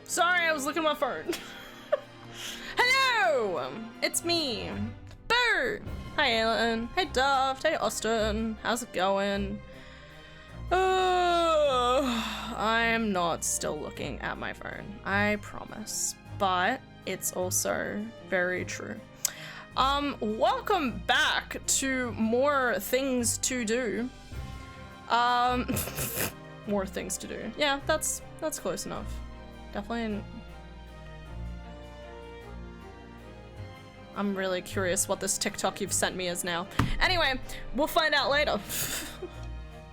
Sorry, I was looking at my phone. Hello! It's me, Boo! Hi, Alan. Hey, Daft. Hey, Austin. How's it going? I am not still looking at my phone. I promise. But it's also very true. Welcome back to more things to do. More things to do. Yeah, that's close enough. Definitely. I'm really curious what this TikTok you've sent me is now. Anyway, we'll find out later.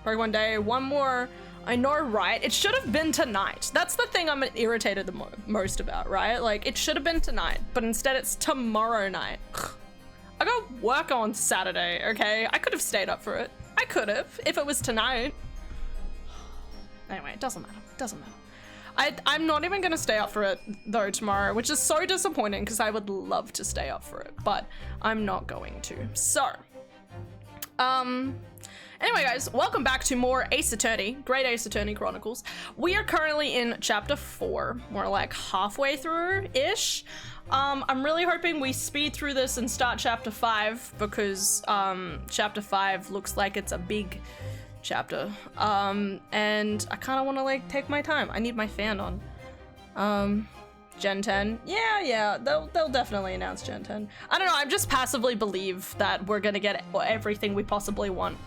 Probably one day, one more. I know, right? It should have been tonight. That's the thing I'm irritated the most about, right? Like, it should have been tonight, but instead it's tomorrow night. I got work on Saturday, okay? I could have stayed up for it. I could have, if it was tonight. Anyway, it doesn't matter. It doesn't matter. I'm not even gonna stay up for it though tomorrow, which is so disappointing because I would love to stay up for it, but I'm not going to. So, anyway guys, welcome back to more Ace Attorney, Great Ace Attorney Chronicles. We are currently in chapter 4, more like halfway through-ish. I'm really hoping we speed through this and start chapter 5 because chapter 5 looks like it's a big chapter, and I kind of want to like take my time. I need my fan on. Gen 10, yeah, they'll definitely announce Gen 10. I don't know, I just passively believe that we're gonna get everything we possibly want,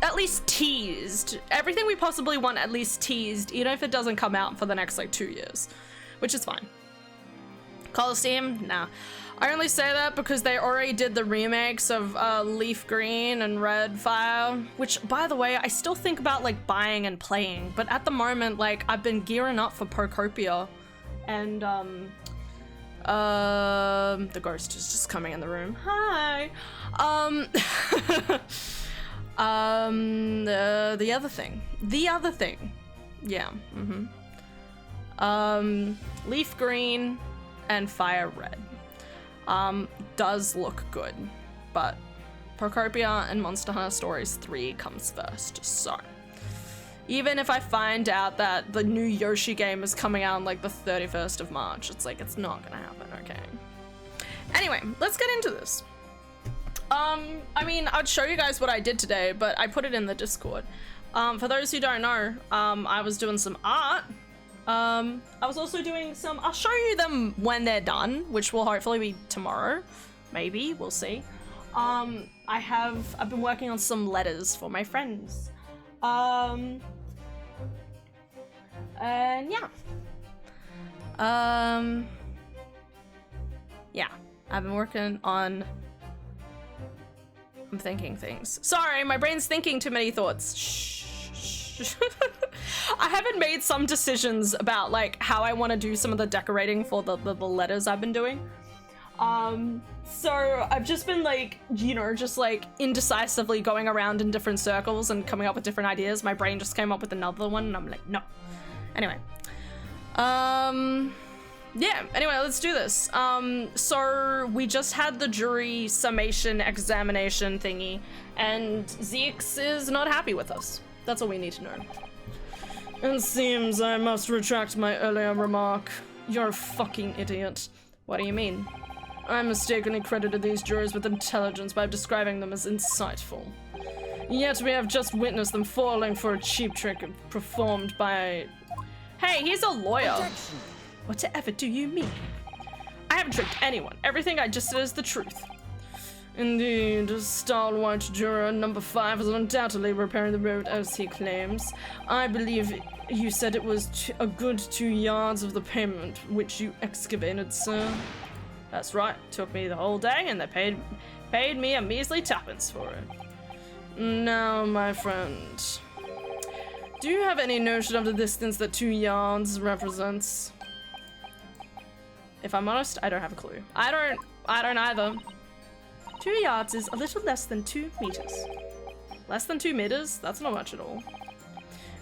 at least teased. Everything we possibly want at least teased, even if it doesn't come out for the next like 2 years, which is fine. Coliseum, nah. I only say that because they already did the remakes of Leaf Green and Red Fire, which, by the way, I still think about like buying and playing, but at the moment, like, I've been gearing up for Procopia, and the ghost is just coming in the room. Hi. The other thing, yeah. Leaf Green and Fire Red. Does look good, but Procopia and Monster Hunter Stories 3 comes first, so even if I find out that the new Yoshi game is coming out on like the 31st of March, it's like, it's not gonna happen, okay? Anyway, let's get into this. I mean, I'd show you guys what I did today, but I put it in the Discord. For those who don't know, I was doing some art. I was also doing some, I'll show you them when they're done, which will hopefully be tomorrow, maybe, we'll see. I've been working on some letters for my friends. And yeah. Yeah, I've been working on, I'm thinking things. Sorry, my brain's thinking too many thoughts. Shh. I haven't made some decisions about like how I want to do some of the decorating for the letters I've been doing. So I've just been like, you know, just like indecisively going around in different circles and coming up with different ideas. My brain just came up with another one and I'm like, no. Anyway. Yeah, anyway, let's do this. So we just had the jury summation examination thingy, and Zeeks is not happy with us. That's all we need to know. It seems I must retract my earlier remark. You're a fucking idiot. What do you mean? I mistakenly credited these jurors with intelligence by describing them as insightful. Yet we have just witnessed them falling for a cheap trick performed by... Hey, he's a lawyer. Objection. Whatever do you mean? I haven't tricked anyone. Everything I just said is the truth. Indeed, stalwart juror number 5 is undoubtedly repairing the road as he claims. I believe you said it was a good 2 yards of the pavement which you excavated, sir. That's right. Took me the whole day and they paid me a measly twopence for it. Now, my friend, do you have any notion of the distance that 2 yards represents? If I'm honest, I don't have a clue. I don't either. 2 yards is a little less than 2 meters. Less than 2 meters? That's not much at all.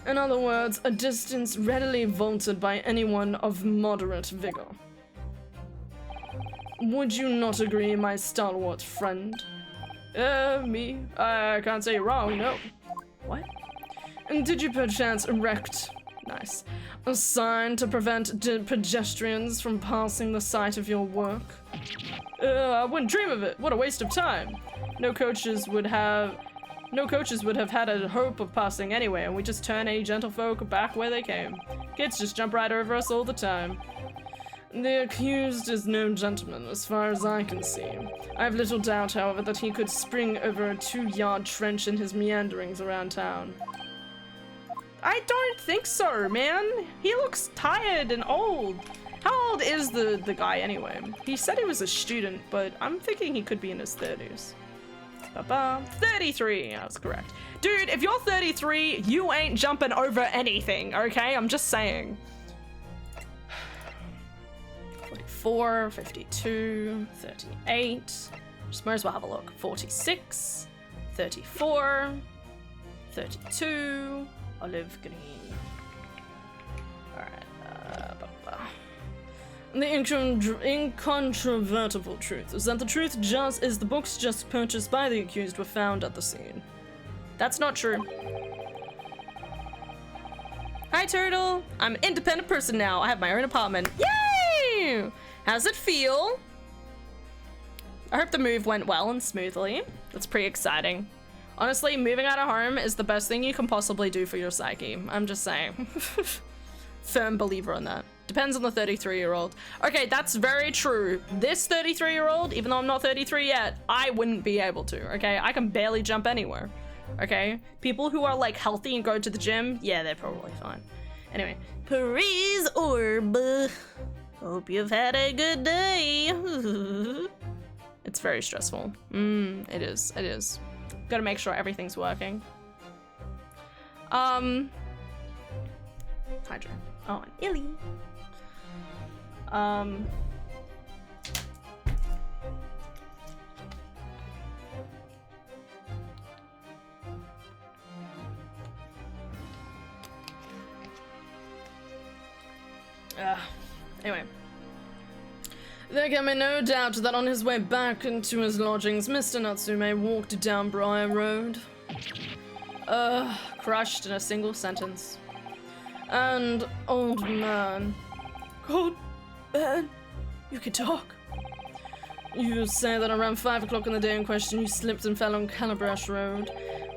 In other words, a distance readily vaulted by anyone of moderate vigor. Would you not agree, my stalwart friend? Me? I can't say you're wrong, no. What? And did you perchance erect Nice. A sign to prevent pedestrians from passing the site of your work. I wouldn't dream of it. What a waste of time. No coaches would have had a hope of passing anyway, and we just turn any gentlefolk back where they came. Kids just jump right over us all the time. The accused is no gentleman, as far as I can see. I have little doubt, however, that he could spring over a 2-yard trench in his meanderings around town. I don't think so, man. He looks tired and old. How old is the guy anyway? He said he was a student, but I'm thinking he could be in his 30s. 33, I was correct. Dude, if you're 33, you ain't jumping over anything, okay? I'm just saying. 44, 52, 38. Just might as well have a look. 46, 34, 32, olive green. Alright, The incontrovertible truth is that the books just purchased by the accused were found at the scene. That's not true. Hi, Turtle. I'm an independent person now. I have my own apartment. Yay! How's it feel? I hope the move went well and smoothly. That's pretty exciting. Honestly, moving out of home is the best thing you can possibly do for your psyche. I'm just saying. Firm believer in that. Depends on the 33-year-old. Okay, that's very true. This 33-year-old, even though I'm not 33 yet, I wouldn't be able to, okay? I can barely jump anywhere, okay? People who are, like, healthy and go to the gym, yeah, they're probably fine. Anyway, Paris Orb. Hope you've had a good day. It's very stressful. It is. Gotta make sure everything's working. Hydra. Oh, and Illy. Anyway. There can be no doubt that on his way back into his lodgings, Mr. Natsume walked down Briar Road. Crushed in a single sentence. And, old man. Old man? You can talk. You say that around 5 o'clock in the day in question, you slipped and fell on Calabash Road.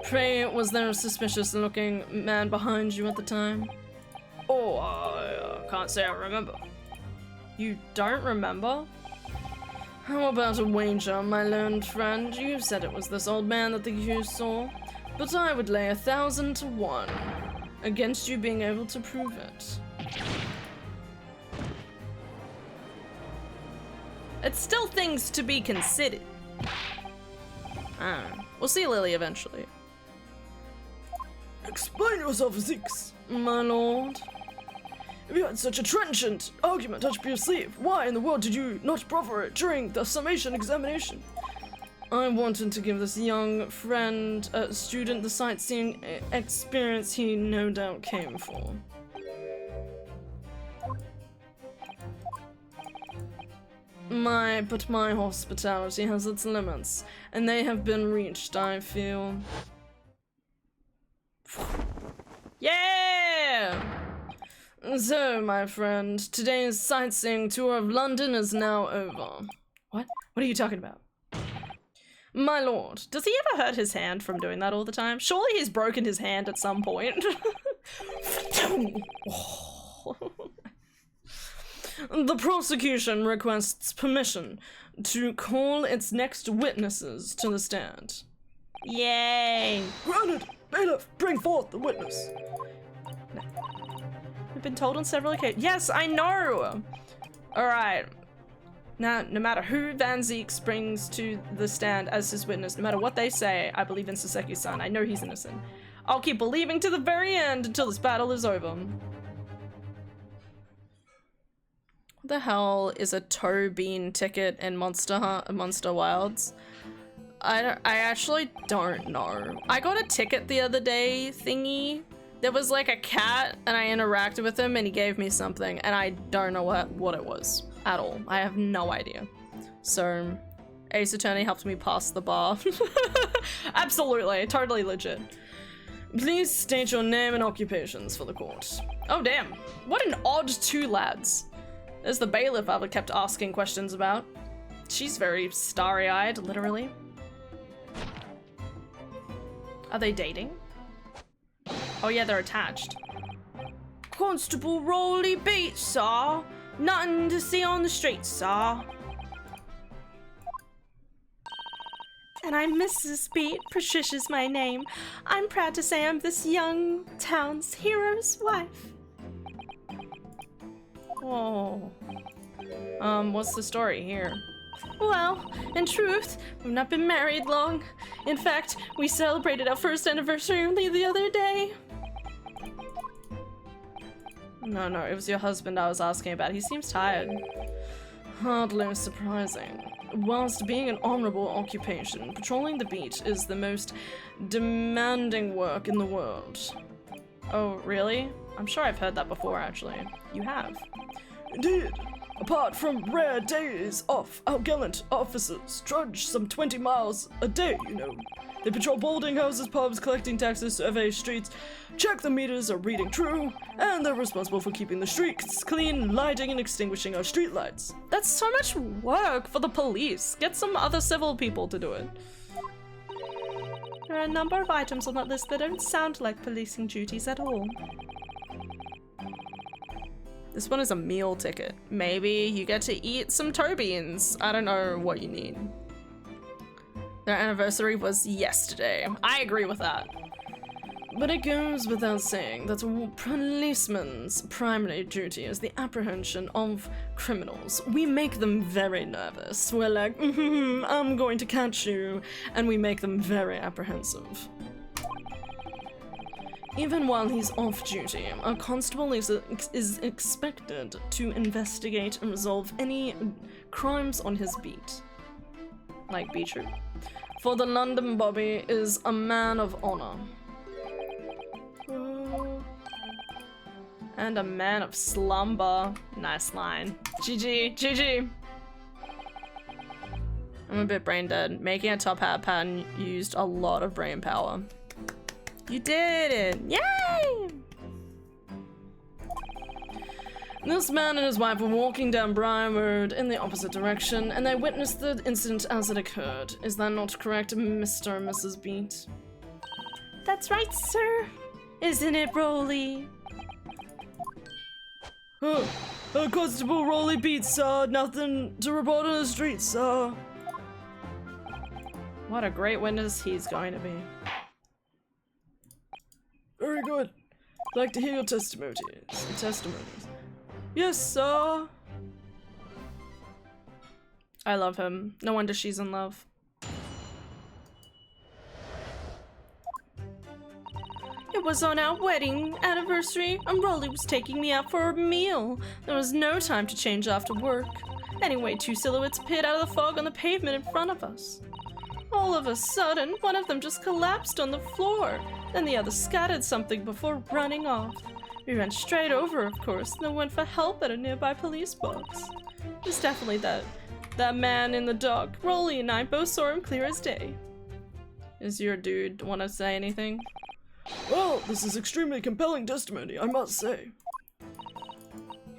Pray, was there a suspicious-looking man behind you at the time? Oh, I can't say I remember. You don't remember? How about a wager, my learned friend? You said it was this old man that the accused saw, but I would lay 1,000 to 1 against you being able to prove it. It's still things to be considered. We'll see Lily eventually. Explain yourself, Zeeks, my lord. If you had such a trenchant argument up your sleeve, why in the world did you not proffer it during the summation examination? I wanted to give this young student the sightseeing experience he no doubt came for. But my hospitality has its limits, and they have been reached, I feel. Yeah! So, my friend, today's sightseeing tour of London is now over. What? What are you talking about? My lord, does he ever hurt his hand from doing that all the time? Surely he's broken his hand at some point. The prosecution requests permission to call its next witnesses to the stand. Yay! Granted! Bailiff, bring forth the witness. We've been told on several occasions. Yes, I know! Alright. Now, no matter who Van Zeeks brings to the stand as his witness, no matter what they say, I believe in Saseki-san. I know he's innocent. I'll keep believing to the very end until this battle is over. What the hell is a toe bean ticket in Monster Wilds? I actually don't know. I got a ticket the other day thingy. There was like a cat and I interacted with him and he gave me something and I don't know what it was at all. I have no idea. So Ace Attorney helped me pass the bar. Absolutely, totally legit. Please state your name and occupations for the court. Oh damn, what an odd two lads. There's the bailiff I've kept asking questions about. She's very starry-eyed, literally. Are they dating? Oh yeah, they're attached. Constable Rolly Beat, sir. Nothing to see on the street, sir. And I'm Mrs. Beat. Patricia's my name. I'm proud to say I'm this young town's hero's wife. Oh. What's the story here? Well, in truth, we've not been married long. In fact, we celebrated our first anniversary only the other day. No, it was your husband I was asking about. He seems tired. Hardly surprising. Whilst being an honorable occupation, patrolling the beat is the most demanding work in the world. Oh, really? I'm sure I've heard that before, actually. You have. Indeed. Apart from rare days off, our gallant officers trudge some 20 miles a day, you know. They patrol boarding houses, pubs, collecting taxes, survey streets, check the meters are reading true, and they're responsible for keeping the streets clean, lighting and extinguishing our street lights. That's so much work for the police. Get some other civil people to do it. There are a number of items on that list that don't sound like policing duties at all. This one is a meal ticket. Maybe you get to eat some toe beans. I don't know what you need. Their anniversary was yesterday. I agree with that. But it goes without saying that a policeman's primary duty is the apprehension of criminals. We make them very nervous. We're like, I'm going to catch you. And we make them very apprehensive. Even while he's off duty, a constable is expected to investigate and resolve any crimes on his beat. Like Beetroot. For the London Bobby is a man of honor. And a man of slumber. Nice line. GG. I'm a bit brain dead. Making a top hat pattern used a lot of brain power. You did it! Yay! This man and his wife were walking down Briar Road in the opposite direction, and they witnessed the incident as it occurred. Is that not correct, Mr. and Mrs. Beat? That's right, sir. Isn't it, Rolly? Constable Rolly Beat, sir. Nothing to report on the street, sir. What a great witness he's going to be. Very good. I'd like to hear your testimonies. Yes, sir. I love him. No wonder she's in love. It was on our wedding anniversary, and Rolly was taking me out for a meal. There was no time to change after work. Anyway, two silhouettes appeared out of the fog on the pavement in front of us. All of a sudden, one of them just collapsed on the floor. Then the other scattered something before running off. We ran straight over, of course, and then went for help at a nearby police box. It was definitely that man in the dock. Rolly and I both saw him clear as day. Is your dude want to say anything? Well, this is extremely compelling testimony, I must say.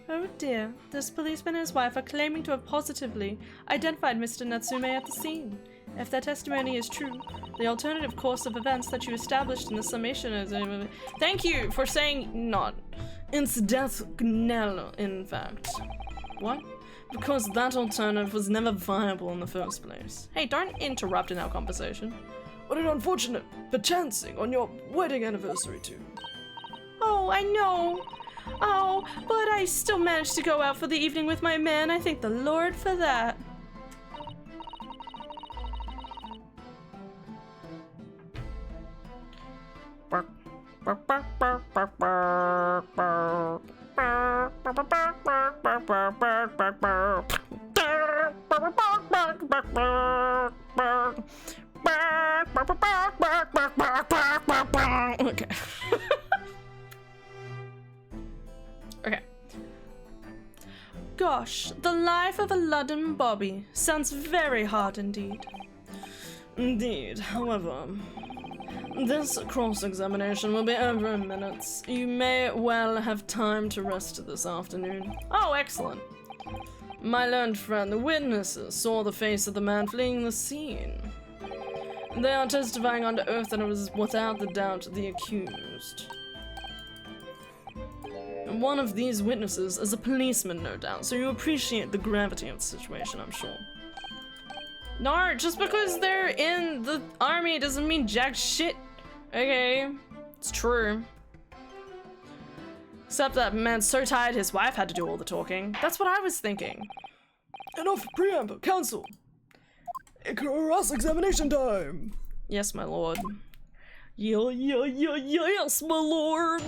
Oh dear, this policeman and his wife are claiming to have positively identified Mr. Natsume at the scene. If their testimony is true, the alternative course of events that you established in the summation is... Thank you for saying not. Incidental, in fact. What? Because that alternative was never viable in the first place. Hey, don't interrupt in our conversation. What an unfortunate chancing on your wedding anniversary too. Oh, I know. Oh, but I still managed to go out for the evening with my man. I thank the Lord for that. Okay. Okay. Gosh, the life of a London Bobby sounds very hard indeed. Indeed, however, This cross-examination will be over in minutes. You may well have time to rest this afternoon. Oh, excellent. My learned friend, the witnesses saw the face of the man fleeing the scene. They are testifying under oath that it was without the doubt the accused. And one of these witnesses is a policeman, no doubt, so you appreciate the gravity of the situation, I'm sure. No, just because they're in the army doesn't mean jack shit. Okay, it's true. Except that man's so tired his wife had to do all the talking. That's what I was thinking. Enough preamble, counsel. Cross-examination time. Yes, my lord. Yes, my lord.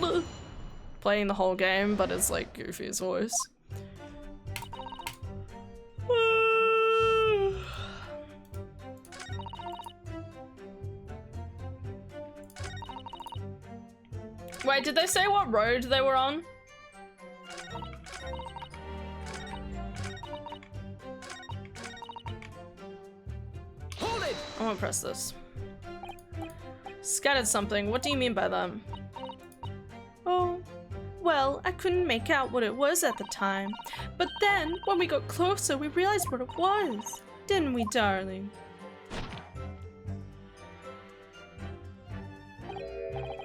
Playing the whole game, but it's like Goofy's voice. Wait, did they say what road they were on? Hold it! I'm gonna press this. Scattered something. What do you mean by that? Oh, well, I couldn't make out what it was at the time. But then, when we got closer, we realized what it was. Didn't we, darling?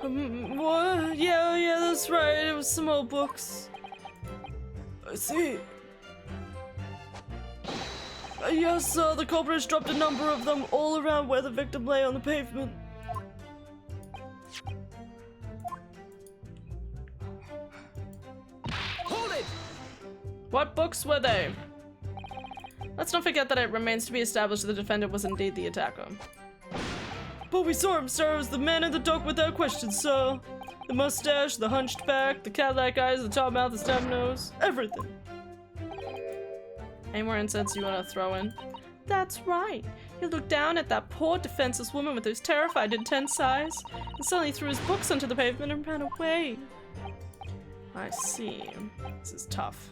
What? Yeah, that's right. It was some old books. I see. Yes, the culprits dropped a number of them all around where the victim lay on the pavement. Hold it! What books were they? Let's not forget that it remains to be established the defendant was indeed the attacker. But we saw him, sir. It was the man in the dock without question, sir. The mustache, the hunched back, the cat-like eyes, the top mouth, the snub nose, everything. Any more incense you want to throw in? That's right. He looked down at that poor defenseless woman with those terrified, intense eyes, and suddenly threw his books onto the pavement and ran away. I see. This is tough.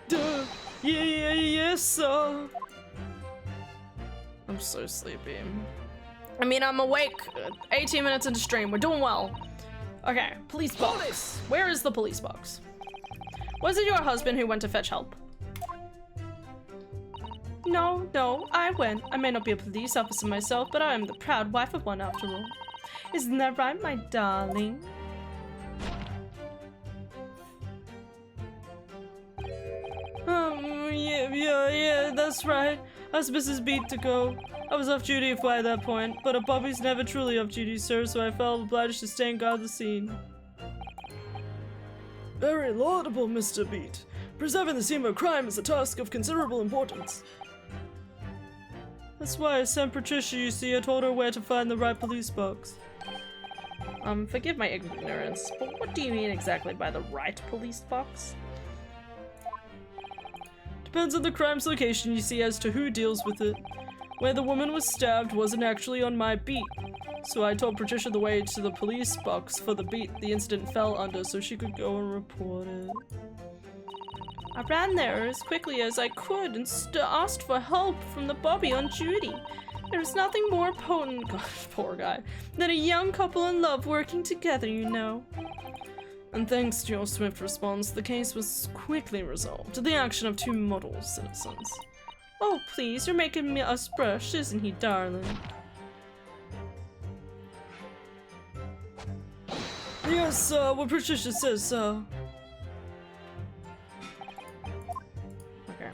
Duh. Yes, sir. I'm so sleepy. I mean, I'm awake. 18 minutes into stream. We're doing well. Okay, police box. Where is the police box? Was it your husband who went to fetch help? No, I went. I may not be a police officer myself, but I am the proud wife of one after all. Isn't that right, my darling? Yeah, that's right. I was Mrs. Beat to go. I was off duty by that point, but a puppy's never truly off duty, sir, so I felt obliged to stay and guard the scene. Very laudable, Mr. Beat. Preserving the scene of a crime is a task of considerable importance. That's why I sent Patricia, you see. I told her where to find the right police box. Forgive my ignorance, but what do you mean exactly by the right police box? Depends on the crime's location, you see, as to who deals with it. Where the woman was stabbed wasn't actually on my beat, so I told Patricia the way to the police box for the beat the incident fell under so she could go and report it. I ran there as quickly as I could and asked for help from the bobby on duty. There was nothing more potent, God, poor guy, than a young couple in love working together, you know. And thanks to your swift response, the case was quickly resolved to the action of two model citizens. Oh, please, you're making us blush, isn't he, darling? Yes, what Patricia says, sir. Okay.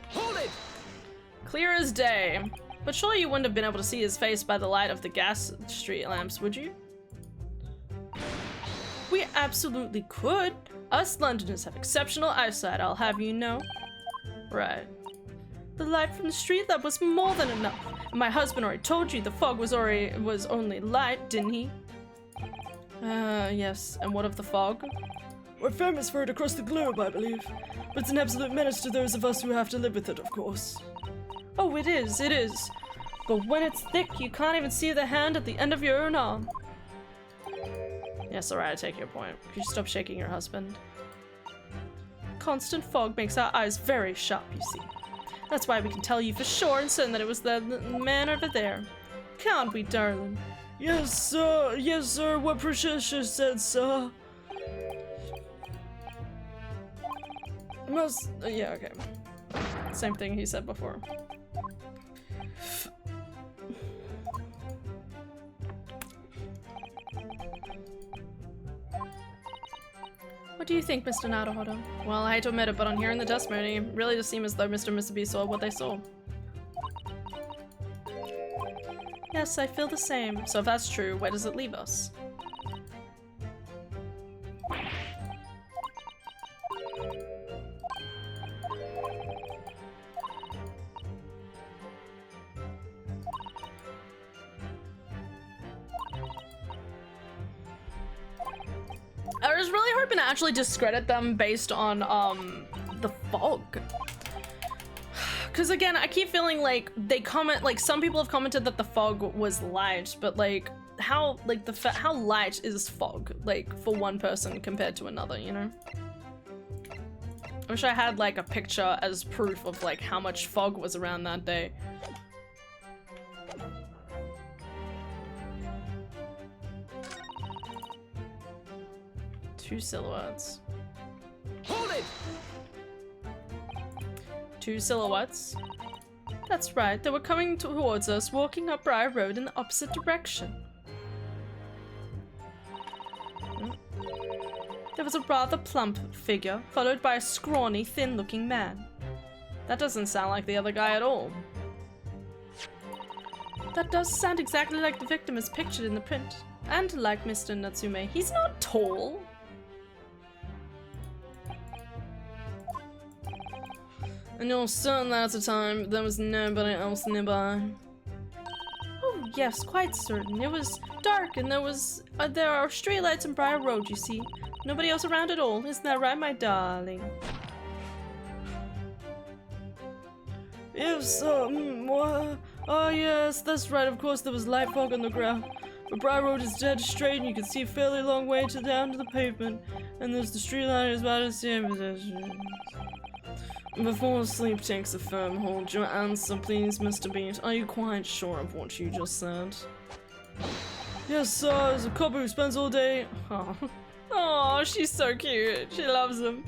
Hold it! Clear as day. But surely you wouldn't have been able to see his face by the light of the gas street lamps, would you? We absolutely could. Us Londoners have exceptional eyesight, I'll have you know. Right. The light from the street lamp was more than enough. And my husband already told you the fog was only light, didn't he? Yes. And what of the fog? We're famous for it across the globe, I believe. But it's an absolute menace to those of us who have to live with it, of course. Oh, it is. But when it's thick, you can't even see the hand at the end of your own arm. Yes, alright, I take your point. Could you stop shaking your husband? Constant fog makes our eyes very sharp, you see. That's why we can tell you for sure and certain that it was the man over there. Can't we, darling? Yes, sir. Yes, sir. What Patricia said, sir. Most. Yeah, okay. Same thing he said before. What do you think, Mr. Naruhodo? Well, I hate to admit it, but on hearing the testimony, it really does seem as though Mr. and Mr. B saw what they saw. Yes, I feel the same. So if that's true, where does it leave us? I was really hoping to actually discredit them based on the fog. Because again, I keep feeling like they comment, like some people have commented that the fog was light, but like how light is fog, like for one person compared to another, you know? I wish I had like a picture as proof of like how much fog was around that day. Two silhouettes. Hold it! Two silhouettes? That's right, they were coming towards us, walking up Briar Road in the opposite direction. There was a rather plump figure, followed by a scrawny, thin-looking man. That doesn't sound like the other guy at all. That does sound exactly like the victim as pictured in the print. And like Mr. Natsume, he's not tall. And you're certain that at the time there was nobody else nearby? Oh yes, quite certain. It was dark and there are streetlights in Briar Road, you see. Nobody else around at all. Isn't that right, my darling? Yes, what? Oh yes, that's right. Of course there was light fog on the ground. But Briar Road is dead straight and you can see a fairly long way down to the pavement. And there's the street light is about the same position. Before sleep takes a firm hold, your answer please, Mr. Beat. Are you quite sure of what you just said? Yes, sir. There's a couple who spends all day... Oh, she's so cute. She loves him.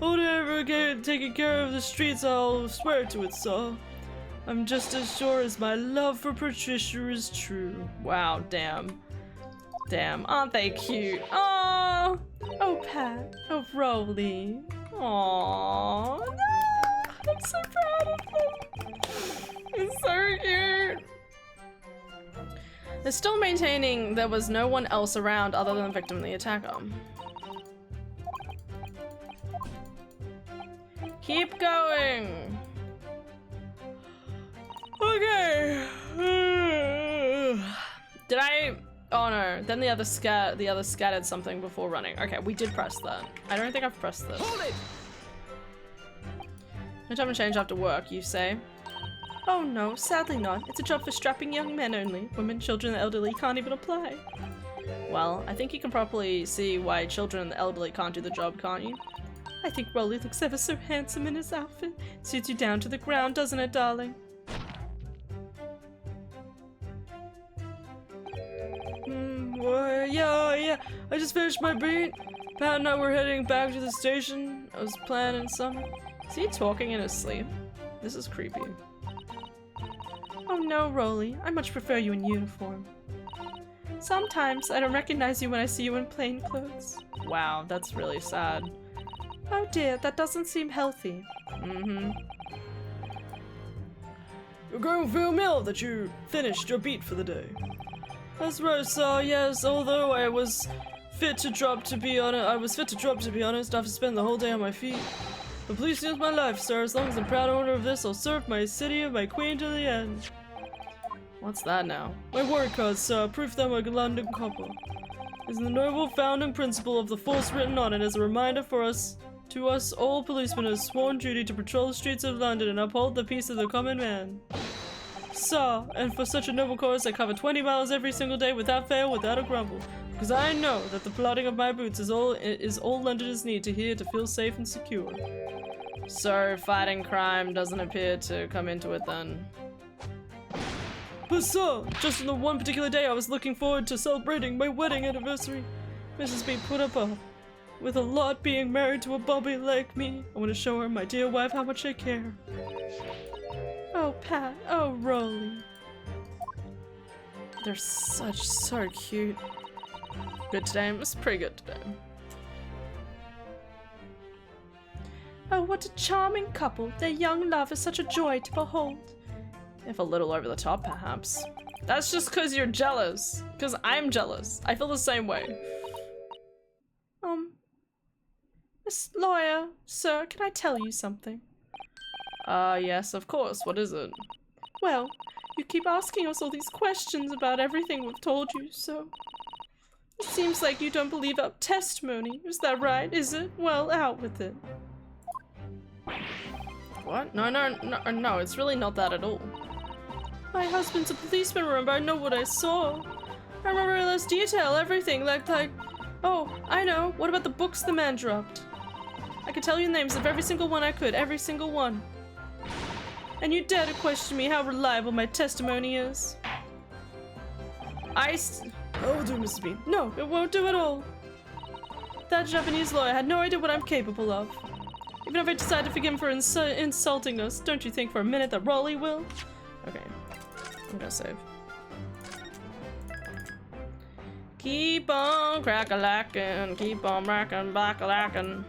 all day ever taking care of the streets, I'll swear to it, sir. I'm just as sure as my love for Patricia is true. Wow, damn. Damn, aren't they cute? Oh, oh Pat, oh Rolly. Aww, no, I'm so proud of them. It's so cute. They're still maintaining there was no one else around other than the victim and the attacker. Keep going. Okay. Did I? Oh no. Then the other scattered something before running. Okay, we did press that. I don't think I've pressed this. Hold it! No time to change after work, you say? Oh no, sadly not. It's a job for strapping young men only. Women, children, and the elderly can't even apply. Well, I think you can properly see why children and the elderly can't do the job, can't you? I think Rolly looks ever so handsome in his outfit. Suits you down to the ground, doesn't it, darling? Yeah. I just finished my beat. Pat and I were heading back to the station. I was planning some. Is he talking in his sleep? This is creepy. Oh no, Rolly. I much prefer you in uniform. Sometimes I don't recognize you when I see you in plain clothes. Wow, that's really sad. Oh dear, that doesn't seem healthy. Mm-hmm. You're going to feel mill that you finished your beat for the day. That's right, sir. Yes, although I was fit to drop to be honest after spending the whole day on my feet. But please use my life, sir. As long as I'm proud owner of this, I'll serve my city and my queen to the end. What's that now? My word card, sir. Proof that we're a London couple. Is the noble founding principle of the force written on it as a reminder for us, to us all policemen, has sworn duty to patrol the streets of London and uphold the peace of the common man. Sir, and for such a noble cause I cover 20 miles every single day without fail, without a grumble. Because I know that the plodding of my boots is all Londoners need to hear to feel safe and secure. So fighting crime doesn't appear to come into it then. But sir, just on the one particular day I was looking forward to celebrating my wedding anniversary. Mrs. B put up with a lot being married to a bobby like me. I want to show her, my dear wife, how much I care. Oh, Pat. Oh, Rolly. They're so cute. Good today. It was pretty good today. Oh, what a charming couple. Their young love is such a joy to behold. If a little over the top, perhaps. That's just because you're jealous. Because I'm jealous. I feel the same way. Miss Lawyer, sir, can I tell you something? Yes, of course. What is it? Well, you keep asking us all these questions about everything we've told you, so... It seems like you don't believe our testimony. Is that right, is it? Well, out with it. What? No, it's really not that at all. My husband's a policeman, remember? I know what I saw. I remember in less detail, everything, like... Oh, I know. What about the books the man dropped? I could tell you the names of every single one I could, every single one. And you dare to question me how reliable my testimony is? Oh, do, Mrs. Bean. No, it won't do at all. That Japanese lawyer had no idea what I'm capable of. Even if I decide to forgive him for insulting us, don't you think for a minute that Raleigh will? Okay, I'm gonna save. Keep on crack-a-lackin', keep on rackin' back-a-lackin'.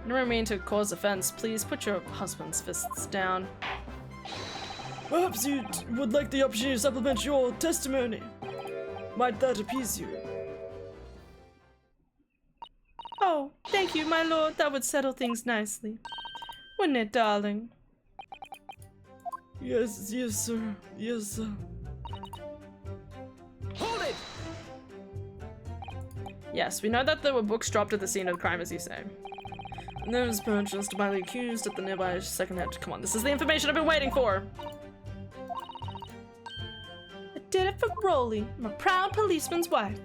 Never mean to cause offense. Please put your husband's fists down. Perhaps you would like the opportunity to supplement your testimony. Might that appease you? Oh, thank you, my lord. That would settle things nicely. Wouldn't it, darling? Yes, sir. Yes, sir. Hold it! Yes, we know that there were books dropped at the scene of the crime, as you say. And there was purchased by the accused at the nearby second-hand. Come on, this is the information I've been waiting for! I did it for Rolly. I'm a proud policeman's wife.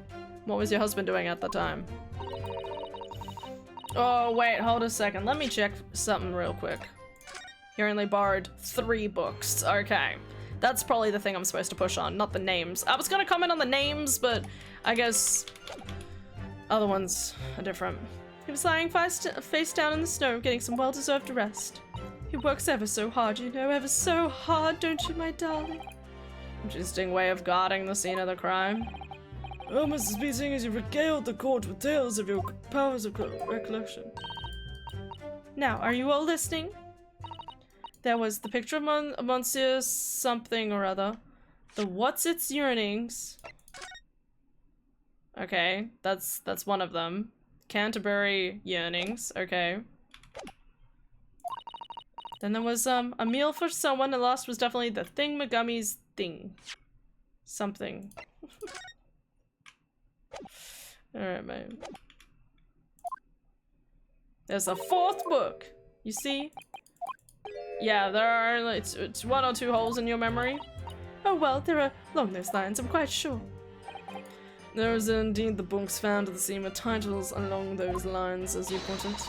What was your husband doing at the time? Oh, wait, hold a second. Let me check something real quick. He only borrowed 3 books. Okay. That's probably the thing I'm supposed to push on, not the names. I was gonna comment on the names, but I guess other ones are different. He was lying face down in the snow, getting some well-deserved rest. He works ever so hard, you know, ever so hard, don't you, my darling? Interesting way of guarding the scene of the crime. Oh, Mrs. B, seeing as you regaled the court with tales of your powers of recollection. Now, are you all listening? There was the picture of Monsieur something or other. The what's its yearnings. Okay, that's one of them. Canterbury yearnings, okay. Then there was a meal for someone, the last was definitely the Thingamagummies thing. Something. Alright, mate. There's a 4th book! You see? Yeah, there are, it's 1 or 2 holes in your memory. Oh well, there are along those lines, I'm quite sure. There is indeed the books found at the scene with titles along those lines, as you put it.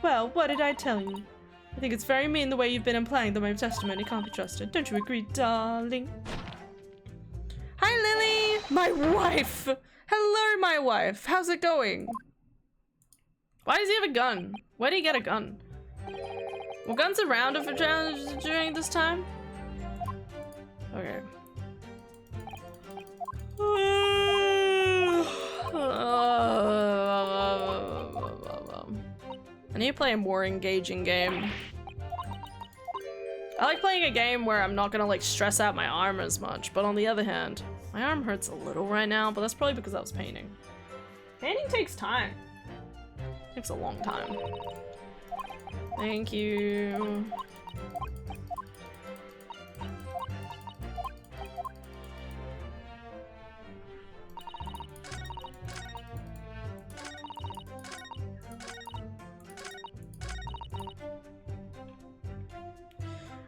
Well, what did I tell you? I think it's very mean the way you've been implying that my testimony can't be trusted. Don't you agree, darling? Hi, Lily! My wife! Hello, my wife! How's it going? Why does he have a gun? Where do you get a gun? Were guns around during this time? Okay. I need to play a more engaging game. I like playing a game where I'm not gonna like stress out my arm as much, but on the other hand, my arm hurts a little right now, but that's probably because I was painting. Painting takes time. It takes a long time. Thank you.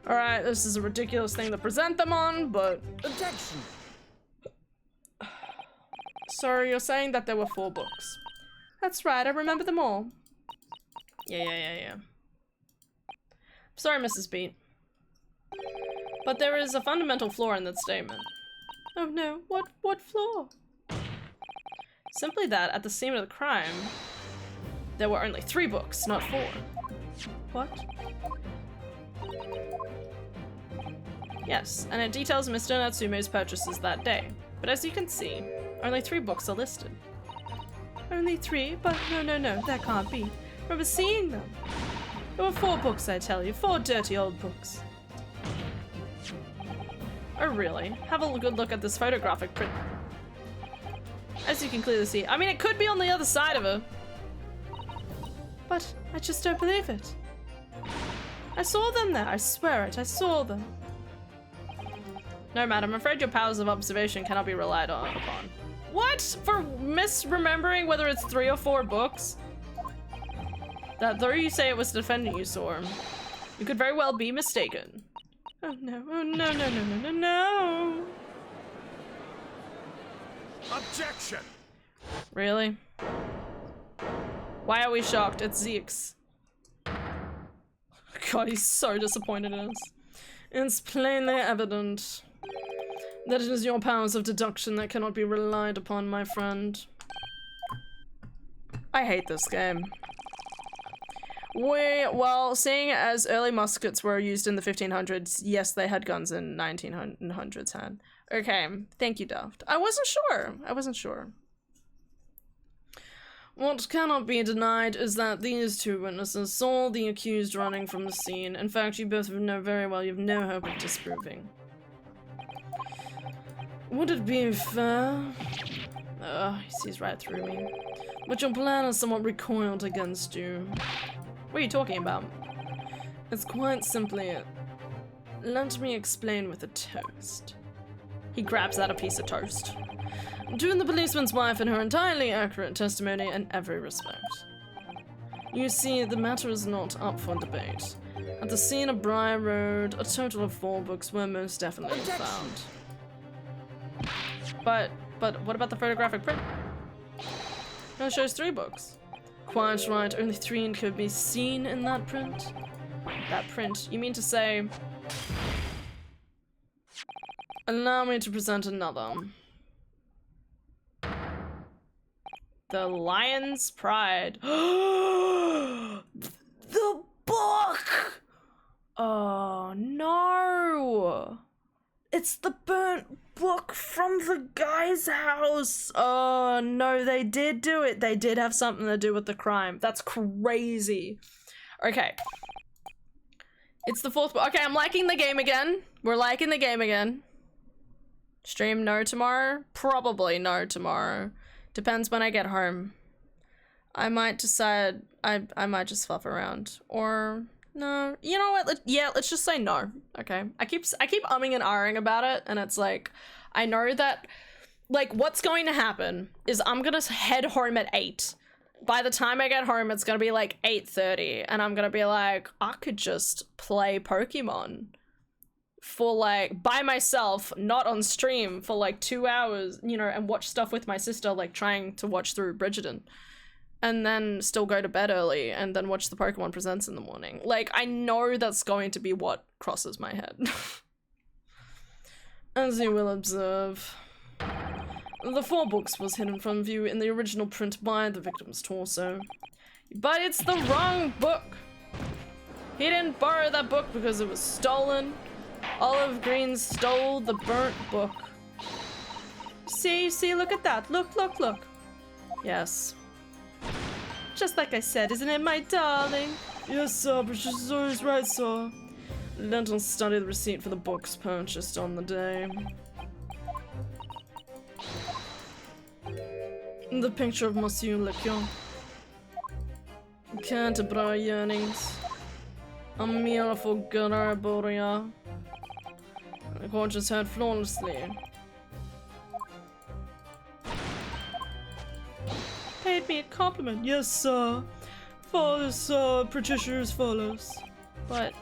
Alright, this is a ridiculous thing to present them on, but... Objection! Sorry, you're saying that there were 4 books. That's right, I remember them all. Yeah. Sorry, Mrs. Beat. But there is a fundamental flaw in that statement. Oh no, what flaw? Simply that, at the scene of the crime, there were only 3 books, not 4. What? Yes, and it details Mr. Natsume's purchases that day. But as you can see, only 3 books are listed. Only 3? But no, that can't be. I remember seeing them. There were 4 books, I tell you. 4 dirty old books. Oh really? Have a good look at this photographic print. As you can clearly see, I mean it could be on the other side of it. But I just don't believe it. I saw them there, I swear it, I saw them. No, madam, I'm afraid your powers of observation cannot be relied upon. What? For misremembering whether it's 3 or 4 books? That though you say it was the defendant you saw, you could very well be mistaken. Oh no. Objection! Really? Why are we shocked? It's Zeeks. God, he's so disappointed in us. It's plainly evident that it is your powers of deduction that cannot be relied upon, my friend. I hate this game. Well, seeing as early muskets were used in the 1500s, yes, they had guns in 1900s hand. Okay, thank you, Daft. I wasn't sure. What cannot be denied is that these 2 witnesses saw the accused running from the scene. In fact, you both know very well you have no hope of disproving. Would it be fair? He sees right through me. But your plan is somewhat recoiled against you. What are you talking about? It's quite simply it. Let me explain with a toast. He grabs out a piece of toast. To the policeman's wife and her entirely accurate testimony in every respect. You see, the matter is not up for debate. At the scene of Briar Road, a total of 4 books were most definitely found. But what about the photographic print? It shows 3 books. Quite right, only 3 could be seen in that print. That print, you mean to say... Allow me to present another. The Lion's Pride. The book! Oh no! It's the burnt book from the guy's house. Oh no, they did do it. They did have something to do with the crime. That's crazy. Okay. It's the 4th book. Okay, I'm liking the game again. We're liking the game again. Stream no tomorrow? Probably no tomorrow. Depends when I get home. I might decide I might just fluff around. Or no. You know what? Let's just say no. Okay. I keep umming and ahhing about it, and it's like I know that like what's going to happen is I'm gonna head home at 8. By the time I get home, it's gonna be like 8:30, and I'm gonna be like, I could just play Pokemon for like by myself, not on stream, for like 2 hours, you know, and watch stuff with my sister, like trying to watch through Bridgerton, and then still go to bed early and then watch the Pokemon Presents in the morning. Like, I know that's going to be what crosses my head. As you will observe, the 4 books was hidden from view in the original print by the victim's torso. But it's the wrong book! He didn't borrow that book because it was stolen. Olive Green stole the burnt book. See, look at that. Look. Yes. Just like I said, isn't it, my darling? Yes, sir, but she's always right, sir. Let us study the receipt for the books purchased on the day. The picture of Monsieur Lequion. Canterbury yearnings. A meal for Borea. The gorgeous head flawlessly. Paid me a compliment. Yes, sir. Follows, Patricia as follows. But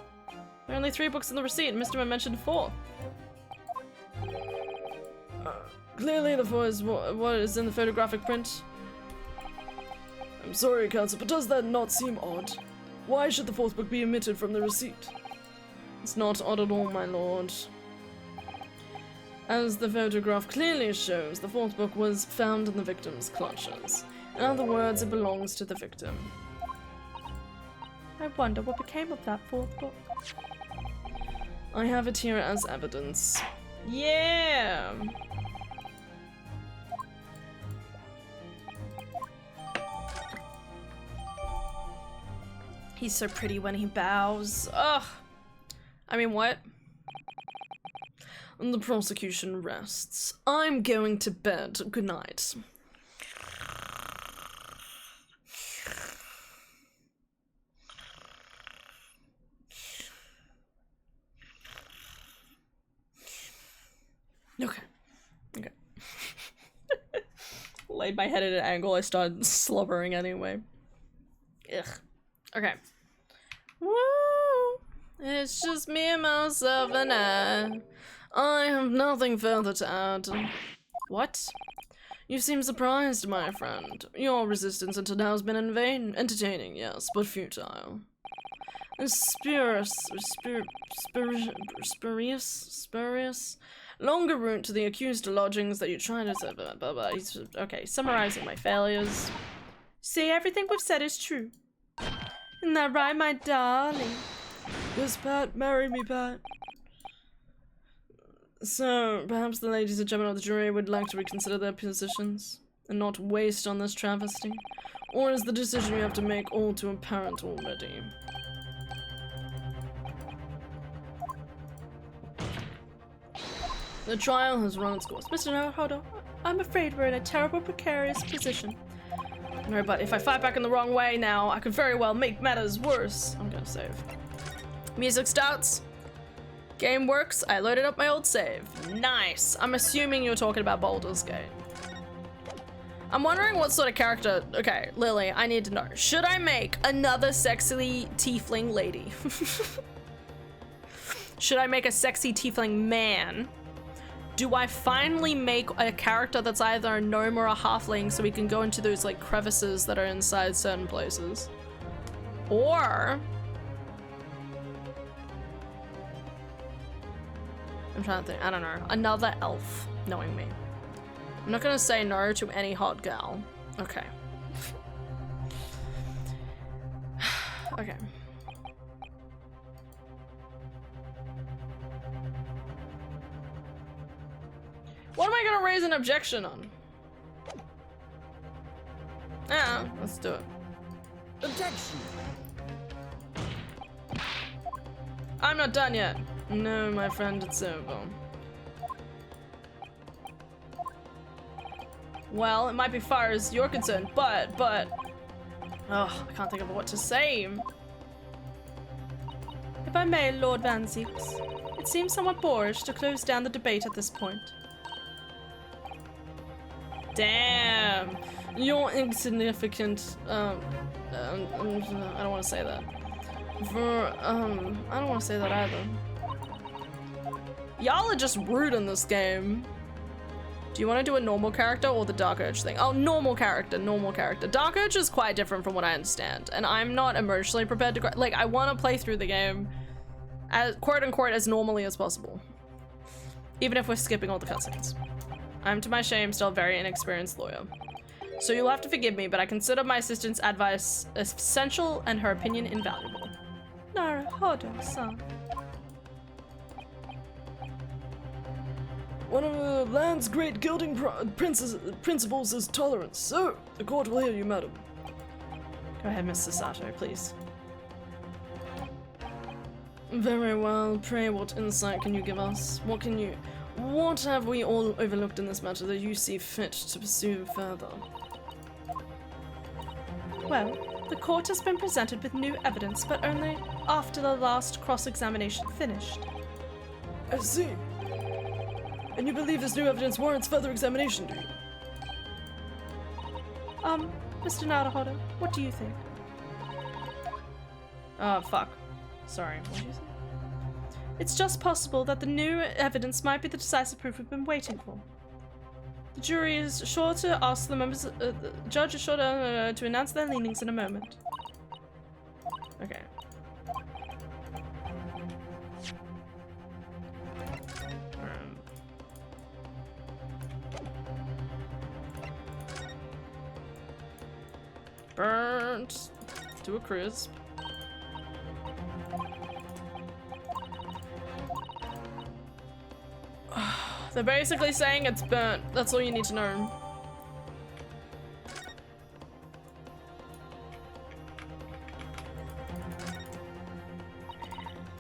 There are only 3 books in the receipt, and Mr. Man mentioned 4. Clearly the 4 is what is in the photographic print. I'm sorry, Counsel, but does that not seem odd? Why should the 4th book be omitted from the receipt? It's not odd at all, my lord. As the photograph clearly shows, the 4th book was found in the victim's clutches. In other words, it belongs to the victim. I wonder what became of that 4th book. I have it here as evidence. Yeah! He's so pretty when he bows. Ugh! I mean, what? The prosecution rests. I'm going to bed. Good night. Okay. Okay. Laid my head at an angle, I started slobbering anyway. Ugh. Okay. Woo! It's just me, myself, and I have nothing further to add. What? You seem surprised, my friend. Your resistance until now has been in vain. Entertaining, yes, but futile. A spurious, longer route to the accused lodgings that you try to say, blah, blah, blah. Okay, summarizing my failures. See, everything we've said is true. Isn't that right, my darling? Yes, Pat, marry me, Pat. So, perhaps the ladies and gentlemen of the jury would like to reconsider their positions and not waste on this travesty? Or is the decision you have to make all too apparent already? The trial has run its course. Mr. Naruhodo, I'm afraid we're in a terrible, precarious position. No, but if I fight back in the wrong way now, I could very well make matters worse. I'm gonna save. Music starts. Game works. I loaded up my old save. Nice. I'm assuming you're talking about Baldur's Gate. I'm wondering what sort of character... Okay, Lily, I need to know. Should I make another sexy tiefling lady? Should I make a sexy tiefling man? Do I finally make a character that's either a gnome or a halfling so we can go into those like crevices that are inside certain places? Or... I'm trying to think, I don't know. Another elf, knowing me. I'm not gonna say no to any hot gal. Okay. Okay. What am I gonna raise an objection on? Ah, let's do it. Objection! I'm not done yet. No, my friend, it's over. Well, it might be far as you're concerned, but... Oh, I can't think of what to say. If I may, Lord Van Zieks, it seems somewhat boorish to close down the debate at this point. Damn. You're insignificant, I don't want to say that. I don't want to say that either. Y'all are just rude in this game. Do you want to do a normal character or the Dark Urge thing? Oh, normal character, normal character. Dark Urge is quite different from what I understand, and I'm not emotionally prepared to, like, I want to play through the game as, quote unquote, as normally as possible. Even if we're skipping all the cutscenes. I'm, to my shame, still a very inexperienced lawyer. So you'll have to forgive me, but I consider my assistant's advice essential and her opinion invaluable. Naruhodo-san. One of the land's great gilding principles is tolerance, so the court will hear you, madam. Go ahead, Mr. Sato, please. Very well. Pray, what insight can you give us? What have we all overlooked in this matter that you see fit to pursue further? Well, the court has been presented with new evidence, but only after the last cross-examination finished. I see. And you believe this new evidence warrants further examination, do you? Mr. Naruhodo, what do you think? Oh, fuck. Sorry, what did you say? It's just possible that the new evidence might be the decisive proof we've been waiting for. The jury is sure to ask the members. The judge is sure to announce their leanings in a moment. Okay. Burnt to a crisp. They're basically saying it's burnt. That's all you need to know.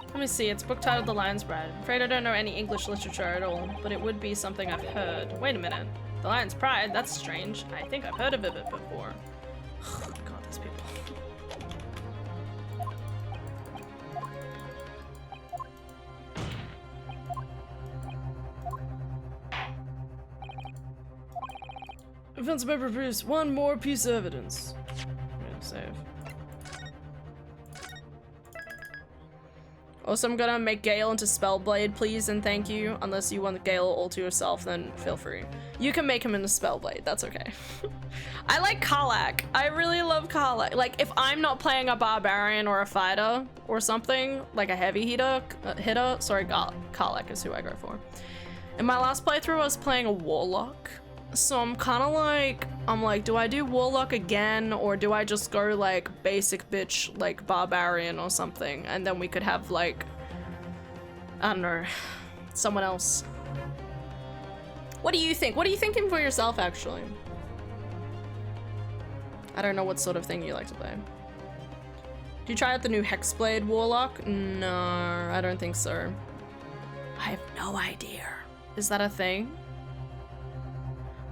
Let me see, it's book titled The Lion's Pride. I'm afraid I don't know any English literature at all, but it would be something I've heard. Wait a minute. The Lion's Pride? That's strange. I think I've heard of it before. God, these people. Offensive member produced one more piece of evidence. I'm gonna save. Also, I'm gonna make Gale into Spellblade, please, and thank you. Unless you want Gale all to yourself, then feel free. You can make him into Spellblade, that's okay. I like Karlach. I really love Karlach. Like, if I'm not playing a Barbarian or a Fighter or something, like a heavy hitter, sorry, Karlach is who I go for. In my last playthrough, I was playing a Warlock. So I'm kind of like, do I do Warlock again, or do I just go like basic bitch, like Barbarian or something, and then we could have like, I don't know, someone else. What do you think? What are you thinking for yourself, actually? I don't know what sort of thing you like to play. Do you try out the new Hexblade Warlock? No, I don't think so. I have no idea. Is that a thing?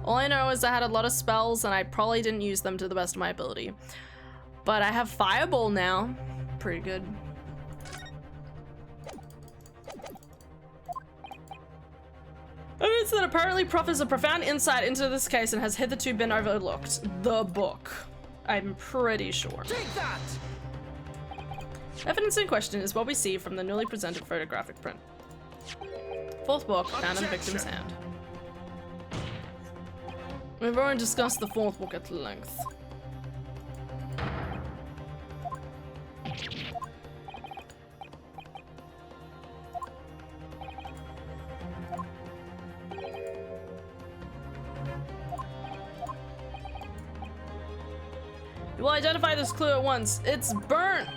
All I know is I had a lot of spells and I probably didn't use them to the best of my ability. But I have Fireball now. Pretty good. Evidence that apparently proffers a profound insight into this case and has hitherto been overlooked. The book. I'm pretty sure. Take that! Evidence in question is what we see from the newly presented photographic print. Fourth book, found in the victim's hand. We've already discussed the fourth book at length. You will identify this clue at once. It's burnt!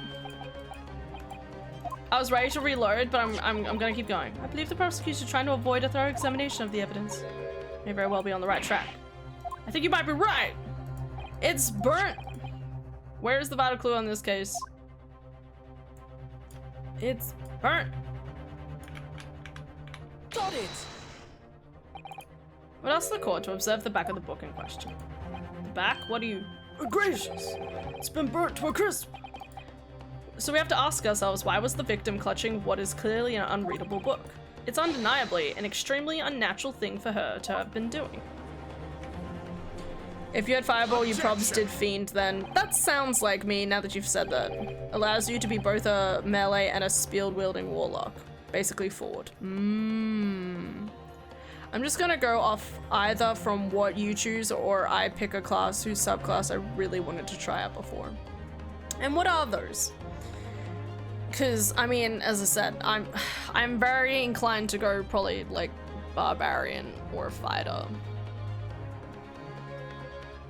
I was ready to reload, but I'm gonna keep going. I believe the prosecution is trying to avoid a thorough examination of the evidence. May very well be on the right track. I think you might be right. It's burnt. Where is the vital clue on this case? It's burnt. Got it! Would ask the court to observe the back of the book in question. The back? What do you... Gracious! It's been burnt to a crisp! So we have to ask ourselves, why was the victim clutching what is clearly an unreadable book? It's undeniably an extremely unnatural thing for her to have been doing. If you had Fireball, you probs did Fiend then. That sounds like me now that you've said that. Allows you to be both a melee and a spear-wielding warlock. Basically forward. I'm just gonna go off either from what you choose or I pick a class whose subclass I really wanted to try out before. And what are those? Because, I mean, as I said, I'm very inclined to go probably like Barbarian or Fighter.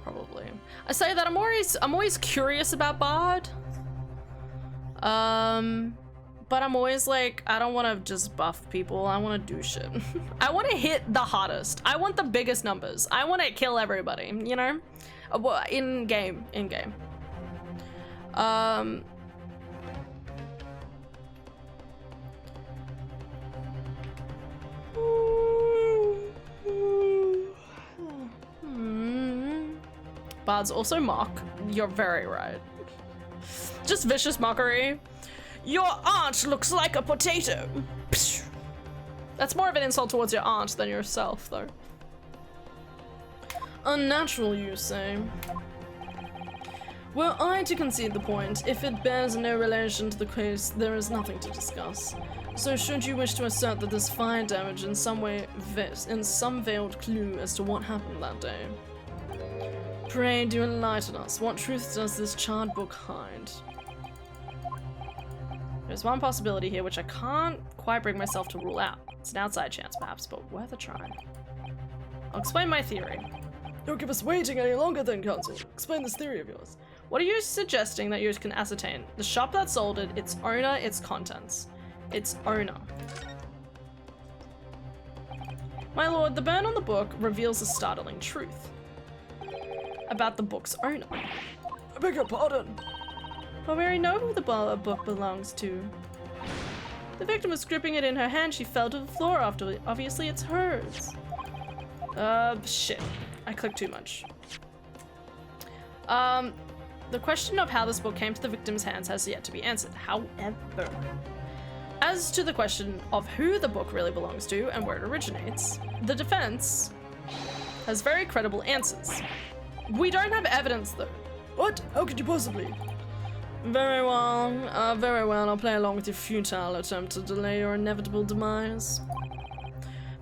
Probably. I say that I'm always curious about Bard. But I'm always like, I don't want to just buff people. I want to do shit. I want to hit the hardest. I want the biggest numbers. I want to kill everybody, you know? In game. Bards also mock. You're very right. Just vicious mockery. Your aunt looks like a potato. That's more of an insult towards your aunt than yourself, though. Unnatural, you say? Were I to concede the point, if it bears no relation to the case, there is nothing to discuss. So should you wish to assert that this fire damage in some way in some veiled clue as to what happened that day? Pray do enlighten us. What truth does this charred book hide? There's one possibility here which I can't quite bring myself to rule out. It's an outside chance perhaps, but worth a try. I'll explain my theory. Don't keep us waiting any longer then, Counsel. Explain this theory of yours. What are you suggesting that you can ascertain? The shop that sold it, its owner, its contents. Its owner. My lord, the burn on the book reveals a startling truth. About the book's owner. I beg your pardon. But we already know who the book belongs to. The victim was gripping it in her hand. She fell to the floor after. Obviously, it's hers. Shit. I clicked too much. The question of how this book came to the victim's hands has yet to be answered. However, as to the question of who the book really belongs to and where it originates, the defense has very credible answers. We don't have evidence, though. What? How could you possibly? Very well, I'll play along with your futile attempt to delay your inevitable demise.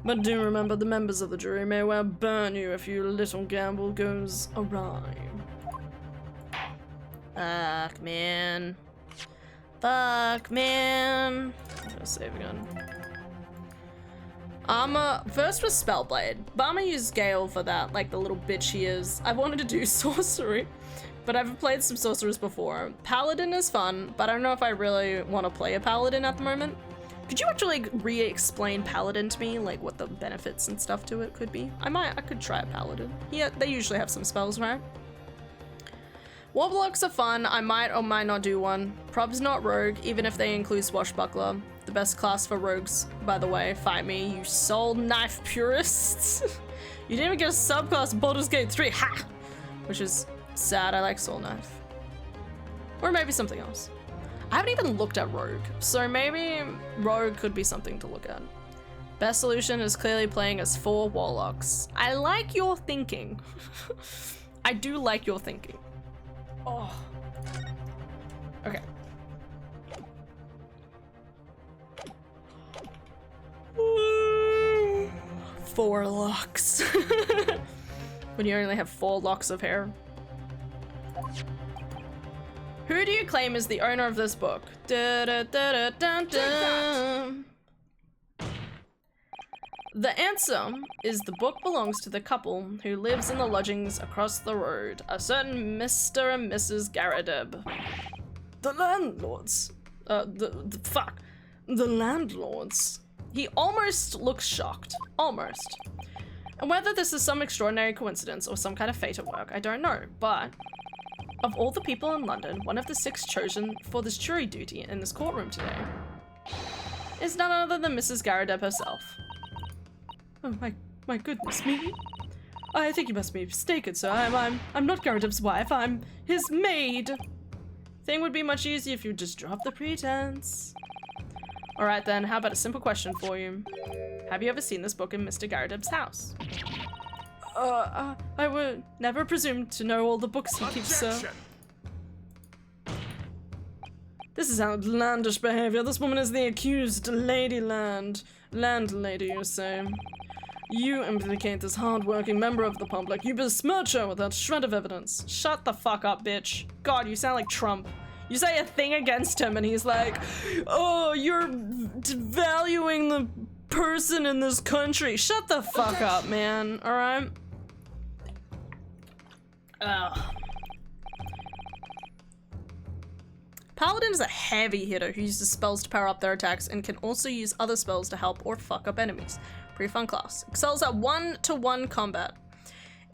But do remember, the members of the jury may well burn you if your little gamble goes awry. Fuck, man. Fuck, man. I'm gonna save again. First was Spellblade, but I'm gonna use Gale for that, like the little bitch he is. I wanted to do sorcery, but I've played some sorcerers before. Paladin is fun, but I don't know if I really want to play a Paladin at the moment. Could you actually re-explain Paladin to me, like what the benefits and stuff to it could be? I could try a Paladin. Yeah, they usually have some spells, right? Warblocks are fun. I might or might not do one. Prob's not rogue, even if they include swashbuckler. The best class for rogues, by the way. Fight me, you soul knife purists. You didn't even get a subclass in Baldur's Gate 3, ha! Which is sad. I like soul knife. Or maybe something else. I haven't even looked at rogue, so maybe rogue could be something to look at. Best solution is clearly playing as 4 warlocks. I like your thinking. I do like your thinking. Oh. Okay. Ooh. 4 locks. When you only have 4 locks of hair. Who do you claim is the owner of this book? Da, da, da, da, dun, dun. The answer is the book belongs to the couple who lives in the lodgings across the road, a certain Mr. and Mrs. Garadeb. The landlords. The landlords. He almost looks shocked. Almost. And whether this is some extraordinary coincidence or some kind of fate at work, I don't know, but of all the people in London, one of the 6 chosen for this jury duty in this courtroom today is none other than Mrs. Garadeb herself. Oh my goodness me. I think you must be mistaken, sir. I'm not Garadeb's wife, I'm his maid. Thing would be much easier if you just dropped the pretense. Alright then, how about a simple question for you? Have you ever seen this book in Mr. Garadeb's house? I would never presume to know all the books he keeps, sir. This is outlandish behavior. This woman is the accused landlady, you say. You implicate this hard-working member of the public. You besmirch her without a shred of evidence. Shut the fuck up, bitch. God, you sound like Trump. You say a thing against him and he's like, oh, you're valuing the person in this country. Shut the fuck up, man, alright? Paladin is a heavy hitter who uses spells to power up their attacks and can also use other spells to help or fuck up enemies. Pretty fun class. Excels at 1-to-1 combat.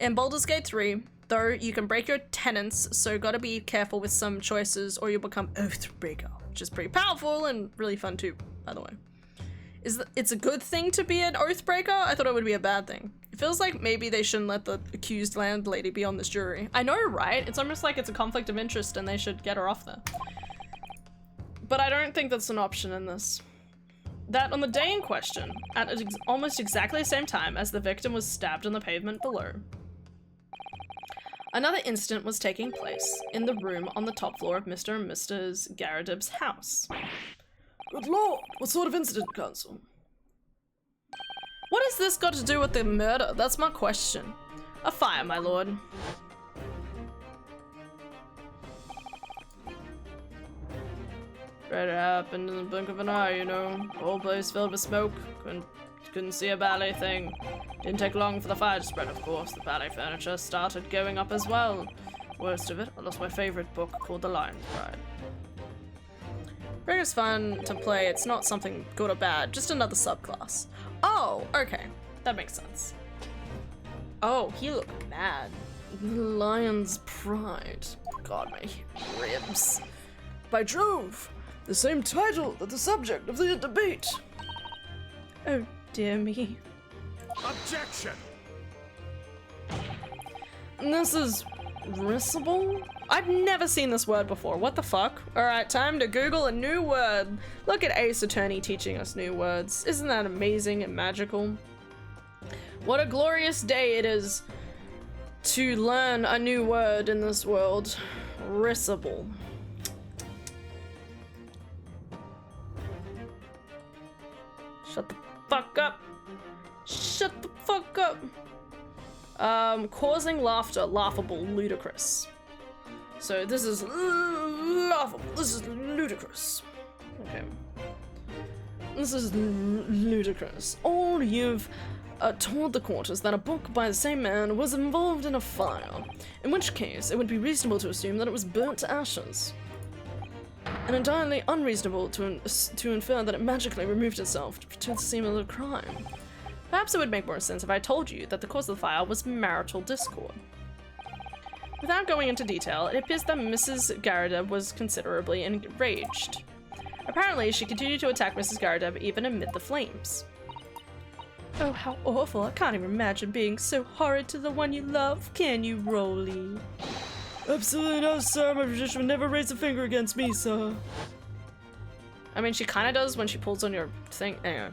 In Baldur's Gate 3, though, you can break your tenets, so gotta be careful with some choices or you'll become Oathbreaker, which is pretty powerful and really fun too, by the way. It's a good thing to be an Oathbreaker? I thought it would be a bad thing. It feels like maybe they shouldn't let the accused landlady be on this jury. I know, right? It's almost like it's a conflict of interest and they should get her off there. But I don't think that's an option in this. That on the day in question, at almost exactly the same time as the victim was stabbed on the pavement below, another incident was taking place in the room on the top floor of Mr. and Mrs. Garadeb's house. Good lord, what sort of incident, Counsel? What has this got to do with the murder? That's my question. A fire, my lord. Right, it happened in the blink of an eye, you know. The whole place filled with smoke. Couldn't see a ballet thing. Didn't take long for the fire to spread, of course. The ballet furniture started going up as well. Worst of it, I lost my favorite book called The Lion's Bride. Bring is fun to play. It's not something good or bad, just another subclass. Oh, okay. That makes sense. Oh, he looked mad. The Lion's Pride. God, my ribs. By Jove! The same title that the subject of the debate. Oh, dear me. Objection! And this is risible? I've never seen this word before. What the fuck? Alright, time to Google a new word. Look at Ace Attorney teaching us new words. Isn't that amazing and magical? What a glorious day it is to learn a new word in this world. Risible. Shut the fuck up. Shut the fuck up. Causing laughter, laughable, ludicrous. So this is laughable. This is ludicrous. Okay. This is ludicrous. All you've told the court is that a book by the same man was involved in a fire, in which case it would be reasonable to assume that it was burnt to ashes. And entirely unreasonable to infer that it magically removed itself to the scene of the crime. Perhaps it would make more sense if I told you that the cause of the fire was marital discord. Without going into detail, it appears that Mrs. Garadeb was considerably enraged. Apparently, she continued to attack Mrs. Garadeb even amid the flames. Oh, how awful. I can't even imagine being so horrid to the one you love, can you, Rolly? Absolutely no, sir. My physician would never raise a finger against me, sir. I mean, she kind of does when she pulls on your thing. Anyway.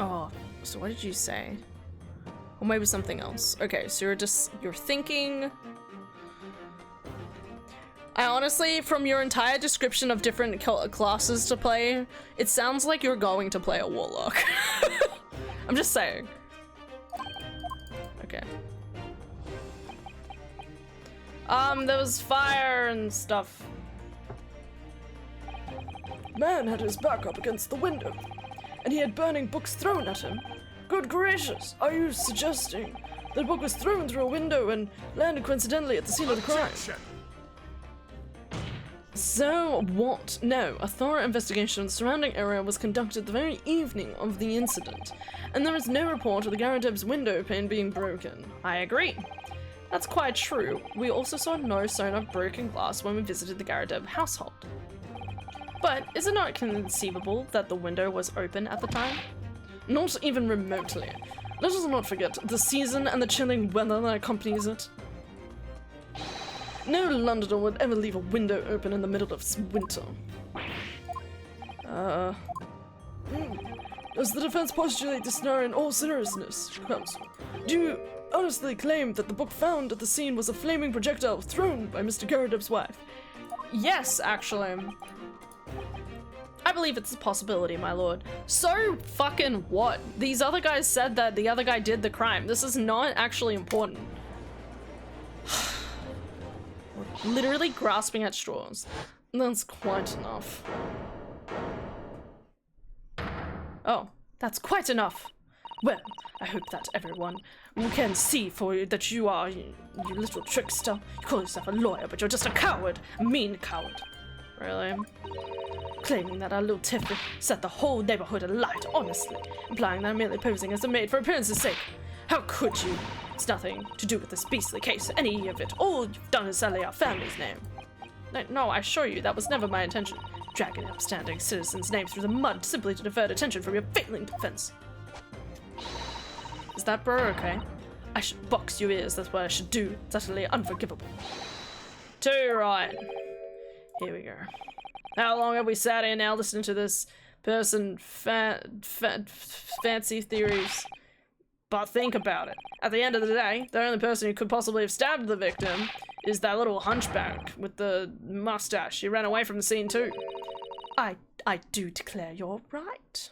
Oh, so what did you say? Or maybe something else. Okay, so you're thinking... I honestly, from your entire description of different classes to play, it sounds like you're going to play a warlock. I'm just saying. Okay. There was fire and stuff. Man had his back up against the window, and he had burning books thrown at him. Good gracious, are you suggesting that a book was thrown through a window and landed coincidentally at the scene of the crime? Objection! So what? No, a thorough investigation of the surrounding area was conducted the very evening of the incident, and there is no report of the Garadeb's window pane being broken. I agree. That's quite true. We also saw no sign of broken glass when we visited the Garadeb household. But is it not conceivable that the window was open at the time? Not even remotely. Let us not forget the season and the chilling weather that accompanies it. No Londoner would ever leave a window open in the middle of winter. Does the defense postulate this scenario in all seriousness, counsel? Do you honestly claim that the book found at the scene was a flaming projectile thrown by Mr. Garadeb's wife? Yes, actually. I believe it's a possibility, my lord. So fucking what? These other guys said that the other guy did the crime. This is not actually important. We're literally grasping at straws. That's quite enough. Oh, that's quite enough. Well, I hope that everyone can see for you that you are, you little trickster. You call yourself a lawyer, but you're just a coward, a mean coward. Really? Claiming that our little Tiff set the whole neighborhood alight, honestly, implying that I'm merely posing as a maid for appearance's sake. How could you? It's nothing to do with this beastly case, any of it. All you've done is sully our family's name. No, I assure you, that was never my intention. Dragging upstanding citizens' names through the mud simply to divert attention from your failing defense. Is that bro okay? I should box your ears, that's what I should do. It's utterly unforgivable. Too right. Here we go. How long have we sat here now listening to this person fancy theories? But think about it. At the end of the day, the only person who could possibly have stabbed the victim is that little hunchback with the mustache. She ran away from the scene too. I do declare you're right.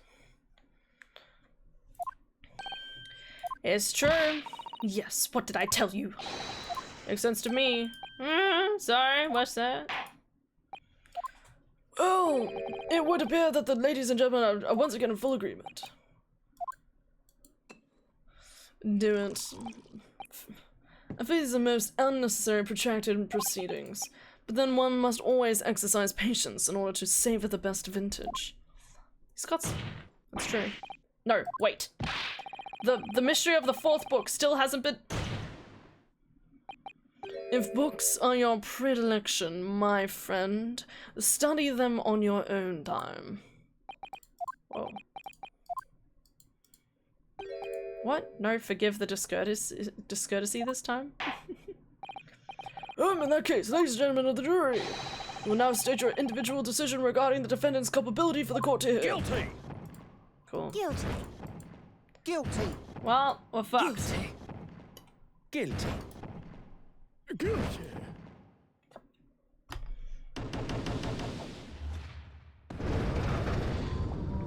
It's true. Yes, what did I tell you? Makes sense to me. Sorry, what's that? Oh, it would appear that the ladies and gentlemen are once again in full agreement. Do it. I feel these are most unnecessary protracted proceedings, but then one must always exercise patience in order to savor the best vintage. He's got That's true. No, wait. The mystery of the fourth book still hasn't been... If books are your predilection, my friend, study them on your own time. Whoa. What? No, forgive the discourtesy this time? In that case, ladies and gentlemen of the jury, you will now state your individual decision regarding the defendant's culpability for the court to hear. Guilty. Cool. Guilty. Guilty. Well, we're fucked. Guilty. Guilty.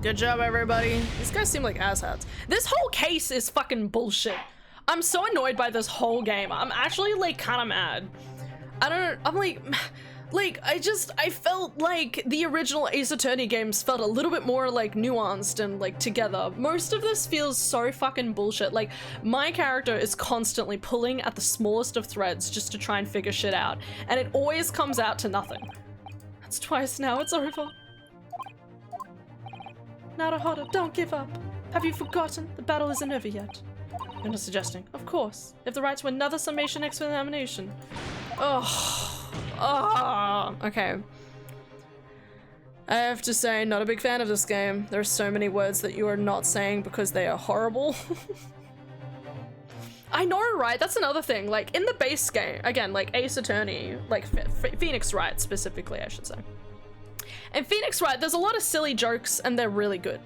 Good job, everybody. These guys seem like asshats. This whole case is fucking bullshit. I'm so annoyed by this whole game. I'm actually, like, kind of mad. I'm like, I felt like the original Ace Attorney games felt a little bit more, like, nuanced and, like, together. Most of this feels so fucking bullshit. Like, my character is constantly pulling at the smallest of threads just to try and figure shit out, and it always comes out to nothing. That's twice now, it's over. Naruhodo, don't give up. Have you forgotten? The battle isn't over yet. You're not suggesting. Of course. If the right to another summation examination. Okay. I have to say, not a big fan of this game. There are so many words that you are not saying because they are horrible. I know, right? That's another thing. Like, in the base game, again, like Ace Attorney, like Phoenix Wright specifically, I should say. In Phoenix Wright, there's a lot of silly jokes and they're really good.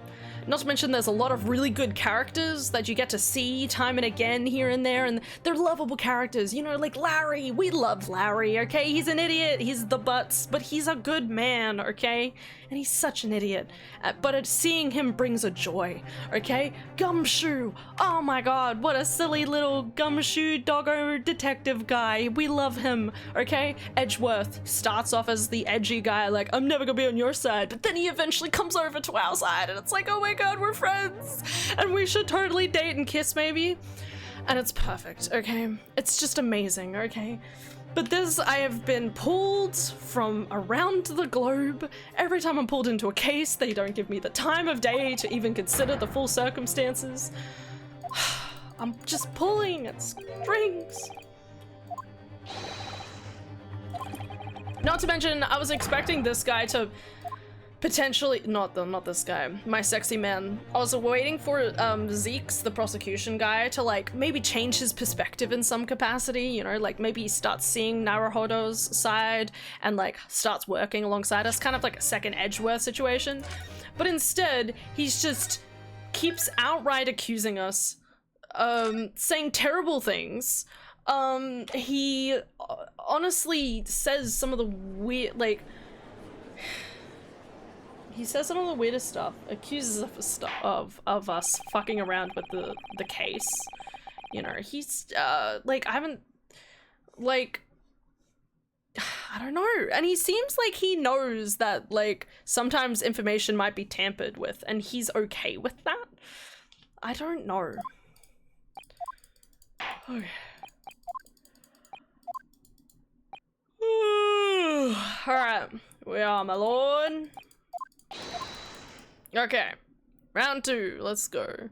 Not to mention there's a lot of really good characters that you get to see time and again here and there, and they're lovable characters, you know, like Larry. We love Larry, okay? He's an idiot, he's the butts, but he's a good man, okay? And he's such an idiot. But seeing him brings a joy, okay? Gumshoe, oh my god, what a silly little gumshoe doggo detective guy. We love him, okay? Edgeworth starts off as the edgy guy, like, I'm never gonna be on your side, but then he eventually comes over to our side, and it's like, oh my god, we're friends, and we should totally date and kiss maybe. And it's perfect, okay? It's just amazing, okay? But this, I have been pulled from around the globe. Every time I'm pulled into a case, they don't give me the time of day to even consider the full circumstances. I'm just pulling at strings. Not to mention, I was expecting this guy to potentially, not this guy, my sexy man. I was waiting for Zeke's, the prosecution guy, to like maybe change his perspective in some capacity, you know, like maybe he starts seeing Naruhodo's side and like starts working alongside us, kind of like a second Edgeworth situation. But instead, he's just keeps outright accusing us, saying terrible things. He honestly says some of the weird, like, he says some of the weirdest stuff, accuses of us fucking around with the case. You know, he's, like, I haven't, like, I don't know. And he seems like he knows that, like, sometimes information might be tampered with, and he's okay with that. I don't know. Alright, we are, my lord. Okay, round 2, let's go.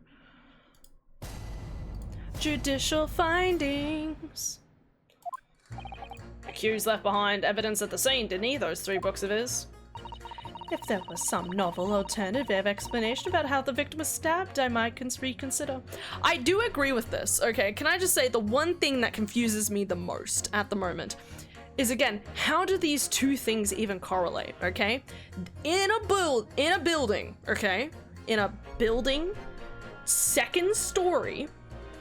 Judicial findings. Accused left behind evidence at the scene, didn't he? Those 3 books of his. If there was some novel alternative explanation about how the victim was stabbed, I might reconsider. I do agree with this, okay? Can I just say the one thing that confuses me the most at the moment is, again, how do these 2 things even correlate, okay? In a building, okay? In a building, 2nd story,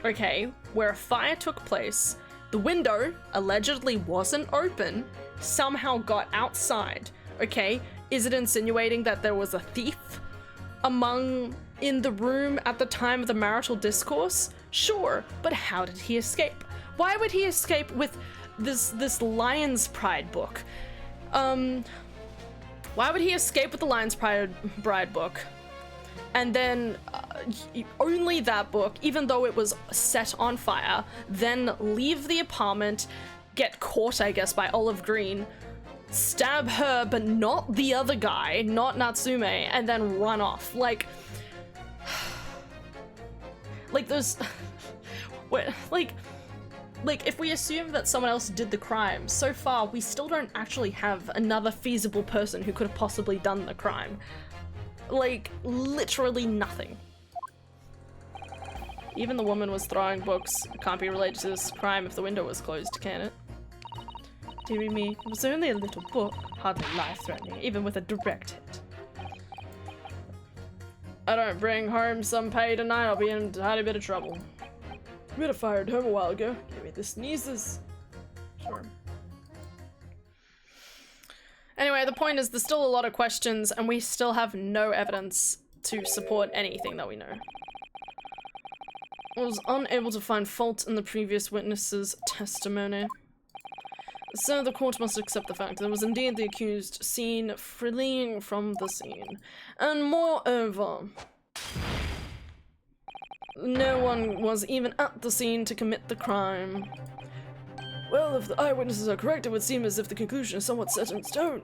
okay, where a fire took place, The window allegedly wasn't open, somehow got outside, okay? Is it insinuating that there was a thief in the room at the time of the marital discourse? Sure, but how did he escape? Why would he escape with this Lion's Pride book? Why would he escape with the Lion's Bride book? And then only that book, even though it was set on fire, then leave the apartment, get caught, I guess, by Olive Green, stab her, but not the other guy, not Natsume, and then run off. Like there's, like if we assume that someone else did the crime, so far we still don't actually have another feasible person who could have possibly done the crime. Like, literally nothing. Even the woman was throwing books. It can't be related to this crime if the window was closed, can it? Dearie me, it was only a little book, hardly life-threatening, even with a direct hit. I don't bring home some pay tonight, I'll be in a tiny bit of trouble. We had a fire at home a while ago. Gave me the sneezes. Sure. Anyway, the point is there's still a lot of questions and we still have no evidence to support anything that we know. I was unable to find fault in the previous witness's testimony. So the court must accept the fact that it was indeed the accused seen fleeing from the scene. And moreover, no one was even at the scene to commit the crime. Well, if the eyewitnesses are correct, it would seem as if the conclusion is somewhat set in stone.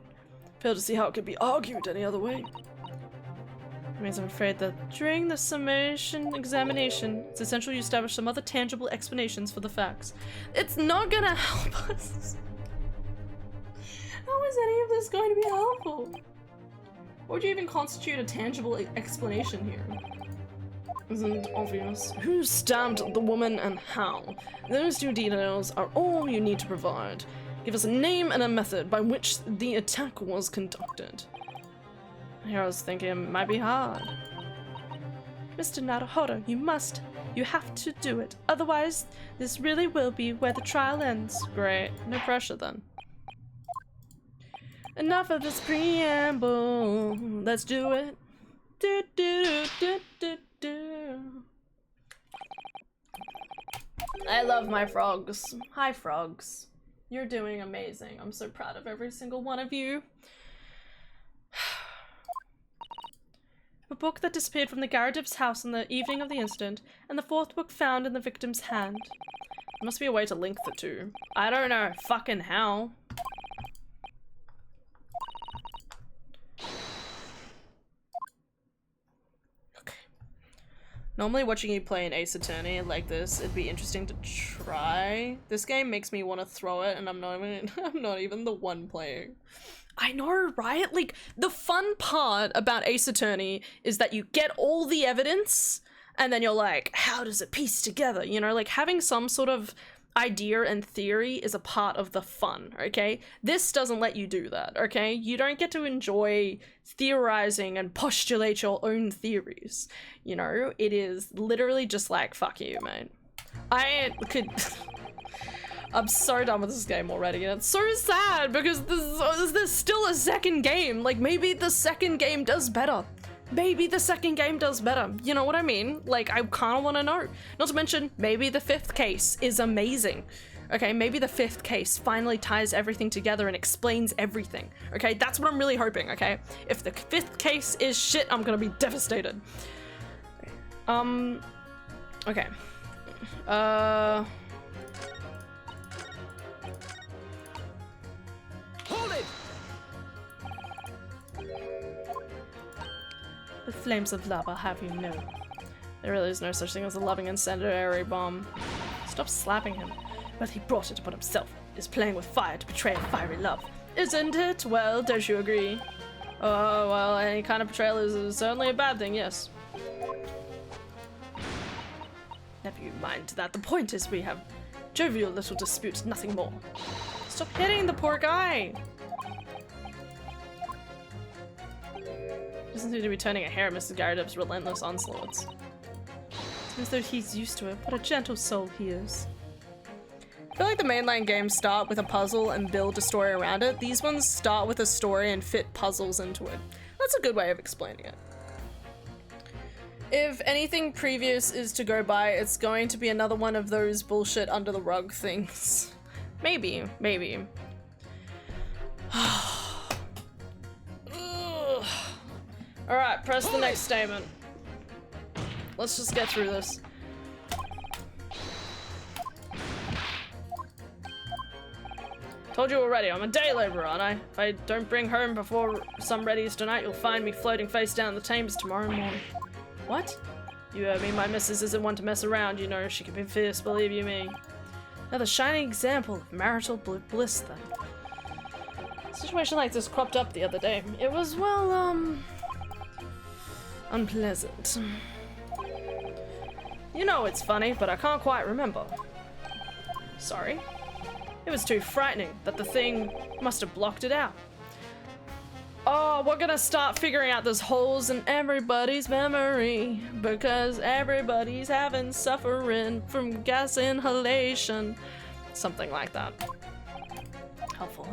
Fail to see how it could be argued any other way. It means I'm afraid that during the summation examination, it's essential you establish some other tangible explanations for the facts. It's not gonna help us. How is any of this going to be helpful? What would you even constitute a tangible explanation here? Isn't obvious. Who stabbed the woman and how? Those two details are all you need to provide. Give us a name and a method by which the attack was conducted. Here I was thinking it might be hard. Mr. Naruhodo, you have to do it. Otherwise, this really will be where the trial ends. Great. No pressure then. Enough of this preamble. Let's do it. Do do do do do. I love my frogs. Hi, frogs. You're doing amazing. I'm so proud of every single one of you. A book that disappeared from the Garadip's house on the evening of the incident, and the fourth book found in the victim's hand. There must be a way to link the two. I don't know fucking how. Normally watching you play an Ace Attorney like this, it'd be interesting to try. This game makes me want to throw it and I'm not even the one playing. I know, right? Like, the fun part about Ace Attorney is that you get all the evidence and then you're like, how does it piece together? You know, like having some sort of idea and theory is a part of the fun, okay? This doesn't let you do that, okay? You don't get to enjoy theorizing and postulate your own theories, you know? It is literally just like, fuck you, mate. I'm so done with this game already, and it's so sad because there's still a second game. Like, maybe the second game does better. Maybe the second game does better. You know what I mean? Like, I kind of want to know. Not to mention, maybe the fifth case is amazing. Okay, maybe the fifth case finally ties everything together and explains everything. Okay, that's what I'm really hoping, okay? If the fifth case is shit, I'm gonna be devastated. Okay. Hold it! The flames of love, I'll have you know. There really is no such thing as a loving incendiary bomb. Stop slapping him. But he brought it upon himself. Is playing with fire to betray a fiery love. Isn't it? Well, don't you agree? Oh, well, any kind of betrayal is certainly a bad thing, yes. Never you mind that. The point is we have jovial little dispute, nothing more. Stop hitting the poor guy! Doesn't seem to be turning a hair at Mrs. Garadip's relentless onslaughts. Seems as though he's used to it. What a gentle soul he is. I feel like the mainline games start with a puzzle and build a story around it. These ones start with a story and fit puzzles into it. That's a good way of explaining it. If anything previous is to go by, it's going to be another one of those bullshit under the rug things. Maybe, maybe. Alright, press the next statement. Let's just get through this. Told you already, I'm a day laborer, aren't I? If I don't bring home before sun readies tonight, you'll find me floating face down the Thames tomorrow morning. What? You heard me, my missus isn't one to mess around, you know, she can be fierce, believe you me. Another shining example of marital bliss, then. A situation like this cropped up the other day. It was, well, unpleasant. You know it's funny, but I can't quite remember. Sorry? It was too frightening that the thing must have blocked it out. Oh, we're gonna start figuring out those holes in everybody's memory because everybody's having suffering from gas inhalation. Something like that. Helpful.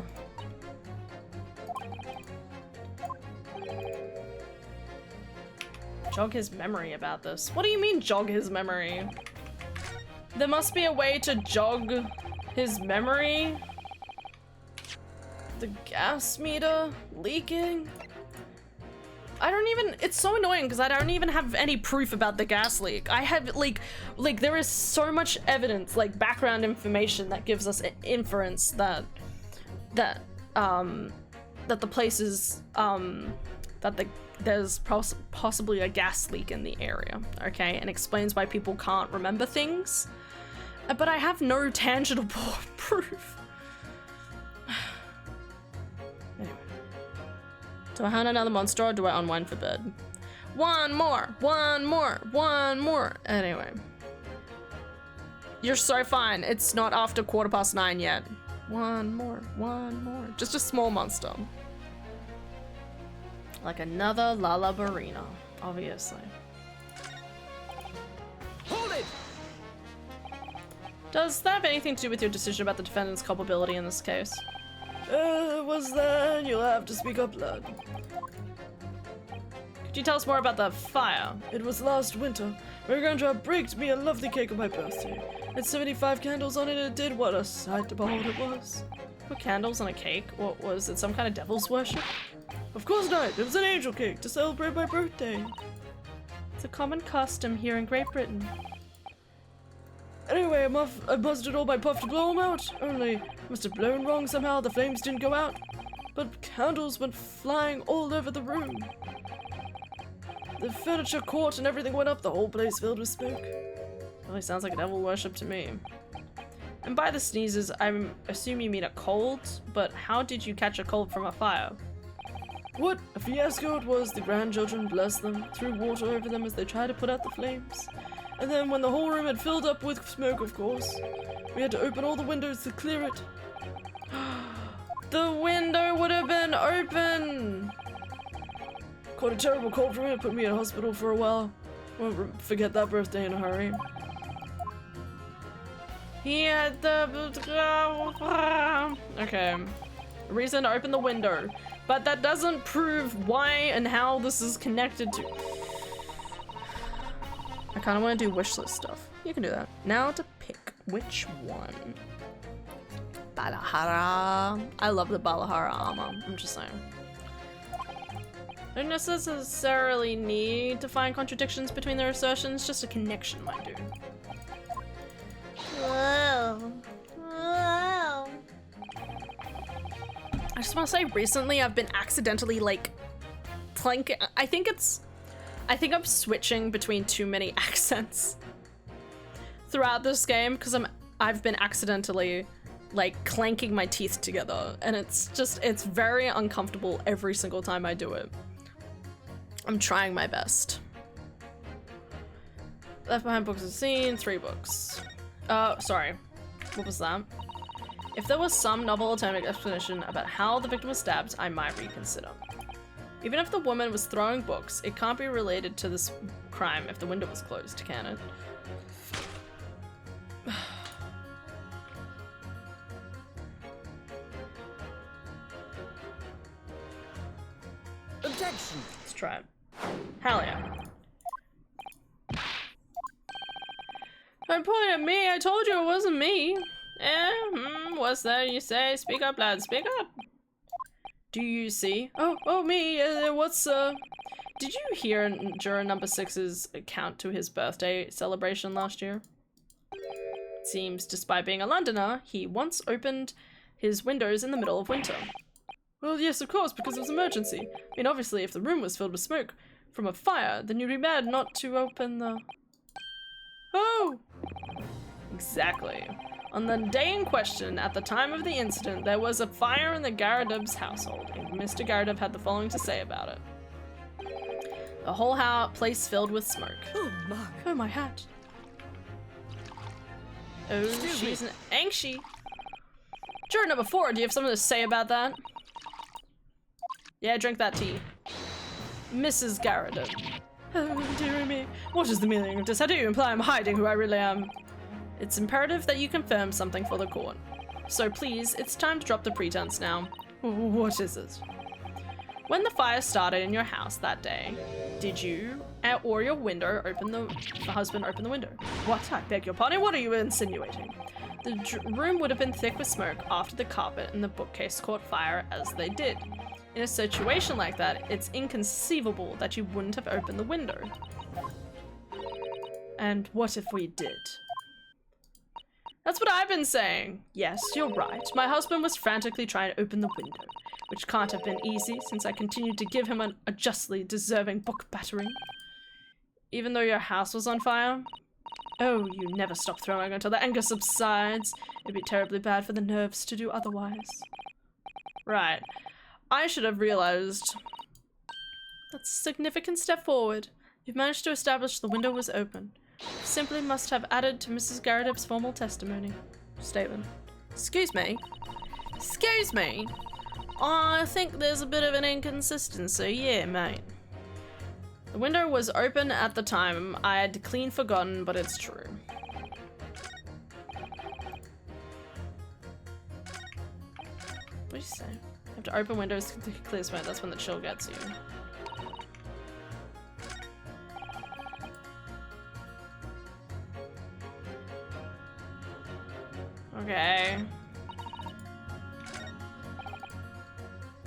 Jog his memory about this. What do you mean jog his memory? There must be a way to jog his memory. The gas meter leaking? I don't even, it's so annoying because I don't even have any proof about the gas leak. I have like there is so much evidence, like background information that gives us an inference that the place is, there's possibly a gas leak in the area, okay? And explains why people can't remember things. But I have no tangible proof. Anyway. Do I hunt another monster or do I unwind for bed? One more! Anyway. You're so fine. It's not after 9:15 yet. One more. Just a small monster. Like another Lalabarina, obviously. Hold it! Does that have anything to do with your decision about the defendant's culpability in this case? Was that? You'll have to speak up loud. Could you tell us more about the fire? It was last winter. My grandchild baked me a lovely cake on my birthday. It had 75 candles on it and it did what a sight to behold it was. Put candles on a cake? What was it, some kind of devil's worship? Of course not. It was an angel cake to celebrate my birthday. It's a common custom here in Great Britain. Anyway, I busted all my puff to blow them out. Only, must have blown wrong somehow. The flames didn't go out. But candles went flying all over the room. The furniture caught and everything went up. The whole place filled with smoke. Really sounds like a devil worship to me. And by the sneezes, I assume you mean a cold, but how did you catch a cold from a fire? What a fiasco it was. The grandchildren, bless them, threw water over them as they tried to put out the flames. And then when the whole room had filled up with smoke, of course, we had to open all the windows to clear it. The window would have been open! Caught a terrible cold from it, put me in hospital for a while. Won't forget that birthday in a hurry. He had the... Okay. Reason to open the window. But that doesn't prove why and how this is connected to... I kind of want to do wish list stuff. You can do that. Now to pick which one. Balahara. I love the Balahara armor. I'm just saying. I don't necessarily need to find contradictions between their assertions. Just a connection might do. Whoa. Whoa. I just want to say recently I've been accidentally like clanking. I think I'm switching between too many accents throughout this game because I've been accidentally like clanking my teeth together and it's very uncomfortable every single time I do it. I'm trying my best. Left behind books of scene, 3 books. Sorry. What was that? If there was some novel alternative explanation about how the victim was stabbed, I might reconsider. Even if the woman was throwing books, it can't be related to this crime if the window was closed, can it? Action! Let's try it. Hell yeah. Don't point at me. I told you it wasn't me. What's that you say? Speak up, lad. Speak up. Do you see? Oh, me. What's, Did you hear juror number 6's account to his birthday celebration last year? It seems, despite being a Londoner, he once opened his windows in the middle of winter. Well, yes, of course, because it was emergency. I mean, obviously, if the room was filled with smoke from a fire, then you'd be mad not to open the... Oh! Exactly. On the day in question, at the time of the incident, there was a fire in the Garadub's household, and Mr. Garadub had the following to say about it. The whole place filled with smoke. Oh, my hat. Oh, she's an anxious. Juror number 4, do you have something to say about that? Yeah, drink that tea. Mrs. Garadub. Oh, dear me. What is the meaning of this? How do you imply I'm hiding who I really am? It's imperative that you confirm something for the court. So please, it's time to drop the pretense now. What is it? When the fire started in your house that day, did you or your window the husband open the window? What? I beg your pardon? What are you insinuating? The room would have been thick with smoke after the carpet and the bookcase caught fire as they did. In a situation like that, it's inconceivable that you wouldn't have opened the window. And what if we did? That's what I've been saying. Yes, you're right. My husband was frantically trying to open the window, which can't have been easy since I continued to give him a justly deserving book battering. Even though your house was on fire? Oh, you never stop throwing until the anger subsides. It'd be terribly bad for the nerves to do otherwise. Right. I should have realized. That's a significant step forward. You've managed to establish the window was open. You simply must have added to Mrs. Garadub's formal testimony. Statement. Excuse me? Excuse me? I think there's a bit of an inconsistency, yeah, mate. The window was open at the time. I had clean forgotten, but it's true. What do you say? You have to open windows to clear smoke. That's when the chill gets you. Okay.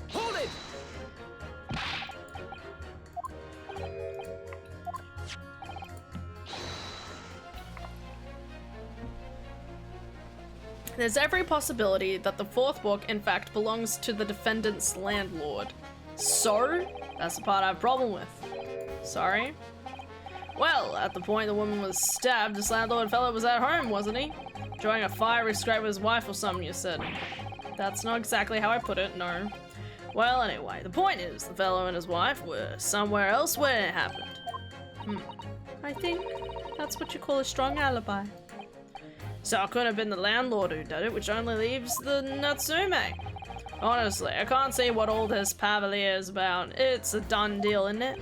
Hold it! There's every possibility that the fourth book, in fact, belongs to the defendant's landlord. So, that's the part I have a problem with. Sorry? Well, at the point the woman was stabbed, this landlord fellow was at home, wasn't he? Enjoying a fiery scrape with his wife or something, you said. That's not exactly how I put it, no. Well, anyway, the point is, the fellow and his wife were somewhere else when it happened. I think that's what you call a strong alibi. So it couldn't have been the landlord who did it, which only leaves the Natsume. Honestly, I can't see what all this pavalier is about. It's a done deal, isn't it?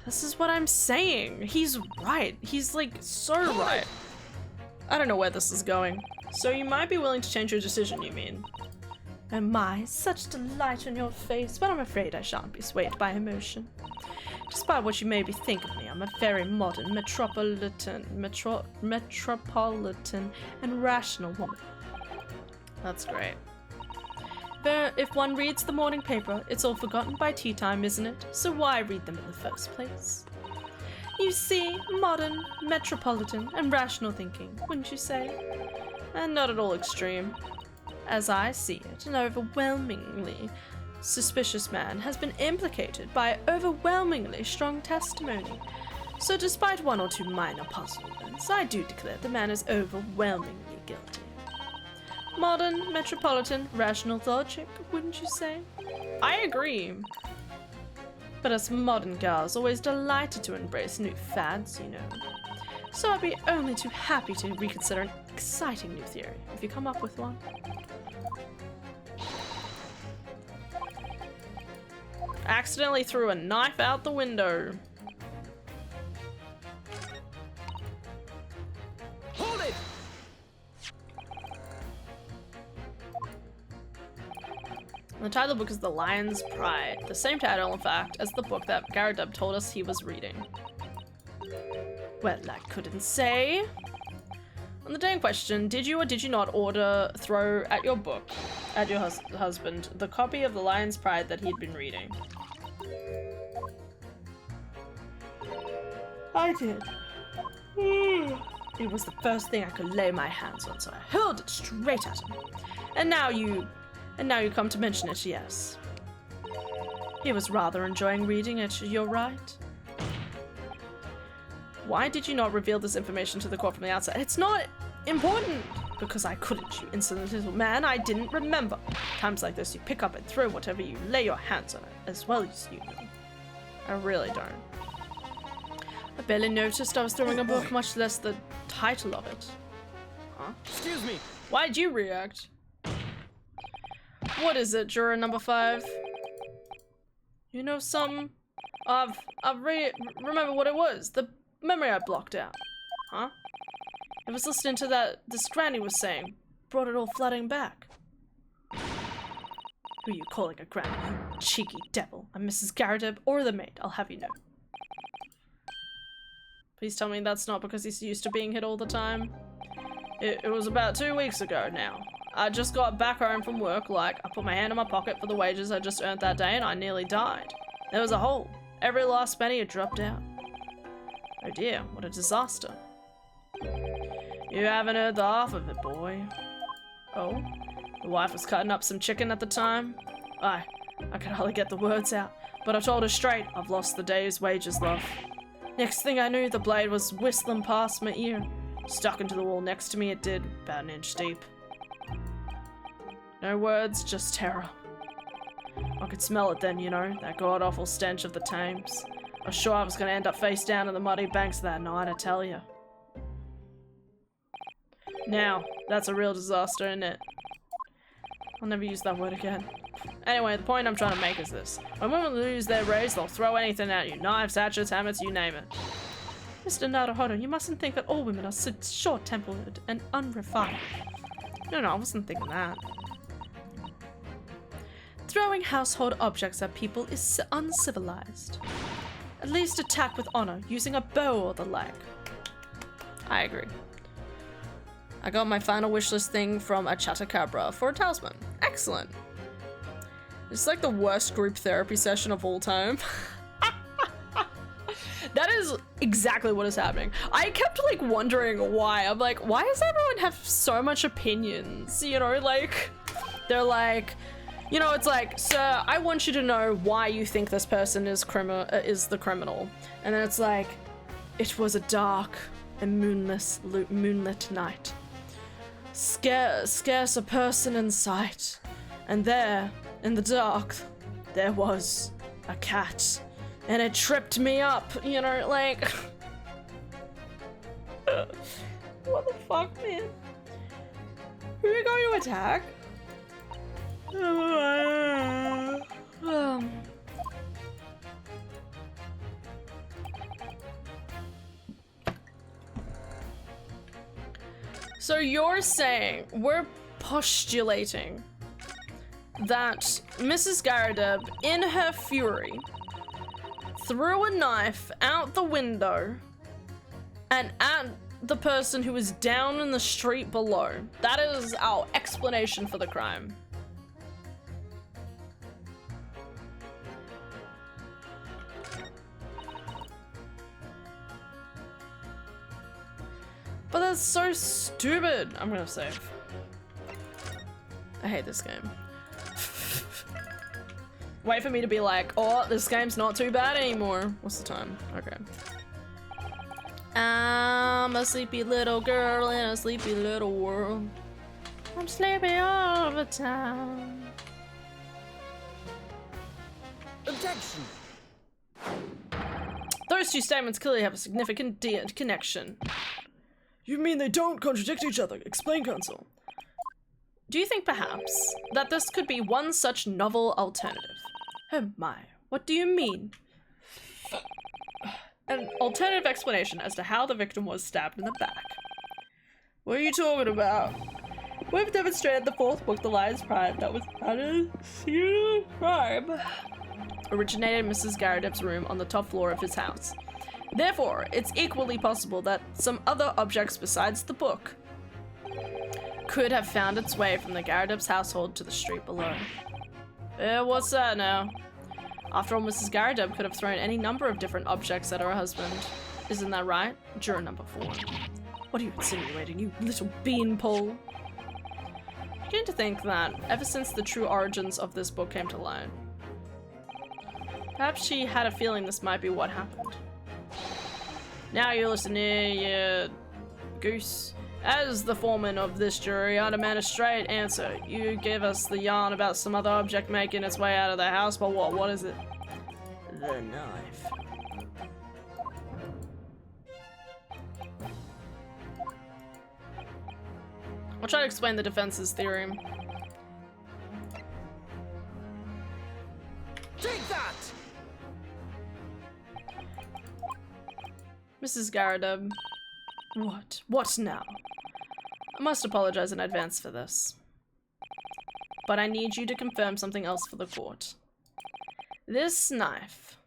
This is what I'm saying. He's right. He's like so right. I don't know where this is going. So you might be willing to change your decision, you mean? Oh my, such delight on your face, but I'm afraid I shan't be swayed by emotion. Despite what you maybe think of me, I'm a very modern, metropolitan, and rational woman. That's great. But if one reads the morning paper, it's all forgotten by tea time, isn't it? So why read them in the first place? You see, modern, metropolitan, and rational thinking, wouldn't you say? And not at all extreme. As I see it, an overwhelmingly suspicious man has been implicated by overwhelmingly strong testimony. So despite one or two minor puzzlements, I do declare the man is overwhelmingly guilty. Modern, metropolitan, rational logic, wouldn't you say? I agree. But us modern girls always delighted to embrace new fads, you know. So I'd be only too happy to reconsider an exciting new theory, if you come up with one. Accidentally threw a knife out the window. Hold it! The title of the book is The Lion's Pride. The same title, in fact, as the book that Garadub told us he was reading. Well, I couldn't say. On the day in question, did you or did you not throw at your book, at your husband, the copy of The Lion's Pride that he'd been reading? I did. It was the first thing I could lay my hands on, so I hurled it straight at him. And now you come to mention it, yes. He was rather enjoying reading it, you're right. Why did you not reveal this information to the court from the outset? It's not important! Because I couldn't, you insolent little man. I didn't remember. Times like this, you pick up and throw whatever you lay your hands on it, as well as you know. I really don't. I barely noticed I was throwing a book, much less the title of it. Huh? Excuse me. Why'd you react? What is it, juror number 5? You know some... remember what it was. The memory I blocked out. Huh? I was listening to this granny was saying. Brought it all flooding back. Who are you calling a granny, you cheeky devil? I'm Mrs. Garadub or the maid, I'll have you know. Please tell me that's not because he's used to being hit all the time. It was about 2 weeks ago now. I just got back home from work, I put my hand in my pocket for the wages I just earned that day and I nearly died. There was a hole. Every last penny had dropped out. Oh dear, what a disaster. You haven't heard the half of it, boy. Oh? The wife was cutting up some chicken at the time? I could hardly get the words out, but I told her straight, I've lost the day's wages, love. Next thing I knew, the blade was whistling past my ear. Stuck into the wall next to me, it did, about an inch deep. No words, just terror. I could smell it then, you know, that god-awful stench of the Thames. I was sure I was gonna end up face down in the muddy banks that night, I tell you. Now, that's a real disaster, isn't it? I'll never use that word again. Anyway, the point I'm trying to make is this. When women lose their rage, they'll throw anything at you. Knives, hatchets, hammers, you name it. Mr. Naruhodo, you mustn't think that all women are so short-tempered and unrefined. No, I wasn't thinking that. Throwing household objects at people is uncivilized. At least attack with honor, using a bow or the like. I agree. I got my final wishlist thing from a Chattacabra for a talisman. Excellent. It's like the worst group therapy session of all time. That is exactly what is happening. I kept wondering why. I'm like, why does everyone have so much opinions? You know, they're like, you know, it's like, sir, I want you to know why you think this person is the criminal. And then it's like, it was a dark and moonlit night. Scarce a person in sight. And there, in the dark, there was a cat. And it tripped me up, you know, like... What the fuck, man? Who are you going to attack? So you're saying, we're postulating that Mrs. Garadub, in her fury, threw a knife out the window and at the person who was down in the street below. That is our explanation for the crime. But that's so stupid. I'm gonna save. I hate this game. Wait for me to be like, oh, this game's not too bad anymore. What's the time? Okay. I'm a sleepy little girl in a sleepy little world. I'm sleepy all the time. Objection! Those two statements clearly have a significant connection. You mean they don't contradict each other? Explain, counsel. Do you think perhaps that this could be one such novel alternative? Oh my, what do you mean? An alternative explanation as to how the victim was stabbed in the back. What are you talking about? We've demonstrated the fourth book, The Lion's Pride, that was added to crime, originated in Mrs. Garrideb's room on the top floor of his house. Therefore, it's equally possible that some other objects besides the book could have found its way from the Garrideb's household to the street below. What's that now? After all, Mrs. Garrideb could have thrown any number of different objects at her husband. Isn't that right? Juror number 4. What are you insinuating, you little beanpole? I'm beginning to think that, ever since the true origins of this book came to light, perhaps she had a feeling this might be what happened. Now you listen here, you goose. As the foreman of this jury, I demand a straight answer. You gave us the yarn about some other object making its way out of the house, but what? What is it? The knife. I'll try to explain the defense's theory. Take that! Mrs. Garrideb. What? What now? I must apologize in advance for this. But I need you to confirm something else for the court. This knife.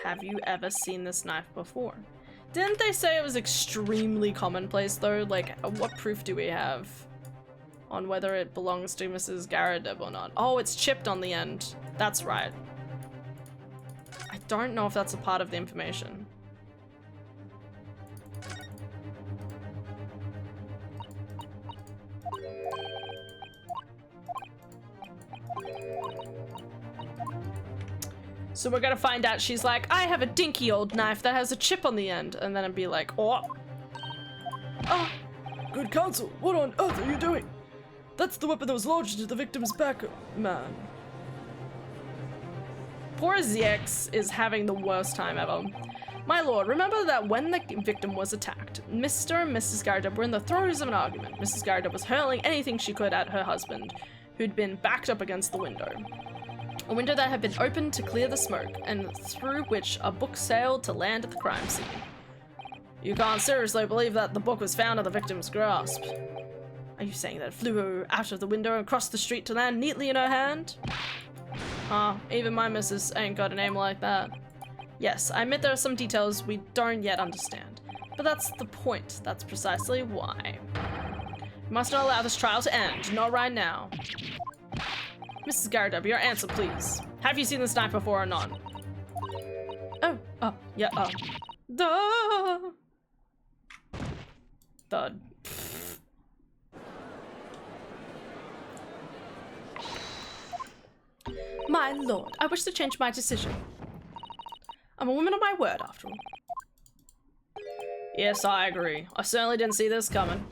Have you ever seen this knife before? Didn't they say it was extremely commonplace though? Like, what proof do we have on whether it belongs to Mrs. Garrideb or not? Oh, it's chipped on the end. That's right. I don't know if that's a part of the information. So we're gonna find out she's like, I have a dinky old knife that has a chip on the end. And then I'd be like, oh. Ah! Good counsel, what on earth are you doing? That's the weapon that was lodged into the victim's back, man. Poor ZX is having the worst time ever. My lord, remember that when the victim was attacked, Mr. and Mrs. Garrideb were in the throes of an argument. Mrs. Garrideb was hurling anything she could at her husband, who'd been backed up against the window. A window that had been opened to clear the smoke, and through which a book sailed to land at the crime scene. You can't seriously believe that the book was found in the victim's grasp. Are you saying that it flew out of the window and crossed the street to land neatly in her hand? Even my missus ain't got a name like that. Yes, I admit there are some details we don't yet understand, but that's the point. That's precisely why. We must not allow this trial to end, not right now. Mrs. Garrideb, your answer, please. Have you seen this knife before or not? Yeah, duh! Thud. My lord, I wish to change my decision. I'm a woman of my word, after all. Yes, I agree. I certainly didn't see this coming.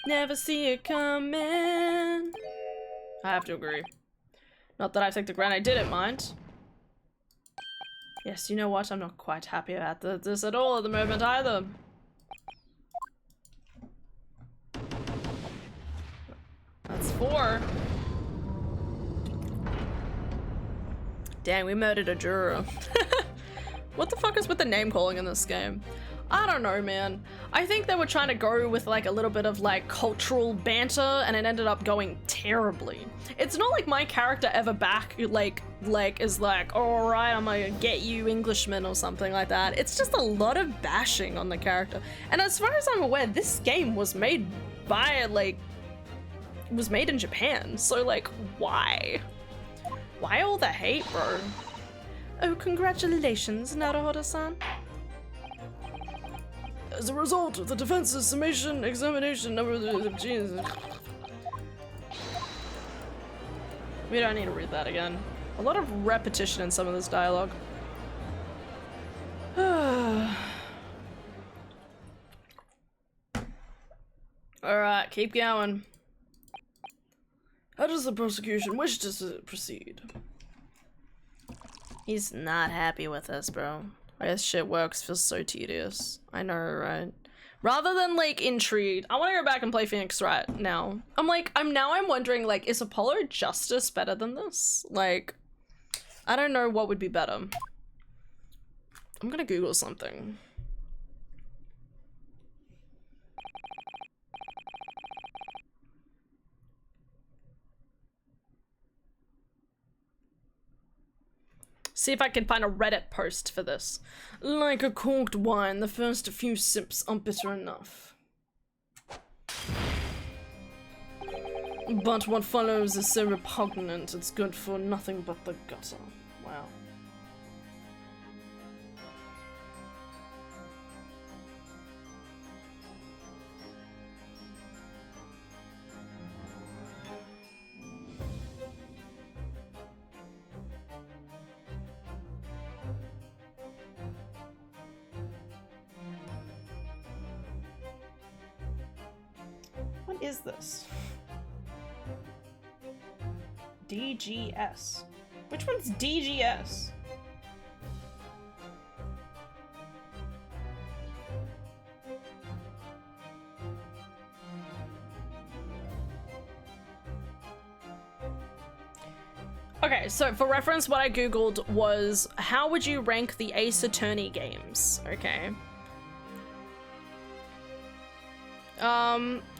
Never see it coming. I have to agree. Not that I think the granny didn't mind. Yes, you know what? I'm not quite happy about this at all at the moment either. That's 4. Dang, we murdered a juror. What the fuck is with the name calling in this game? I don't know, man. I think they were trying to go with like a little bit of like cultural banter and it ended up going terribly. It's not like my character ever back like is like, all right, I'm gonna get you Englishman or something like that. It's just a lot of bashing on the character. And as far as I'm aware, this game was made by was made in Japan. So like, why? Why all the hate, bro? Oh, congratulations, Naruhodo-san. As a result of the defense's summation examination number Jesus. We don't need to read that again. A lot of repetition in some of this dialogue. Alright, keep going. How does the prosecution wish to proceed? He's not happy with us, bro. This shit works feels so tedious. I know, right? Rather than like intrigued, I want to go back and play Phoenix right now. I'm wondering, like, is Apollo Justice better than this? Like, I don't know what would be better. I'm gonna Google something. See if I can find a Reddit post for this. Like a corked wine, the first few sips are bitter enough. But what follows is so repugnant, it's good for nothing but the gutter. Wow. What is this? DGS. Which one's DGS? Okay, so for reference, what I googled was how would you rank the Ace Attorney games? Okay.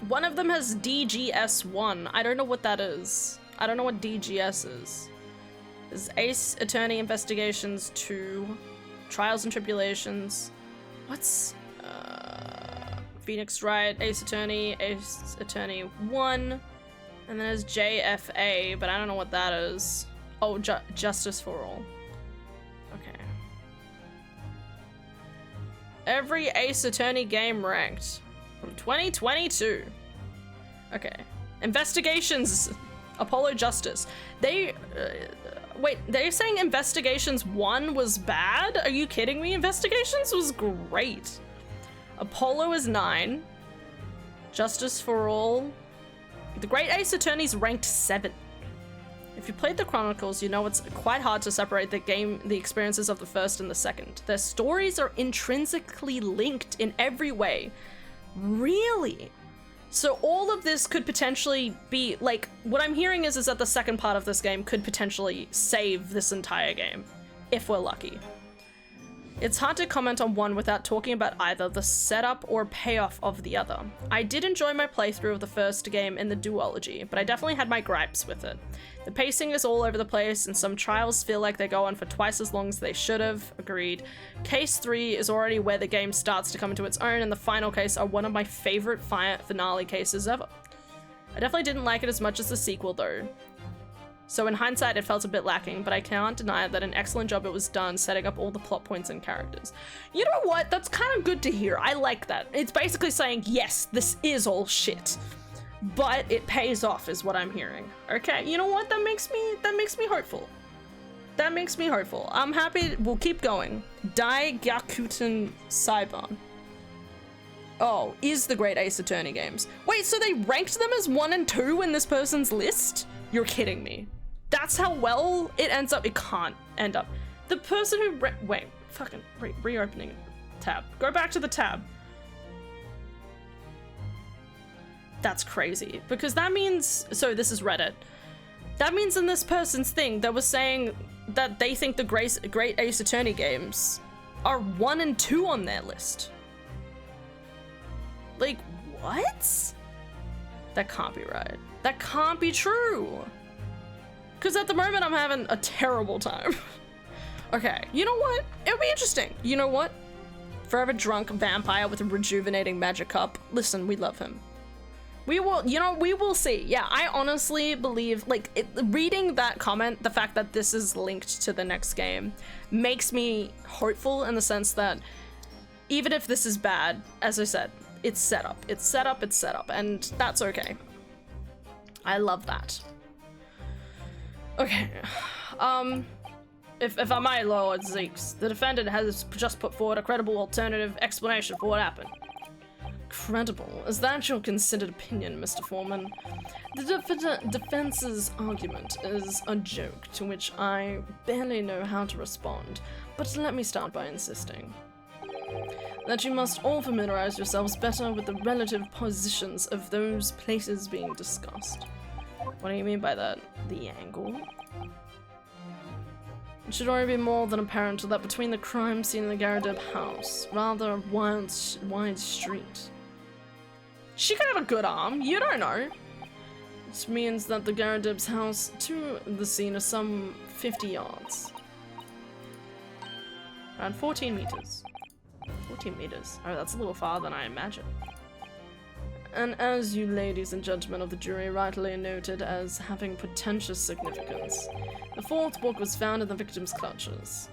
One of them has DGS1. I don't know what that is. I don't know what DGS is. There's Ace Attorney Investigations 2, Trials and Tribulations. What's, Phoenix Wright, Ace Attorney 1, and then there's JFA, but I don't know what that is. Oh, Justice for All. Okay. Every Ace Attorney game ranked from 2022. Okay. Investigations, Apollo Justice. They, wait, they're saying Investigations 1 was bad? Are you kidding me? Investigations was great. Apollo is 9. Justice for All. The Great Ace Attorney's ranked 7. If you played the Chronicles, you know it's quite hard to separate the experiences of the first and the second. Their stories are intrinsically linked in every way. Really? So all of this could potentially be, like, what I'm hearing is that the second part of this game could potentially save this entire game, if we're lucky. It's hard to comment on one without talking about either the setup or payoff of the other. I did enjoy my playthrough of the first game in the duology, but I definitely had my gripes with it. The pacing is all over the place, and some trials feel like they go on for twice as long as they should have. Agreed. Case 3 is already where the game starts to come into its own, and the final case are one of my favorite finale cases ever. I definitely didn't like it as much as the sequel though. So in hindsight, it felt a bit lacking, but I can't deny that an excellent job it was done setting up all the plot points and characters. You know what? That's kind of good to hear. I like that. It's basically saying, yes, this is all shit, but it pays off is what I'm hearing. Okay, you know what? That makes me hopeful. That makes me hopeful. I'm happy. We'll keep going. Dai Gyakuten Saibon. Oh, is the Great Ace Attorney games. Wait, so they ranked them as 1 and 2 in this person's list? You're kidding me. That's how well it ends up. It can't end up. The person who wait, fucking reopening tab. Go back to the tab. That's crazy, because that means, so this is Reddit. That means in this person's thing, they were saying that they think the Great Ace Attorney games are 1 and 2 on their list. Like, what? That can't be right. That can't be true. Because at the moment, I'm having a terrible time. Okay, you know what? It'll be interesting. You know what? Forever drunk vampire with a rejuvenating magic cup. Listen, we love him. We will, you know, we will see. Yeah, I honestly believe, like, reading that comment, the fact that this is linked to the next game, makes me hopeful in the sense that even if this is bad, as I said, it's set up. It's set up, it's set up, and that's okay. I love that. Okay, if I may, Lord Zeeks, the defendant has just put forward a credible alternative explanation for what happened. Credible? Is that your considered opinion, Mr. Foreman? The defense's argument is a joke to which I barely know how to respond, but let me start by insisting that you must all familiarize yourselves better with the relative positions of those places being discussed. What do you mean by that? The angle? It should already be more than apparent that between the crime scene and the Garadeb house, rather wide street. She could have a good arm, you don't know. Which means that the Garadeb's house to the scene are some 50 yards. Around 14 meters. 14 meters. Oh, that's a little farther than I imagined. And as you ladies and gentlemen of the jury rightly noted as having pretentious significance, the fourth book was found in the victim's clutches.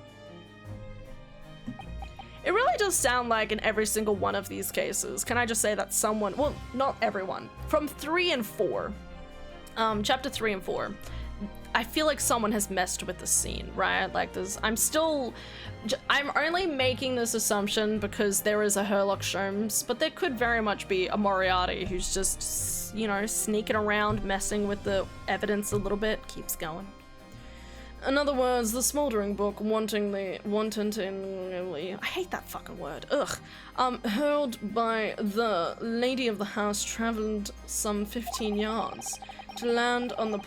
It really does sound like in every single one of these cases, can I just say that someone, well, not everyone, from 3 and 4, chapter 3 and 4, I feel like someone has messed with the scene, right? Like I'm only making this assumption because there is a Herlock Sholmes, but there could very much be a Moriarty who's just, you know, sneaking around, messing with the evidence a little bit, keeps going. In other words, the smoldering book wantonly, I hate that fucking word, ugh. hurled by the lady of the house traveled some 15 yards to land on the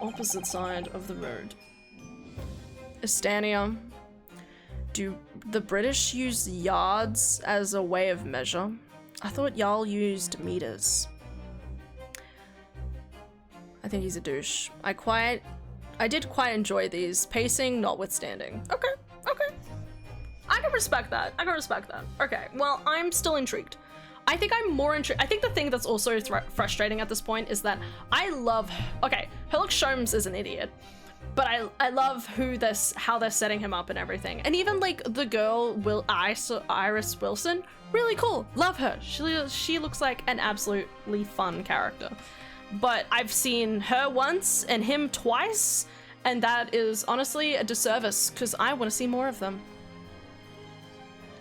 opposite side of the road. Estania, do the British use yards as a way of measure? I thought y'all used meters. I think he's a douche. I did quite enjoy these, pacing notwithstanding. Okay. I can respect that. Okay, well, I'm still intrigued. I think I'm more intrigued. I think the thing that's also frustrating at this point is that okay, Herlock Sholmes is an idiot, but I love how they're setting him up and everything. And even like the girl, Iris Wilson, really cool. Love her. She looks like an absolutely fun character. But I've seen her once and him twice, and that is honestly a disservice because I want to see more of them.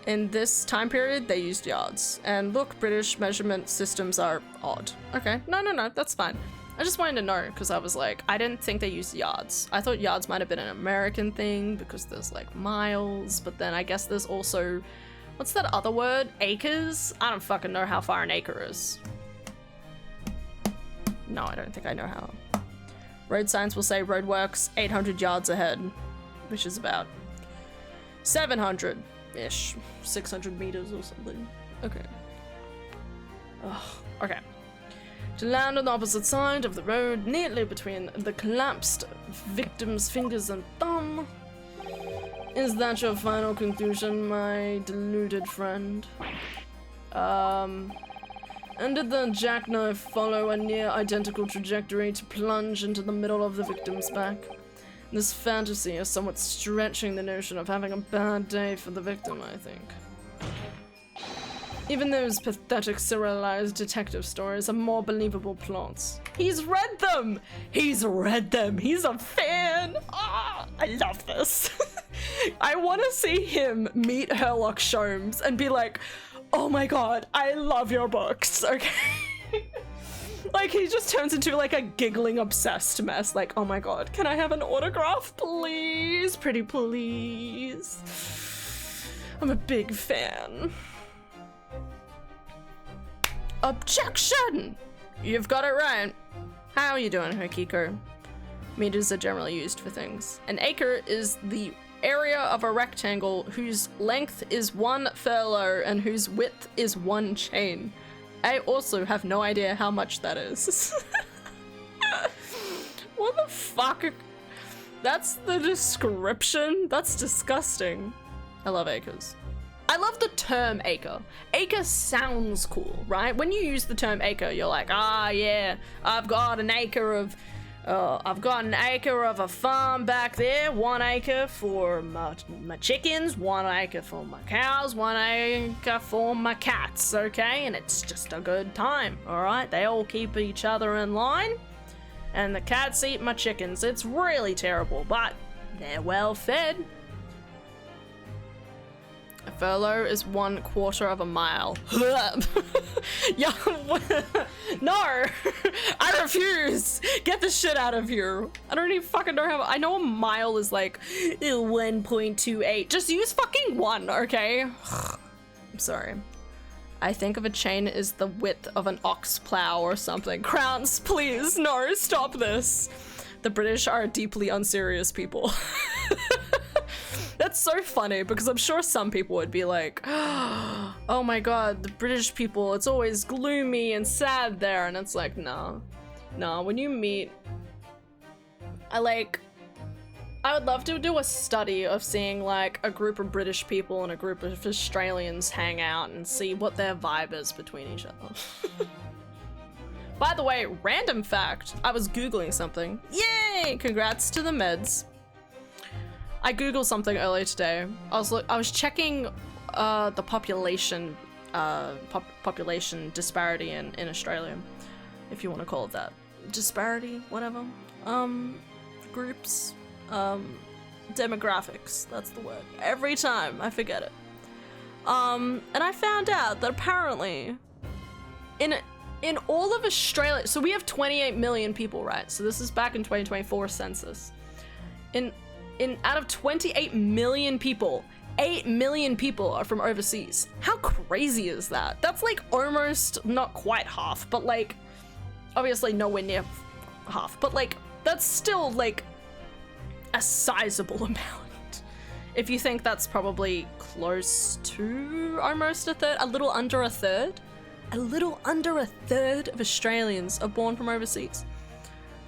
In this time period, they used yards. And look, British measurement systems are odd. Okay, no, that's fine. I just wanted to know because I was like, I didn't think they used yards. I thought yards might have been an American thing because there's like miles, but then I guess there's also, what's that other word? Acres? I don't fucking know how far an acre is. No, I don't think I know how. Road signs will say roadworks 800 yards ahead, which is about 700-ish, 600 meters or something. Okay. Ugh, okay. To land on the opposite side of the road, neatly between the collapsed victim's fingers and thumb. Is that your final conclusion, my deluded friend? And did the jackknife follow a near identical trajectory to plunge into the middle of the victim's back? This fantasy is somewhat stretching the notion of having a bad day for the victim, I think. Even those pathetic serialized detective stories are more believable plots. He's read them! He's a fan! Ah, I love this. I want to see him meet Herlock Sholmes and be like, oh my god, I love your books, okay? Like, he just turns into like a giggling obsessed mess, like, oh my god, can I have an autograph, please? Pretty please. I'm a big fan. Objection! You've got it right. How are you doing, Hokiko? Meters are generally used for things. An acre is the area of a rectangle whose length is 1 furlong and whose width is 1 chain. I also have no idea how much that is. What the fuck? That's the description? That's disgusting. I love acres. I love the term acre. Acre sounds cool, right? When you use the term acre, you're like, ah, yeah, I've got an acre of a farm back there, 1 acre for my chickens, 1 acre for my cows, 1 acre for my cats, okay? And it's just a good time, all right? They all keep each other in line, and the cats eat my chickens. It's really terrible, but they're well fed. A furlong is 1/4 of a mile. Yeah, no, I refuse. Get the shit out of here. I don't even fucking know how. I know a mile is like 1.28. Just use fucking 1, okay? I'm sorry. I think of a chain as the width of an ox plow or something. Crowns, please, no, stop this. The British are deeply unserious people. That's so funny because I'm sure some people would be like, oh my god, the British people, it's always gloomy and sad there. And it's like, no, when you meet, I would love to do a study of seeing like a group of British people and a group of Australians hang out and see what their vibe is between each other. By the way, random fact, I was Googling something. Yay! Congrats to the meds. I Googled something earlier today. I was checking the population disparity in Australia, if you want to call it that. Disparity, whatever. Groups, demographics, that's the word. Every time I forget it. And I found out that apparently in all of Australia, so we have 28 million people, right? So this is back in 2024 census. Out of 28 million people, 8 million people are from overseas. How crazy is that? That's like almost, not quite half, but like, obviously nowhere near half, but like, that's still like a sizable amount. If you think that's probably close to almost a third, a little under a third of Australians are born from overseas.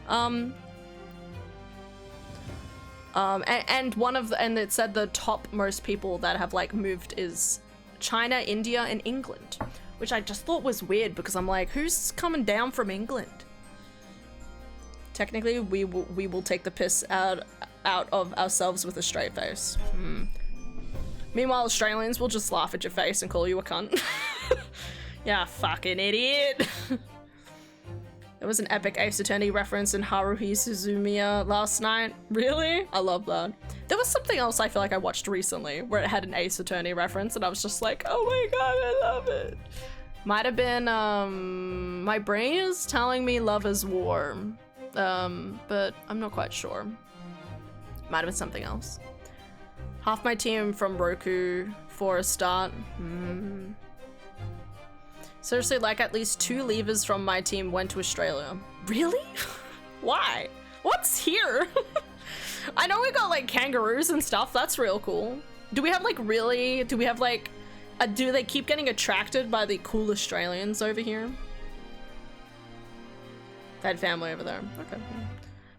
And it said the top most people that have like moved is China, India, and England, which I just thought was weird because I'm like, who's coming down from England? Technically, we will take the piss out of ourselves with a straight face. Meanwhile, Australians will just laugh at your face and call you a cunt. Yeah, fucking idiot. There was an epic Ace Attorney reference in Haruhi Suzumiya last night. Really? I love that. There was something else I feel like I watched recently where it had an Ace Attorney reference and I was just like, oh my god, I love it. Might have been, my brain is telling me Love is War. But I'm not quite sure. Might have been something else. Half my team from Roku for a start. Seriously, like at least 2 leavers from my team went to Australia. Really? Why? What's here? I know we got like kangaroos and stuff. That's real cool. Do we have like do they keep getting attracted by the cool Australians over here? I had family over there. Okay.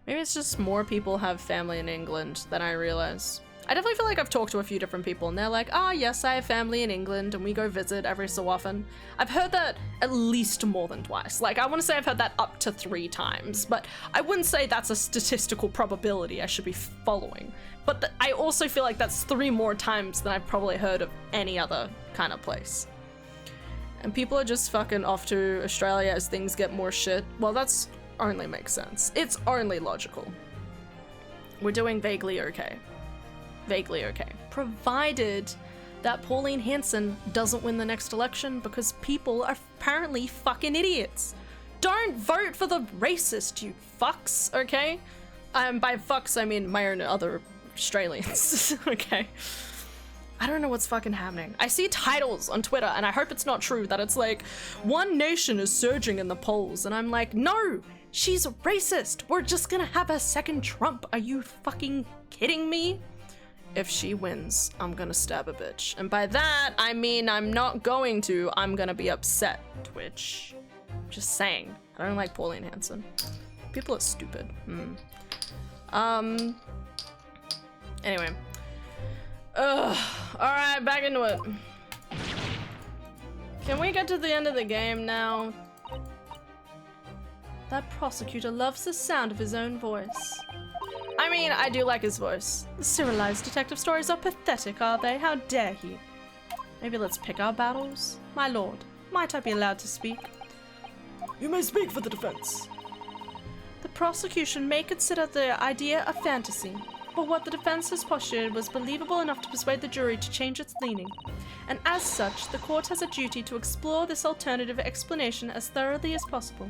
Maybe it's just more people have family in England than I realize. I definitely feel like I've talked to a few different people and they're like, oh yes, I have family in England and we go visit every so often. I've heard that at least more than twice. Like I want to say I've heard that up to 3 times, but I wouldn't say that's a statistical probability I should be following. But I also feel like that's 3 more times than I've probably heard of any other kind of place. And people are just fucking off to Australia as things get more shit. Well, that's only makes sense. It's only logical. We're doing vaguely okay. Vaguely okay. Provided that Pauline Hanson doesn't win the next election because people are apparently fucking idiots. Don't vote for the racist, you fucks, okay? By fucks, I mean my own other Australians, okay? I don't know what's fucking happening. I see titles on Twitter and I hope it's not true that it's like, one nation is surging in the polls and I'm like, no, she's racist. We're just gonna have a second Trump. Are you fucking kidding me? If she wins, I'm gonna stab a bitch. And by that, I mean I'm not going to, I'm gonna be upset, Twitch. Just saying. I don't like Pauline Hanson. People are stupid. Anyway. Alright, back into it. Can we get to the end of the game now? That prosecutor loves the sound of his own voice. I mean, I do like his voice. The serialized detective stories are pathetic, are they? How dare he? Maybe let's pick our battles. My lord, might I be allowed to speak? You may speak for the defense. The prosecution may consider the idea a fantasy, but what the defense has postulated was believable enough to persuade the jury to change its leaning. And as such, the court has a duty to explore this alternative explanation as thoroughly as possible.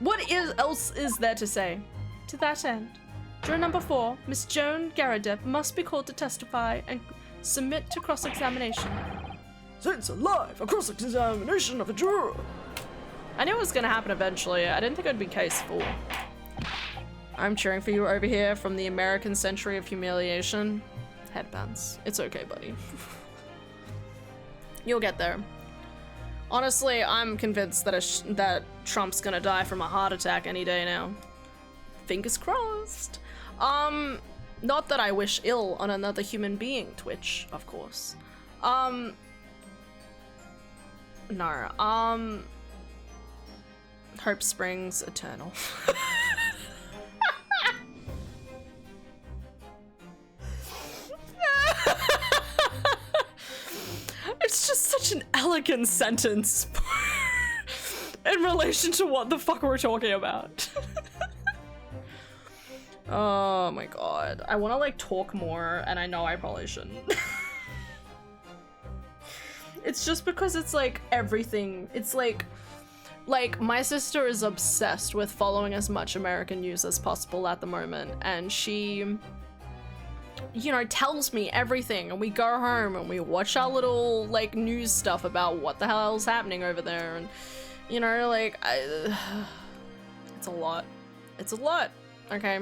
What else is there to say? To that end, juror number 4, Miss Joan Garadeb, must be called to testify and submit to cross-examination. Since alive, a cross-examination of a juror. I knew it was gonna happen eventually. I didn't think it would be case 4. I'm cheering for you over here from the American Century of Humiliation. Headbands. It's okay, buddy. You'll get there. Honestly, I'm convinced that that Trump's gonna die from a heart attack any day now. Fingers crossed. Not that I wish ill on another human being, Twitch, of course. No, Hope Springs Eternal. It's just such an elegant sentence in relation to what the fuck we're talking about. Oh my god. I want to like talk more and I know I probably shouldn't. It's just because it's like everything. It's like my sister is obsessed with following as much American news as possible at the moment, and she, you know, tells me everything, and we go home and we watch our little like news stuff about what the hell's happening over there, and you know, like it's a lot. It's a lot. Okay.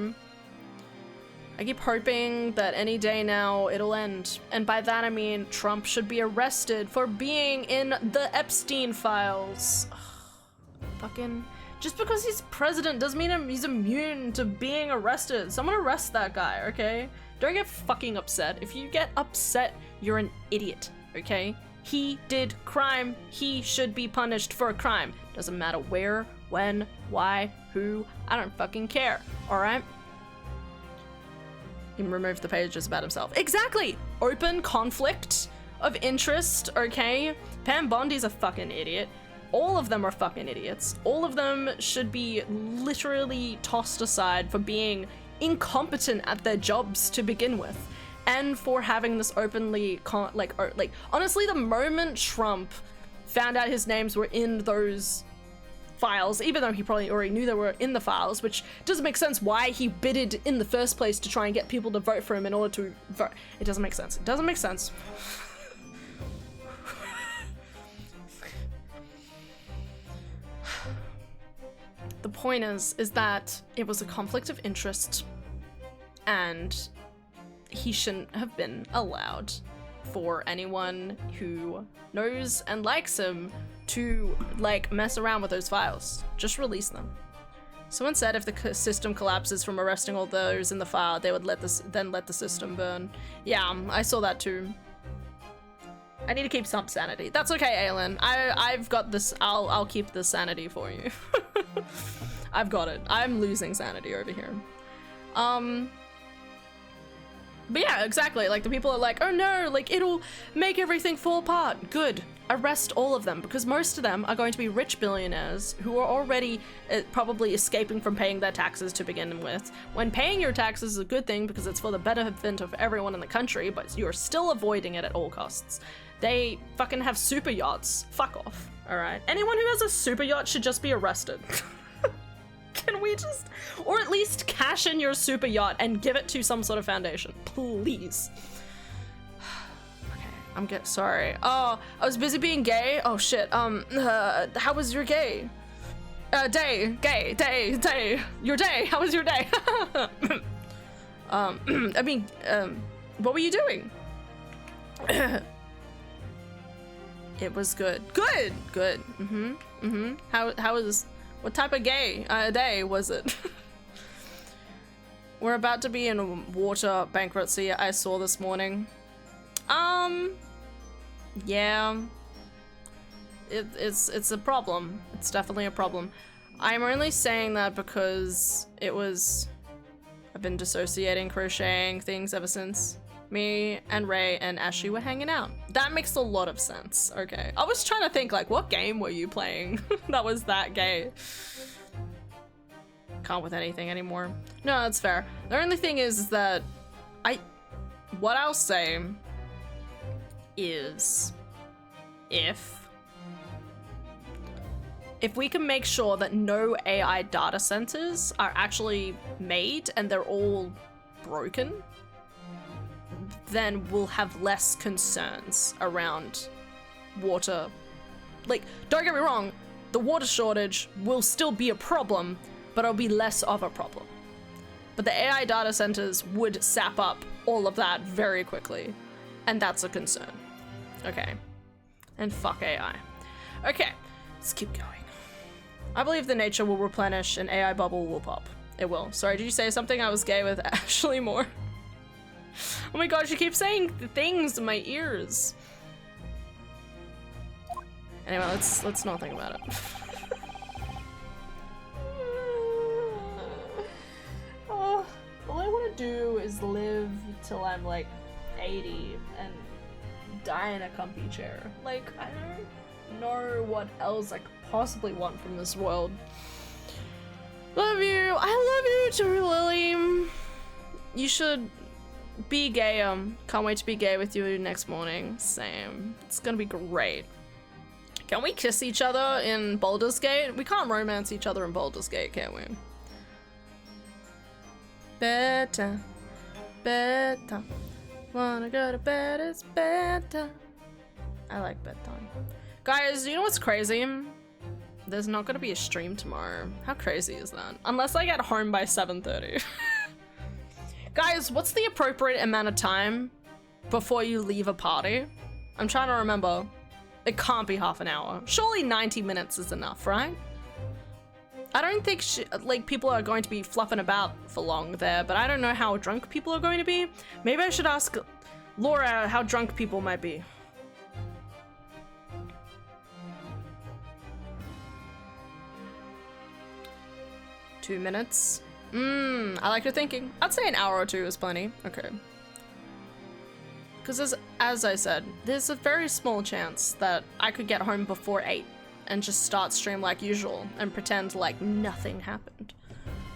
I keep hoping that any day now it'll end. And by that I mean Trump should be arrested for being in the Epstein files. Fucking, just because he's president doesn't mean he's immune to being arrested. Someone arrest that guy, okay? Don't get fucking upset. If you get upset, you're an idiot, okay? He did crime. He should be punished for a crime. Doesn't matter where, when, why, who, I don't fucking care, alright? He removed the pages about himself. Exactly! Open conflict of interest, okay? Pam Bondi's a fucking idiot. All of them are fucking idiots. All of them should be literally tossed aside for being incompetent at their jobs to begin with. And for having this openly, honestly, the moment Trump found out his names were in those files, even though he probably already knew they were in the files, which doesn't make sense why he bidded in the first place to try and get people to vote for him in order to vote. It doesn't make sense. It doesn't make sense. The point is that it was a conflict of interest, and he shouldn't have been allowed for anyone who knows and likes him to like mess around with those files. Just release them. Someone said if the system collapses from arresting all those in the file, they would let the system burn. Yeah, I saw that too. I need to keep some sanity. That's okay, Aelin. I've got this. I'll keep the sanity for you. I've got it. I'm losing sanity over here. But yeah, exactly. Like the people are like, oh no, like it'll make everything fall apart. Good. Arrest all of them, because most of them are going to be rich billionaires who are already probably escaping from paying their taxes to begin with. When paying your taxes is a good thing because it's for the benefit of everyone in the country, but you're still avoiding it at all costs. They fucking have super yachts. Fuck off. All right. Anyone who has a super yacht should just be arrested. Can we just, or at least cash in your super yacht and give it to some sort of foundation, please. Okay, sorry. Oh, I was busy being gay. Oh shit. How was your day? Day. Your day. How was your day? I mean, what were you doing? It was good. Good. How was, what type of gay day was it? We're about to be in water bankruptcy, I saw this morning. Yeah. It's a problem. It's definitely a problem. I'm only saying that because I've been dissociating, crocheting things ever since me and Ray and Ashley were hanging out. That makes a lot of sense. Okay. I was trying to think, like, what game were you playing that was that gay? Can't with anything anymore. No, that's fair. The only thing is that what I'll say is if we can make sure that no AI data centers are actually made and they're all broken, then we'll have less concerns around water. Like, don't get me wrong, the water shortage will still be a problem, but it'll be less of a problem. But the AI data centers would sap up all of that very quickly, and that's a concern. Okay. And fuck AI. Okay, let's keep going. I believe the nature will replenish and AI bubble will pop. It will. Sorry, did you say something? I was gay with Ashley Moore. Oh my god, she keeps saying things in my ears. Anyway, let's not think about it. Oh, all I want to do is live till I'm like 80 and die in a comfy chair. Like, I don't know what else I could possibly want from this world. Love you. I love you too, Lily. You should be gay. Can't wait to be gay with you next morning. Same. It's gonna be great. Can we kiss each other in Baldur's Gate? We can't romance each other in Baldur's Gate, can we? Better, better. Wanna go to bed, it's better. I like bedtime. Guys, you know what's crazy? There's not gonna be a stream tomorrow. How crazy is that? Unless I get home by 7:30. Guys, what's the appropriate amount of time before you leave a party? I'm trying to remember. It can't be half an hour. Surely 90 minutes is enough, right? I don't think like people are going to be fluffing about for long there, but I don't know how drunk people are going to be. Maybe I should ask Laura how drunk people might be. Two minutes. I like your thinking. I'd say an hour or two is plenty. Okay. Because as I said, there's a very small chance that I could get home before 8 and just start stream like usual and pretend like nothing happened.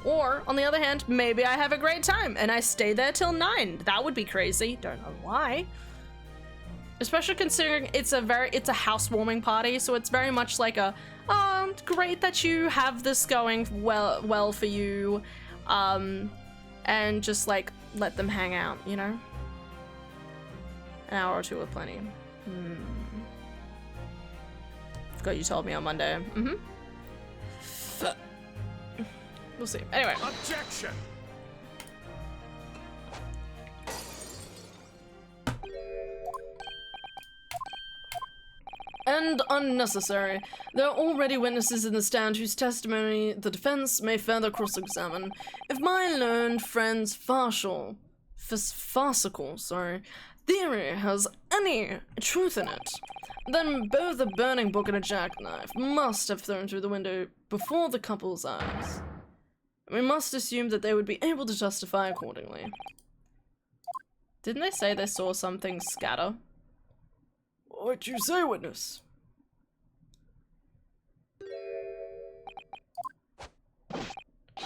Or, on the other hand, maybe I have a great time and I stay there till 9. That would be crazy. Don't know why. Especially considering it's a housewarming party, so it's very much like a, great that you have this going well for you, and just like let them hang out, you know? An hour or two are plenty. Forgot you told me on Monday. We'll see. Anyway. Objection! And unnecessary. There are already witnesses in the stand whose testimony the defense may further cross-examine. If my learned friend's farcical theory has any truth in it, then both a burning book and a jackknife must have thrown through the window before the couple's eyes. We must assume that they would be able to justify accordingly. Didn't they say they saw something scatter? What'd you say, witness?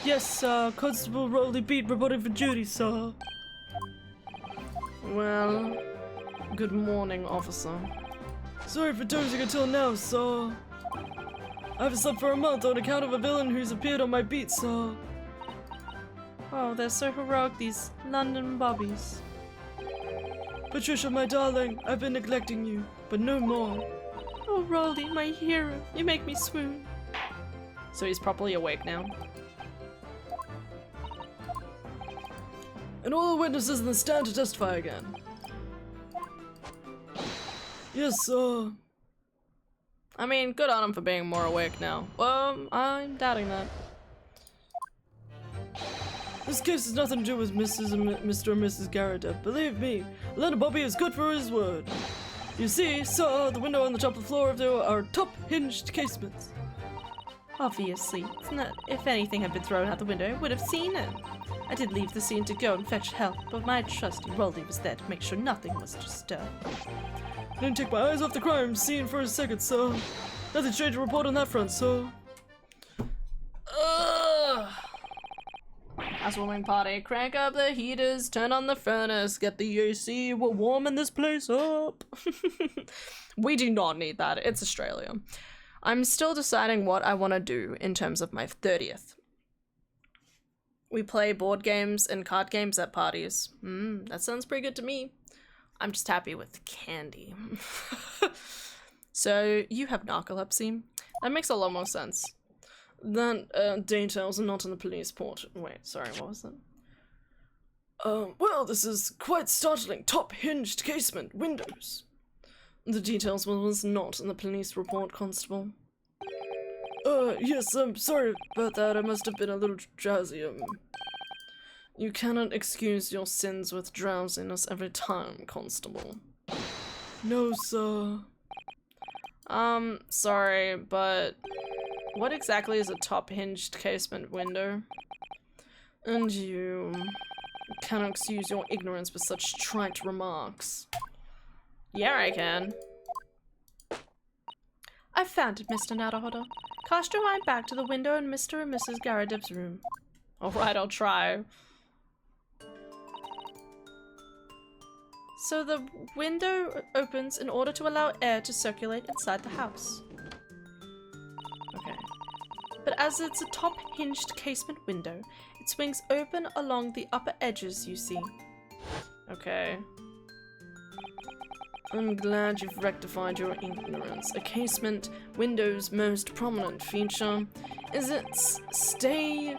Yes, Constable Rowley Beat reporting for duty, sir. Well, good morning, officer. Sorry for dozing until now, sir. I haven't slept for a month on account of a villain who's appeared on my beat, sir. Oh, they're so heroic, these London bobbies. Patricia, my darling, I've been neglecting you, but no more. Oh, Rowley, my hero, you make me swoon. So he's properly awake now. And all the witnesses in the stand to testify again. Yes, sir. I mean, good on him for being more awake now. Well, I'm doubting that. This case has nothing to do with Mr. and Mrs. Garrett. Believe me, Leonard Bobby is good for his word. You see, sir, the window on the top of the floor of there are top-hinged casements. Obviously, it's not, if anything had been thrown out the window, I would have seen it. I did leave the scene to go and fetch help, but my trusty Rowley was there to make sure nothing was disturbed. I didn't take my eyes off the crime scene for a second, sir. Nothing strange to report on that front, sir. Ugh. Housewarming party. Crank up the heaters, turn on the furnace, get the AC. We're warming this place up. We do not need that. It's Australia. I'm still deciding what I want to do in terms of my 30th. We play board games and card games at parties. That sounds pretty good to me. I'm just happy with candy. So, you have narcolepsy? That makes a lot more sense. That, details are not in the police report. Wait, sorry, what was that? Well, this is quite startling. Top-hinged casement windows. The details was not in the police report, Constable. Yes, I'm sorry about that. I must have been a little drowsy. You cannot excuse your sins with drowsiness every time, Constable. No, sir. Sorry, but what exactly is a top-hinged casement window? And you cannot excuse your ignorance with such trite remarks. Yeah, I can. I found it, Mr. Naruhodo. Cast your mind back to the window in Mr. and Mrs. Garadip's room. Alright, I'll try. So the window opens in order to allow air to circulate inside the house. Okay. But as it's a top-hinged casement window, it swings open along the upper edges, you see. Okay. I'm glad you've rectified your ignorance. A casement window's most prominent feature is its stay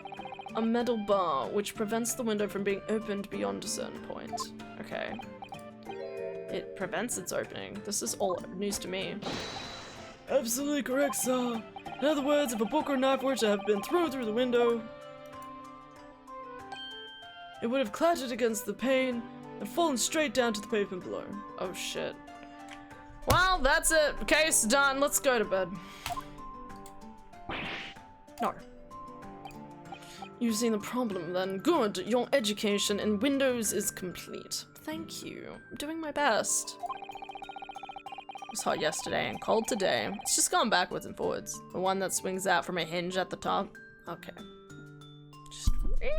a metal bar, which prevents the window from being opened beyond a certain point. Okay. It prevents its opening. This is all news to me. Absolutely correct, sir. In other words, if a book or knife were to have been thrown through the window, it would have clattered against the pane and fallen straight down to the pavement below. Oh shit. Well, that's it. Case done. Let's go to bed. No. You've seen the problem then. Good. Your education in Windows is complete. Thank you. I'm doing my best. It was hot yesterday and cold today. It's just gone backwards and forwards. The one that swings out from a hinge at the top. Okay. Just... Anyway.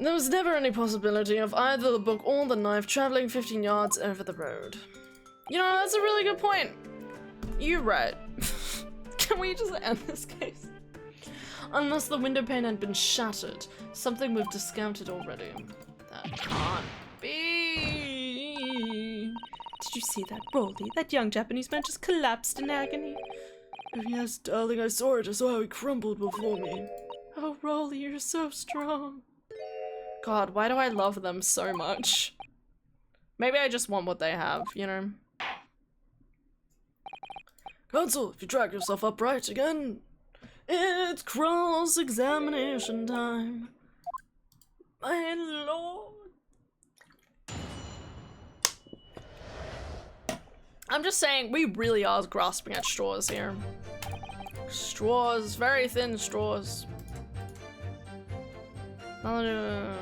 There was never any possibility of either the book or the knife traveling 15 yards over the road. You know, that's a really good point. You're right. Can we just end this case? Unless the window pane had been shattered, something we've discounted already. That can't be. Did you see that, Rolly? That young Japanese man just collapsed in agony. Oh yes, darling, I saw it. I saw how he crumbled before me. Oh, Rolly, you're so strong. God, why do I love them so much? Maybe I just want what they have, you know? Counsel, if you drag yourself upright again, it's cross-examination time. My lord. I'm just saying, we really are grasping at straws here. Straws, very thin straws. Hold it!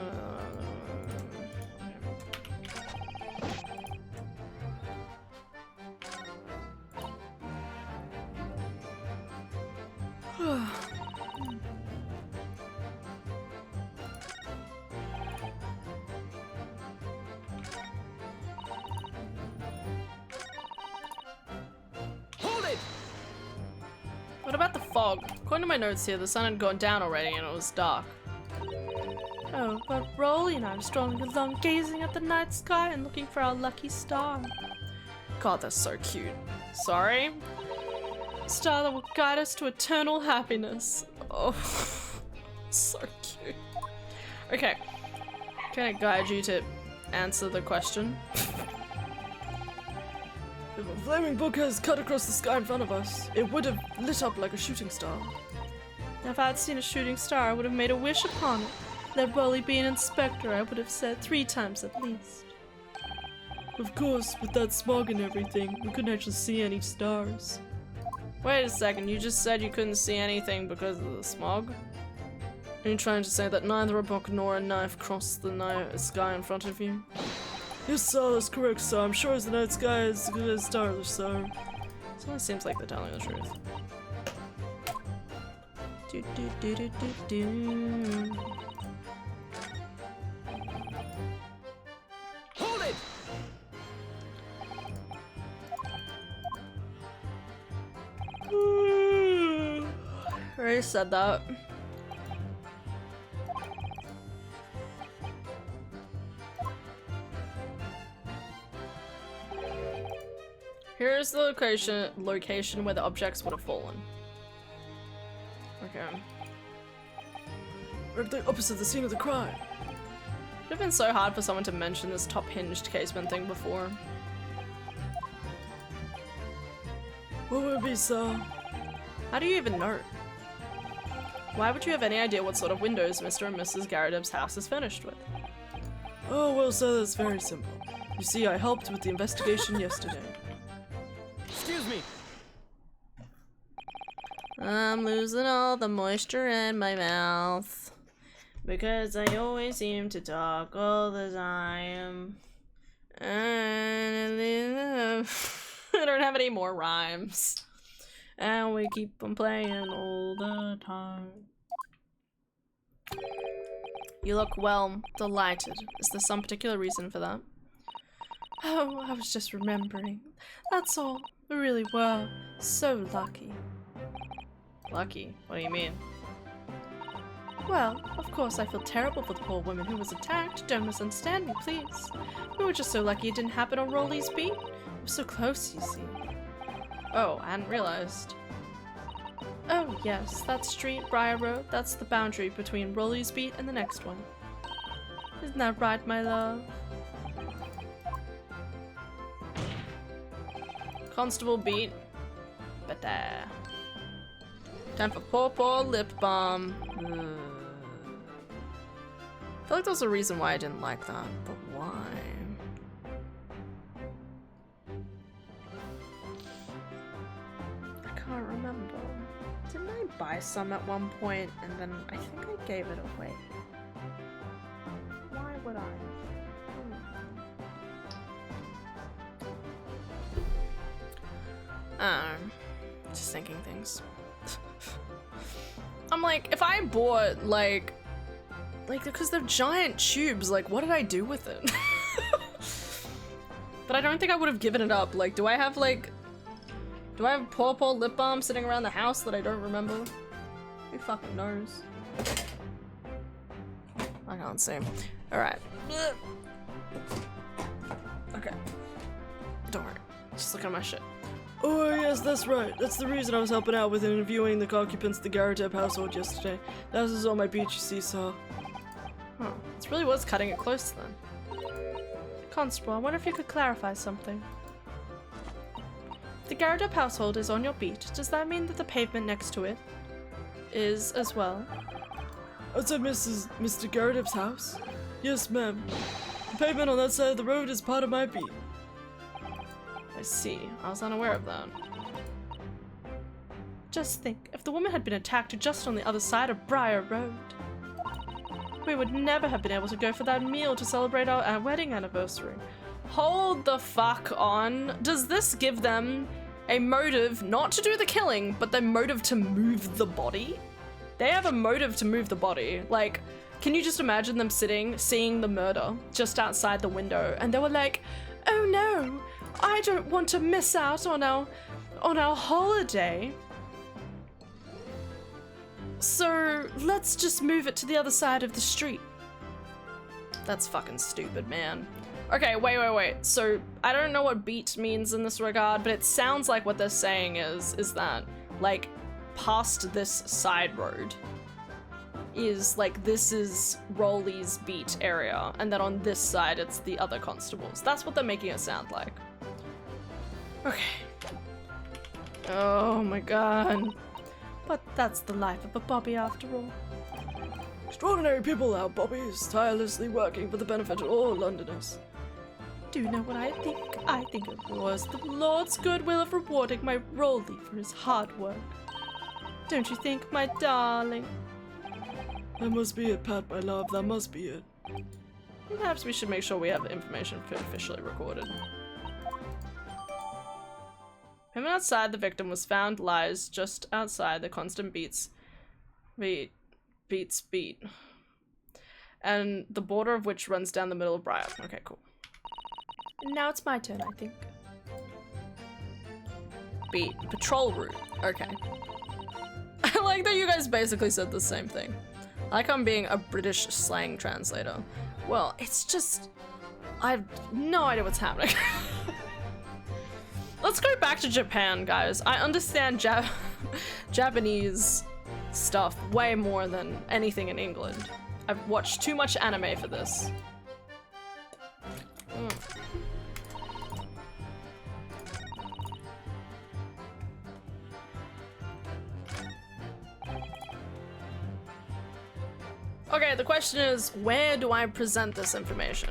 What about the fog? According to my notes here, the sun had gone down already and it was dark. Oh, but Rolly and I were strolling along, gazing at the night sky and looking for our lucky star. God, that's so cute. Sorry? A star that will guide us to eternal happiness. Oh, so cute. Okay. Can I guide you to answer the question? If a flaming book has cut across the sky in front of us, it would have lit up like a shooting star. If I'd seen a shooting star, I would have made a wish upon it. Let Rolly be an inspector, I would have said 3 times at least. Of course, with that smog and everything, we couldn't actually see any stars. Wait a second, you just said you couldn't see anything because of the smog? Are you trying to say that neither a book nor a knife crossed the sky in front of you? Yes, sir, that's correct, sir. I'm sure as the night sky is good as starless, sir. It only seems like they're telling the truth. Do do do do do do. Hold it! I already said that. Here's the location where the objects would have fallen. Okay. We're at the opposite the scene of the crime. It would have been so hard for someone to mention this top hinged casement thing before. What would it be, sir? How do you even know? Why would you have any idea what sort of windows Mr. and Mrs. Garrideb's house is furnished with? Oh, well, sir, that's very simple. You see, I helped with the investigation yesterday. Excuse me. I'm losing all the moisture in my mouth. Because I always seem to talk all the time. I don't have any more rhymes. And we keep on playing all the time. You look, well, delighted. Is there some particular reason for that? Oh, I was just remembering. That's all. We really were so lucky. Lucky? What do you mean? Well, of course I feel terrible for the poor woman who was attacked. Don't misunderstand me, please. We were just so lucky it didn't happen on Rolly's beat. We were so close, you see. Oh, I hadn't realized. Oh, yes, that street, Briar Road, that's the boundary between Rolly's beat and the next one. Isn't that right, my love? Constable beat. But time for Paw lip balm. I feel like there was a reason why I didn't like that, but why? I can't remember. Didn't I buy some at one point and then I think I gave it away? Why would I? Just thinking things. I'm like, if I bought like because they're giant tubes, like what did I do with it? But I don't think I would have given it up. Like, do I have Paw lip balm sitting around the house that I don't remember? Who fucking knows? I can't see. Alright. Okay. Don't worry. Just look at my shit. Oh, yes, that's right. That's the reason I was helping out with interviewing the occupants of the Garrideb household yesterday. That was on my beat, you see, so. Huh. This really was cutting it close then. Constable, I wonder if you could clarify something. The Garrideb household is on your beat. Does that mean that the pavement next to it is as well? Outside Mr. Garrideb's house? Yes, ma'am. The pavement on that side of the road is part of my beat. I see. I was unaware of that. Just think, if the woman had been attacked just on the other side of Briar Road, we would never have been able to go for that meal to celebrate our wedding anniversary. Hold the fuck on. Does this give them a motive not to do the killing, but the motive to move the body? They have a motive to move the body. Like, can you just imagine them sitting, seeing the murder just outside the window, and they were like, oh no, I don't want to miss out on our holiday. So let's just move it to the other side of the street. That's fucking stupid, man. Okay, wait. So I don't know what beat means in this regard, but it sounds like what they're saying is that, like, past this side road is, like, this is Rolly's beat area, and then on this side it's the other constables. That's what they're making it sound like. Okay. Oh my god. But that's the life of a Bobby after all. Extraordinary people, our Bobbies, tirelessly working for the benefit of all Londoners. Do you know what I think? I think it was the Lord's goodwill of rewarding my Rolly for his hard work. Don't you think, my darling? That must be it, Pat, my love, that must be it. Perhaps we should make sure we have the information officially recorded. Him outside the victim was found lies just outside the constant beats. And the border of which runs down the middle of Briar. Okay, cool. And now it's my turn, I think. Beat. Patrol route. Okay. I like that you guys basically said the same thing. Like I'm being a British slang translator. Well, it's just... I have no idea what's happening. Let's go back to Japan, guys. I understand Japanese stuff way more than anything in England. I've watched too much anime for this. Okay, the question is, where do I present this information?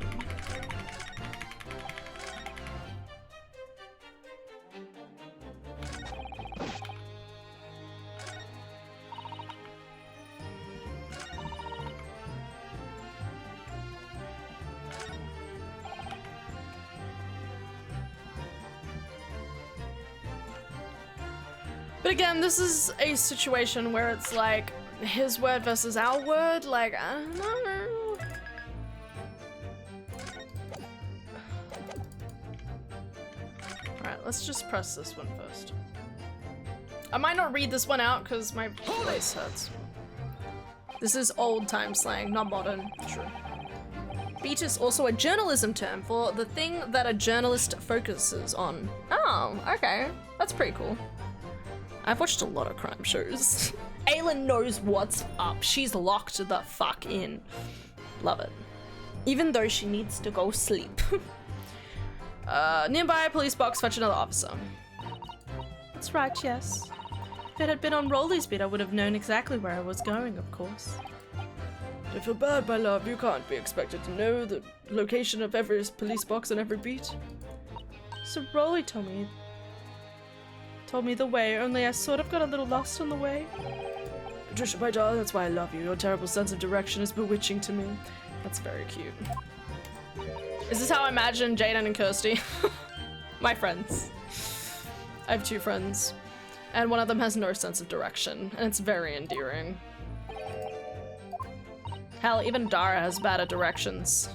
But again, this is a situation where it's like his word versus our word. Like, I don't know. Alright, let's just press this one first. I might not read this one out because my voice hurts. This is old time slang, not modern. True. Beat is also a journalism term for the thing that a journalist focuses on. Oh, okay. That's pretty cool. I've watched a lot of crime shows. Aylin knows what's up. She's locked the fuck in. Love it. Even though she needs to go sleep. Nearby police box, fetch another officer. That's right, yes. If it had been on Rolly's beat, I would have known exactly where I was going, of course. Don't feel bad, my love. You can't be expected to know the location of every police box on every beat. So Rolly told me the way, only I sort of got a little lost on the way. Patricia, my darling, that's why I love you. Your terrible sense of direction is bewitching to me. That's very cute. Is this how I imagine Jaden and Kirsty? My friends. I have 2 friends, and one of them has no sense of direction, and it's very endearing. Hell, even Dara has bad at directions.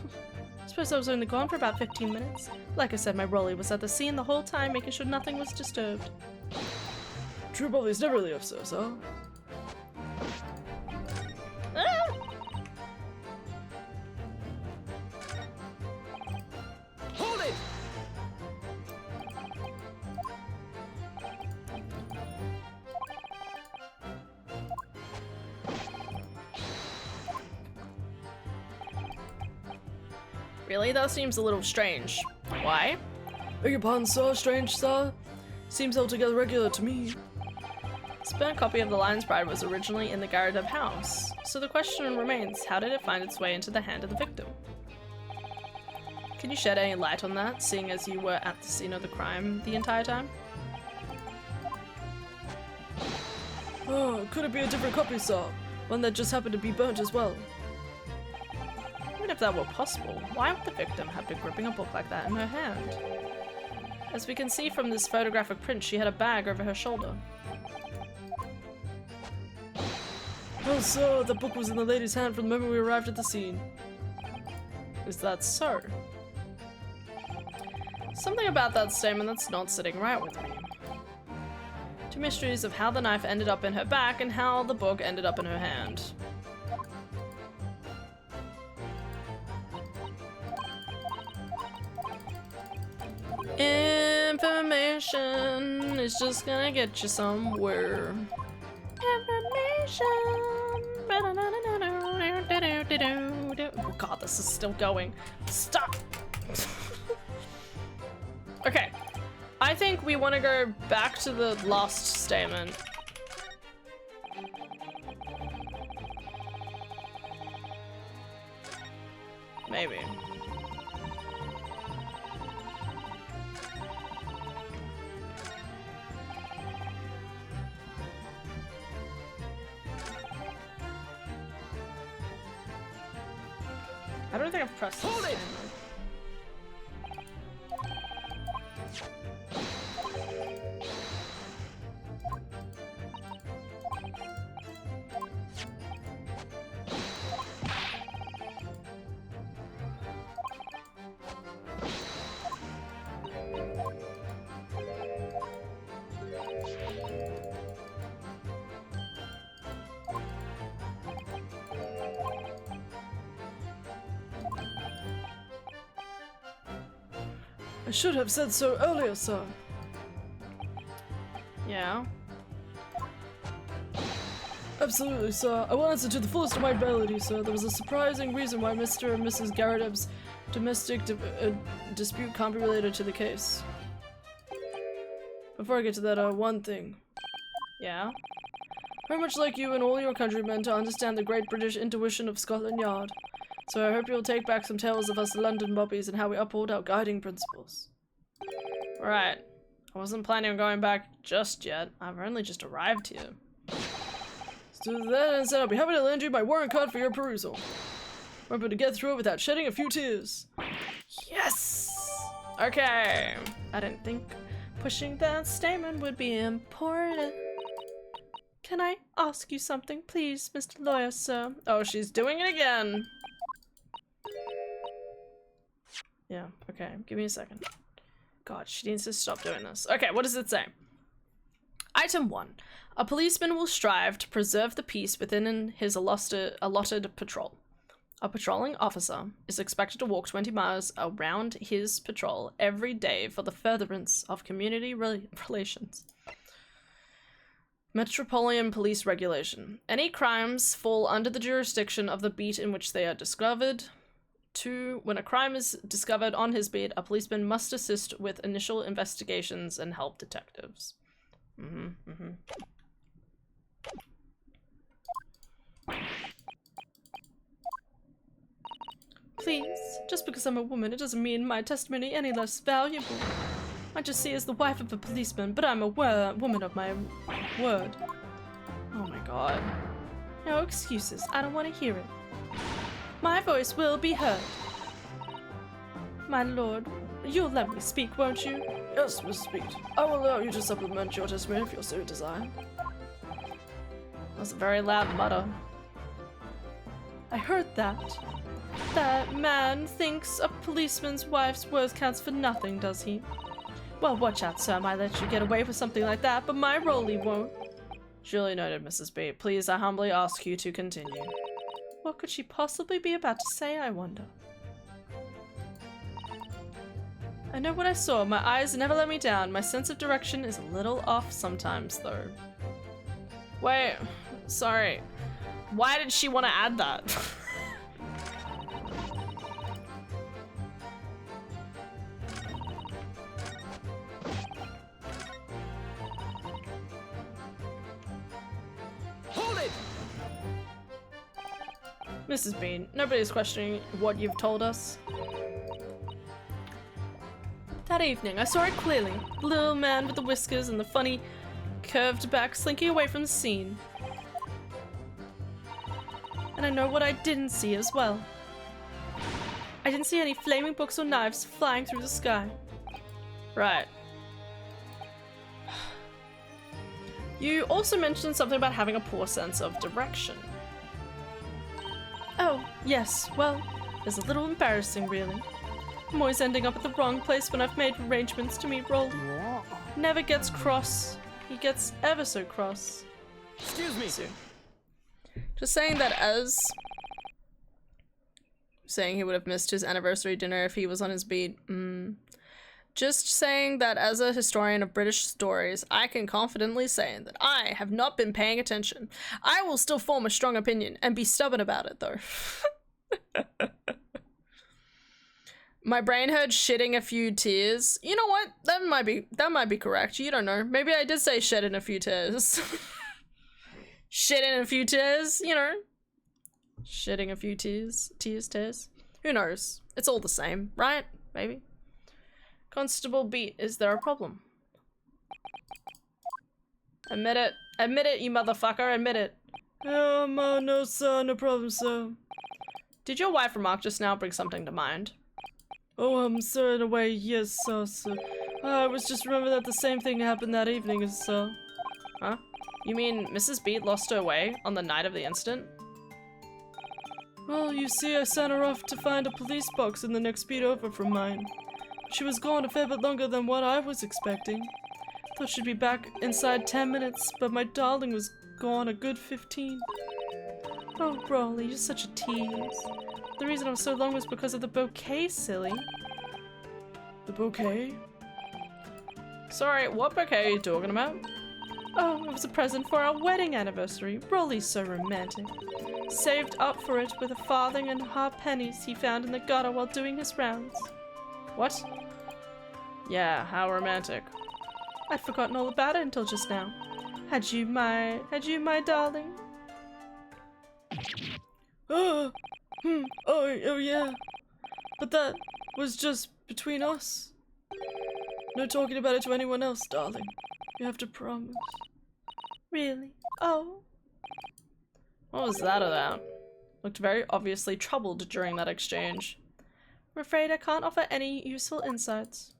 I suppose I was only gone for about 15 minutes. Like I said, my Rolly was at the scene the whole time, making sure nothing was disturbed. True bullies never leave, so. Hold it! Really? That seems a little strange. Why? Beg your pardon, sir. Strange, sir. Seems altogether regular to me. This burnt copy of the Lion's Bride was originally in the Garadeb house, so the question remains, how did it find its way into the hand of the victim? Can you shed any light on that, seeing as you were at the scene of the crime the entire time? Oh, could it be a different copy, sir? One that just happened to be burnt as well. Even if that were possible, why would the victim have been gripping a book like that in her hand? As we can see from this photographic print, she had a bag over her shoulder. Oh, sir, the book was in the lady's hand from the moment we arrived at the scene. Is that so? Something about that statement that's not sitting right with me. 2 mysteries of how the knife ended up in her back and how the book ended up in her hand. Information is just gonna get you somewhere. Information. Oh god, this is still going. Stop! Okay. I think we want to go back to the last statement. Maybe. I don't think I've pressed Hold it! I should have said so earlier, sir. Yeah. Absolutely, sir. I will answer to the fullest of my ability, sir. There was a surprising reason why Mr. and Mrs. Garadeb's domestic dispute can't be related to the case. Before I get to that, one thing. Yeah. Very much like you and all your countrymen to understand the great British intuition of Scotland Yard. So I hope you'll take back some tales of us London bobbies and how we uphold our guiding principles. Right. I wasn't planning on going back just yet. I've only just arrived here. Let's do that instead. I'll be happy to lend you my warrant card for your perusal. Remember to get through it without shedding a few tears. Yes! Okay. I didn't think pushing that statement would be important. Can I ask you something, please, Mr. Lawyer, sir? Oh, she's doing it again. Yeah, okay. Give me a second. God, she needs to stop doing this. Okay, what does it say? Item 1. A policeman will strive to preserve the peace within his allotted patrol. A patrolling officer is expected to walk 20 miles around his patrol every day for the furtherance of community relations. Metropolitan Police Regulation. Any crimes fall under the jurisdiction of the beat in which they are discovered. 2. When a crime is discovered on his beat, a policeman must assist with initial investigations and help detectives. Please, just because I'm a woman, it doesn't mean my testimony any less valuable. I just see as the wife of a policeman, but I'm a woman of my word. Oh my god. No excuses, I don't want to hear it. My voice will be heard. My lord, you'll let me speak, won't you? Yes, Mrs. Beat. I will allow you to supplement your testimony if you so desire. That was a very loud mutter. I heard that. That man thinks a policeman's wife's words counts for nothing, does he? Well, watch out, sir. I might let you get away with something like that, but my Rolly won't. Duly noted, Mrs. B. Please, I humbly ask you to continue. What could she possibly be about to say, I wonder? I know what I saw. My eyes never let me down. My sense of direction is a little off sometimes, though. Wait, sorry. Why did she want to add that? Hold it! Mrs. Bean, nobody's questioning what you've told us. That evening, I saw it clearly. The little man with the whiskers and the funny, curved back slinking away from the scene. And I know what I didn't see as well. I didn't see any flaming books or knives flying through the sky. Right. You also mentioned something about having a poor sense of direction. Oh, yes, well, it's a little embarrassing, really. I'm always ending up at the wrong place when I've made arrangements to meet Rolly. Never gets cross. He gets ever so cross. Excuse me. So, just saying that as... saying he would have missed his anniversary dinner if he was on his beat. Just saying that as a historian of British stories, I can confidently say that I have not been paying attention. I will still form a strong opinion and be stubborn about it, though. My brain heard shitting a few tears. You know what? That might be correct. You don't know. Maybe I did say shedding a few tears. Shitting a few tears, you know. Shitting a few tears. Tears. Who knows? It's all the same, right? Maybe. Constable Beat, is there a problem? Admit it. Admit it, you motherfucker. Admit it. No, sir. No problem, sir. Did your wife remark just now bring something to mind? Oh, sir, in a way, yes, sir. I was just remember that the same thing happened that evening, sir. Huh? You mean Mrs. Beat lost her way on the night of the incident? Well, you see, I sent her off to find a police box in the next beat over from mine. She was gone a fair bit longer than what I was expecting. Thought she'd be back inside 10 minutes, but my darling was gone a good 15. Oh, Rolly, you're such a tease. The reason I was so long was because of the bouquet, silly. The bouquet? Sorry, what bouquet are you talking about? Oh, it was a present for our wedding anniversary. Rolly's so romantic. Saved up for it with a farthing and half pennies he found in the gutter while doing his rounds. What? Yeah, how romantic. I'd forgotten all about it until just now. Had you my darling? Oh, oh yeah. But that was just between us. No talking about it to anyone else, darling. You have to promise. Really? Oh. What was that about? Looked very obviously troubled during that exchange. I'm afraid I can't offer any useful insights.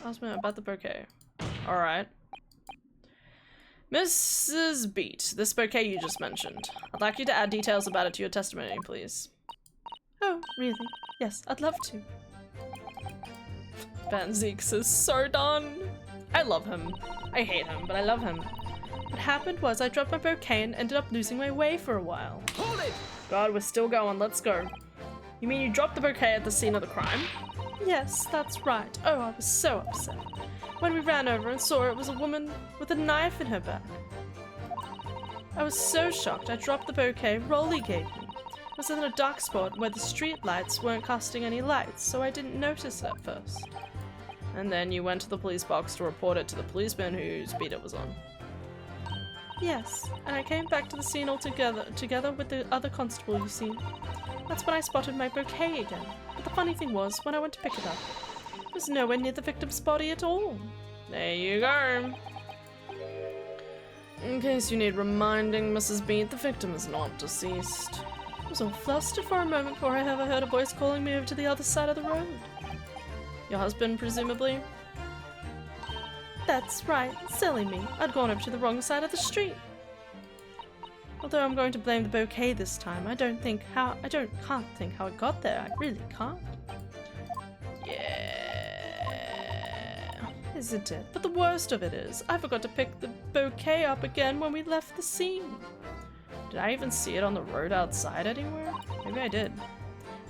Ask me about the bouquet. Alright. Mrs. Beat, this bouquet you just mentioned. I'd like you to add details about it to your testimony, please. Oh, really? Yes, I'd love to. Van Zeeks is so done. I love him. I hate him, but I love him. What happened was I dropped my bouquet and ended up losing my way for a while. Hold it! God, we're still going. Let's go. You mean you dropped the bouquet at the scene of the crime? Yes, that's right. Oh, I was so upset. When we ran over and saw it was a woman with a knife in her back. I was so shocked I dropped the bouquet Rolly gave me. It was in a dark spot where the street lights weren't casting any lights, so I didn't notice it at first. And then you went to the police box to report it to the policeman whose beat it was on. Yes, and I came back to the scene together with the other constable you see. That's when I spotted my bouquet again. But the funny thing was, when I went to pick it up, it was nowhere near the victim's body at all. There you go. In case you need reminding, Mrs. Beat, the victim is not deceased. I was all flustered for a moment before I ever heard a voice calling me over to the other side of the road. Your husband, presumably? That's right, silly me. I'd gone over to the wrong side of the street. Although I'm going to blame the bouquet this time, can't think how it got there. I really can't. Yeah. Isn't it? But the worst of it is, I forgot to pick the bouquet up again when we left the scene. Did I even see it on the road outside anywhere? Maybe I did.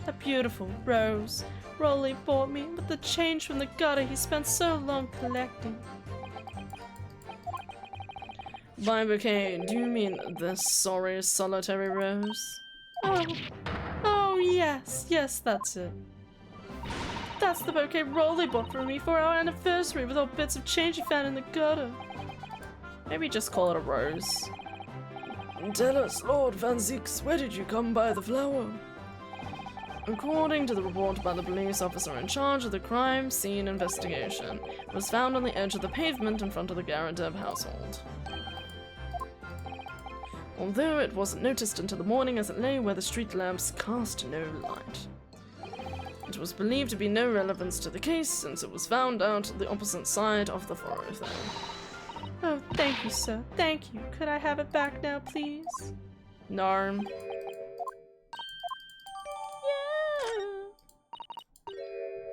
A beautiful rose. Rolly bought me, but the change from the gutter he spent so long collecting. By bouquet, do you mean this sorry solitary rose? Oh yes, that's it. That's the bouquet Rolly bought for me for our anniversary with all bits of change he found in the gutter. Maybe just call it a rose. Tell us, Lord Van Zeeks, where did you come by the flower? According to the report by the police officer in charge of the crime scene investigation, it was found on the edge of the pavement in front of the Garadev household. Although it wasn't noticed until the morning as it lay where the street lamps cast no light. It was believed to be no relevance to the case since it was found out the opposite side of the thoroughfare. Oh, thank you, sir. Thank you. Could I have it back now, please? No.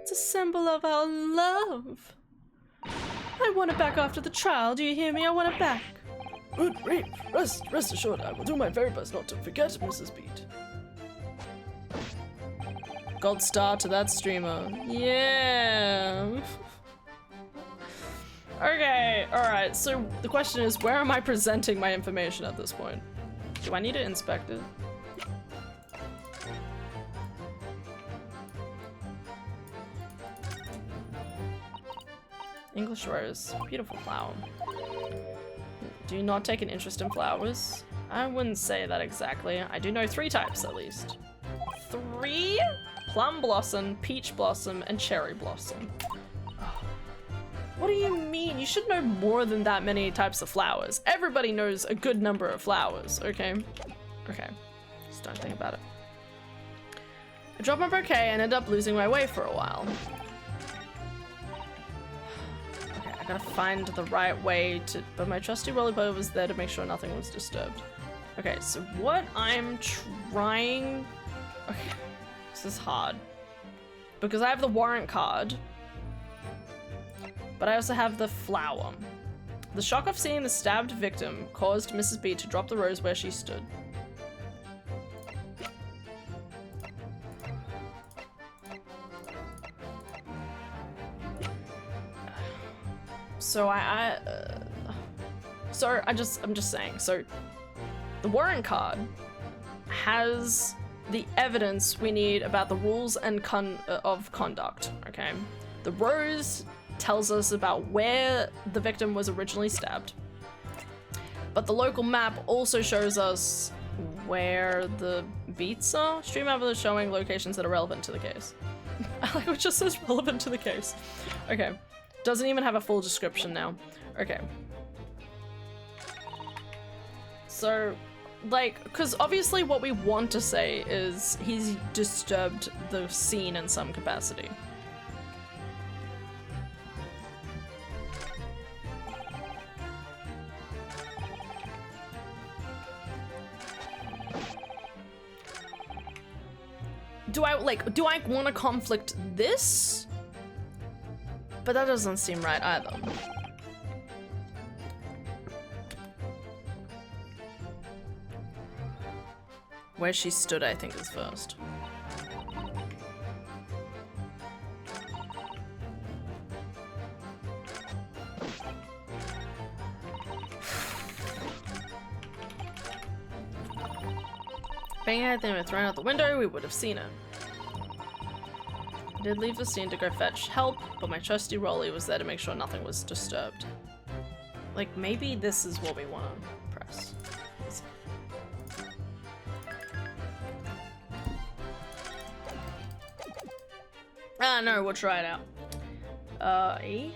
It's a symbol of our love. I want it back after the trial. Do you hear me? I want it back. Good grief. Rest assured, I will do my very best not to forget, Mrs. Beat. Gold star to that streamer. Yeah. Okay, alright, so the question is, where am I presenting my information at this point? Do I need to inspect it? English rose. Beautiful flower. Do you not take an interest in flowers? I wouldn't say that exactly. I do know 3 types at least. 3? Plum blossom, peach blossom, and cherry blossom. What do you mean? You should know more than that many types of flowers. Everybody knows a good number of flowers, okay? Okay, just don't think about it. I dropped my bouquet and ended up losing my way for a while. Okay, I gotta find the right way to, but my trusty rollerball was there to make sure nothing was disturbed. Okay, so what I'm trying, okay, this is hard. Because I have the warrant card, but I also have the flower. The shock of seeing the stabbed victim caused Mrs. B to drop the rose where she stood. So I'm just saying, so the warrant card has the evidence we need about the rules and of conduct, okay? The rose tells us about where the victim was originally stabbed. but the local map also shows us where the beats are. Stream map is showing locations that are relevant to the case. I like it just says relevant to the case. Okay. Doesn't even have a full description now. Okay. So, like, because obviously what we want to say is he's disturbed the scene in some capacity. Do I want to conflict this? But that doesn't seem right either. Where she stood, I think, is first. Bang had them thrown out the window, we would have seen it. I did leave the scene to go fetch help, but my trusty Rolly was there to make sure nothing was disturbed. Like, maybe this is what we want to press. Ah, no, we'll try it out. E?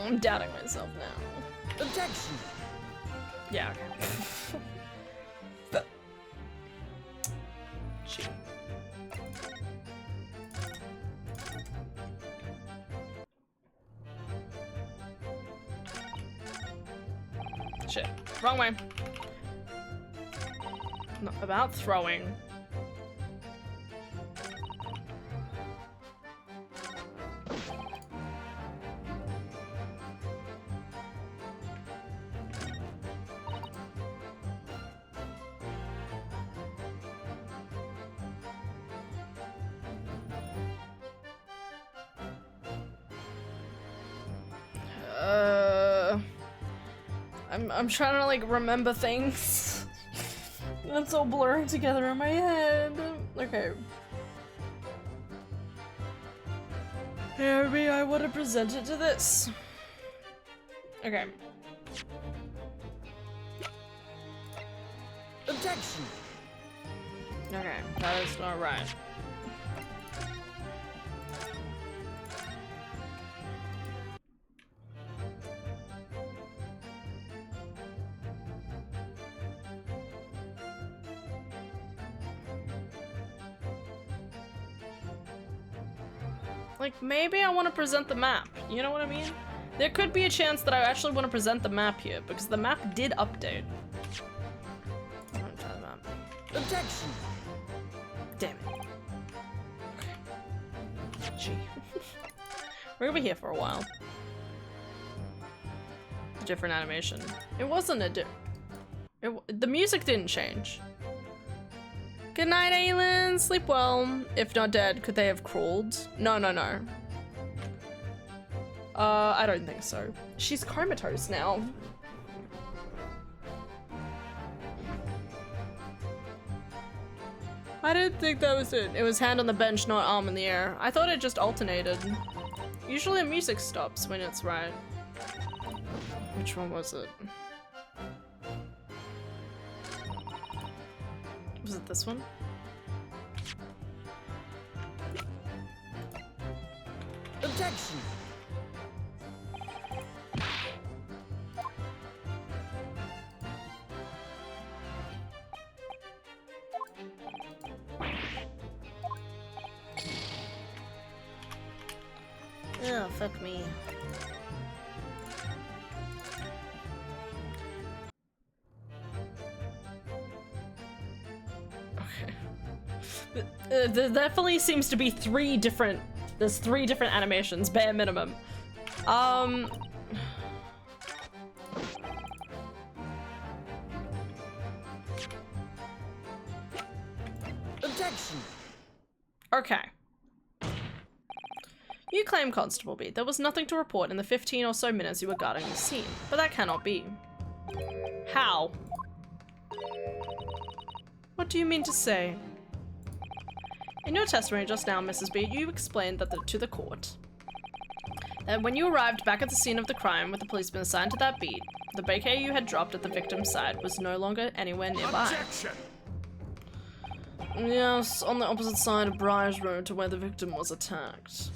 I'm doubting myself now. Objection! Yeah, okay. Gee. Shit. Wrong way. Not about throwing. I'm trying to like remember things. It's all blurring together in my head. Okay. Maybe I would have presented to this. Okay. Objection! Okay, that is not right. Like, maybe I want to present the map. You know what I mean? There could be a chance that I actually want to present the map here, because the map did update. I'm gonna try the map. Objection! Damn it. Okay. Gee. We're gonna be here for a while. Different animation. It wasn't the music didn't change. Good night, Aylin. Sleep well. If not dead, could they have crawled? No, no, no. I don't think so. She's comatose now. I didn't think that was it. It was hand on the bench, not arm in the air. I thought it just alternated. Usually the music stops when it's right. Which one was it? Was it this one? Objection! Oh, fuck me. There definitely seems to be there's three different animations, bare minimum. Objection! Okay. You claim, Constable B, there was nothing to report in the 15 or so minutes you were guarding the scene, but that cannot be. How? What do you mean to say? In your testimony just now, Mrs. B, you explained that to the court that when you arrived back at the scene of the crime with the policeman assigned to that beat, the bouquet you had dropped at the victim's side was no longer anywhere nearby. Objection! Yes, on the opposite side of Briar's Road to where the victim was attacked.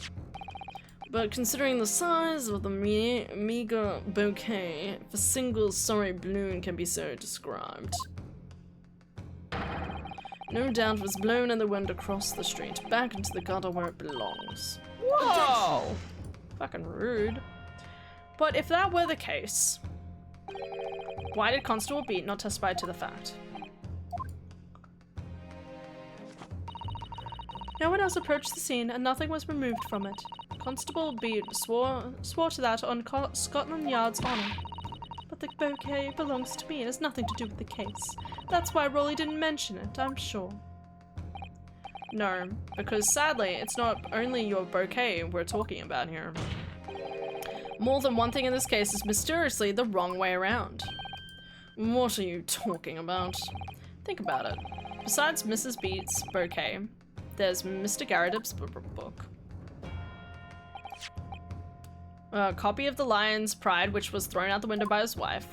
But considering the size of the meager bouquet, if a single sorry balloon can be so described. No doubt it was blown in the wind across the street, back into the gutter where it belongs. Whoa! Fucking rude. But if that were the case, why did Constable Beat not testify to the fact? No one else approached the scene and nothing was removed from it. Constable Beat swore to that on Scotland Yard's honour. But the bouquet belongs to me and has nothing to do with the case. That's why Rolly didn't mention it, I'm sure. No, because sadly, it's not only your bouquet we're talking about here. More than one thing in this case is mysteriously the wrong way around. What are you talking about? Think about it. Besides Mrs. Beat's bouquet, there's Mr. Garridip's book. A copy of The Lion's Pride, which was thrown out the window by his wife,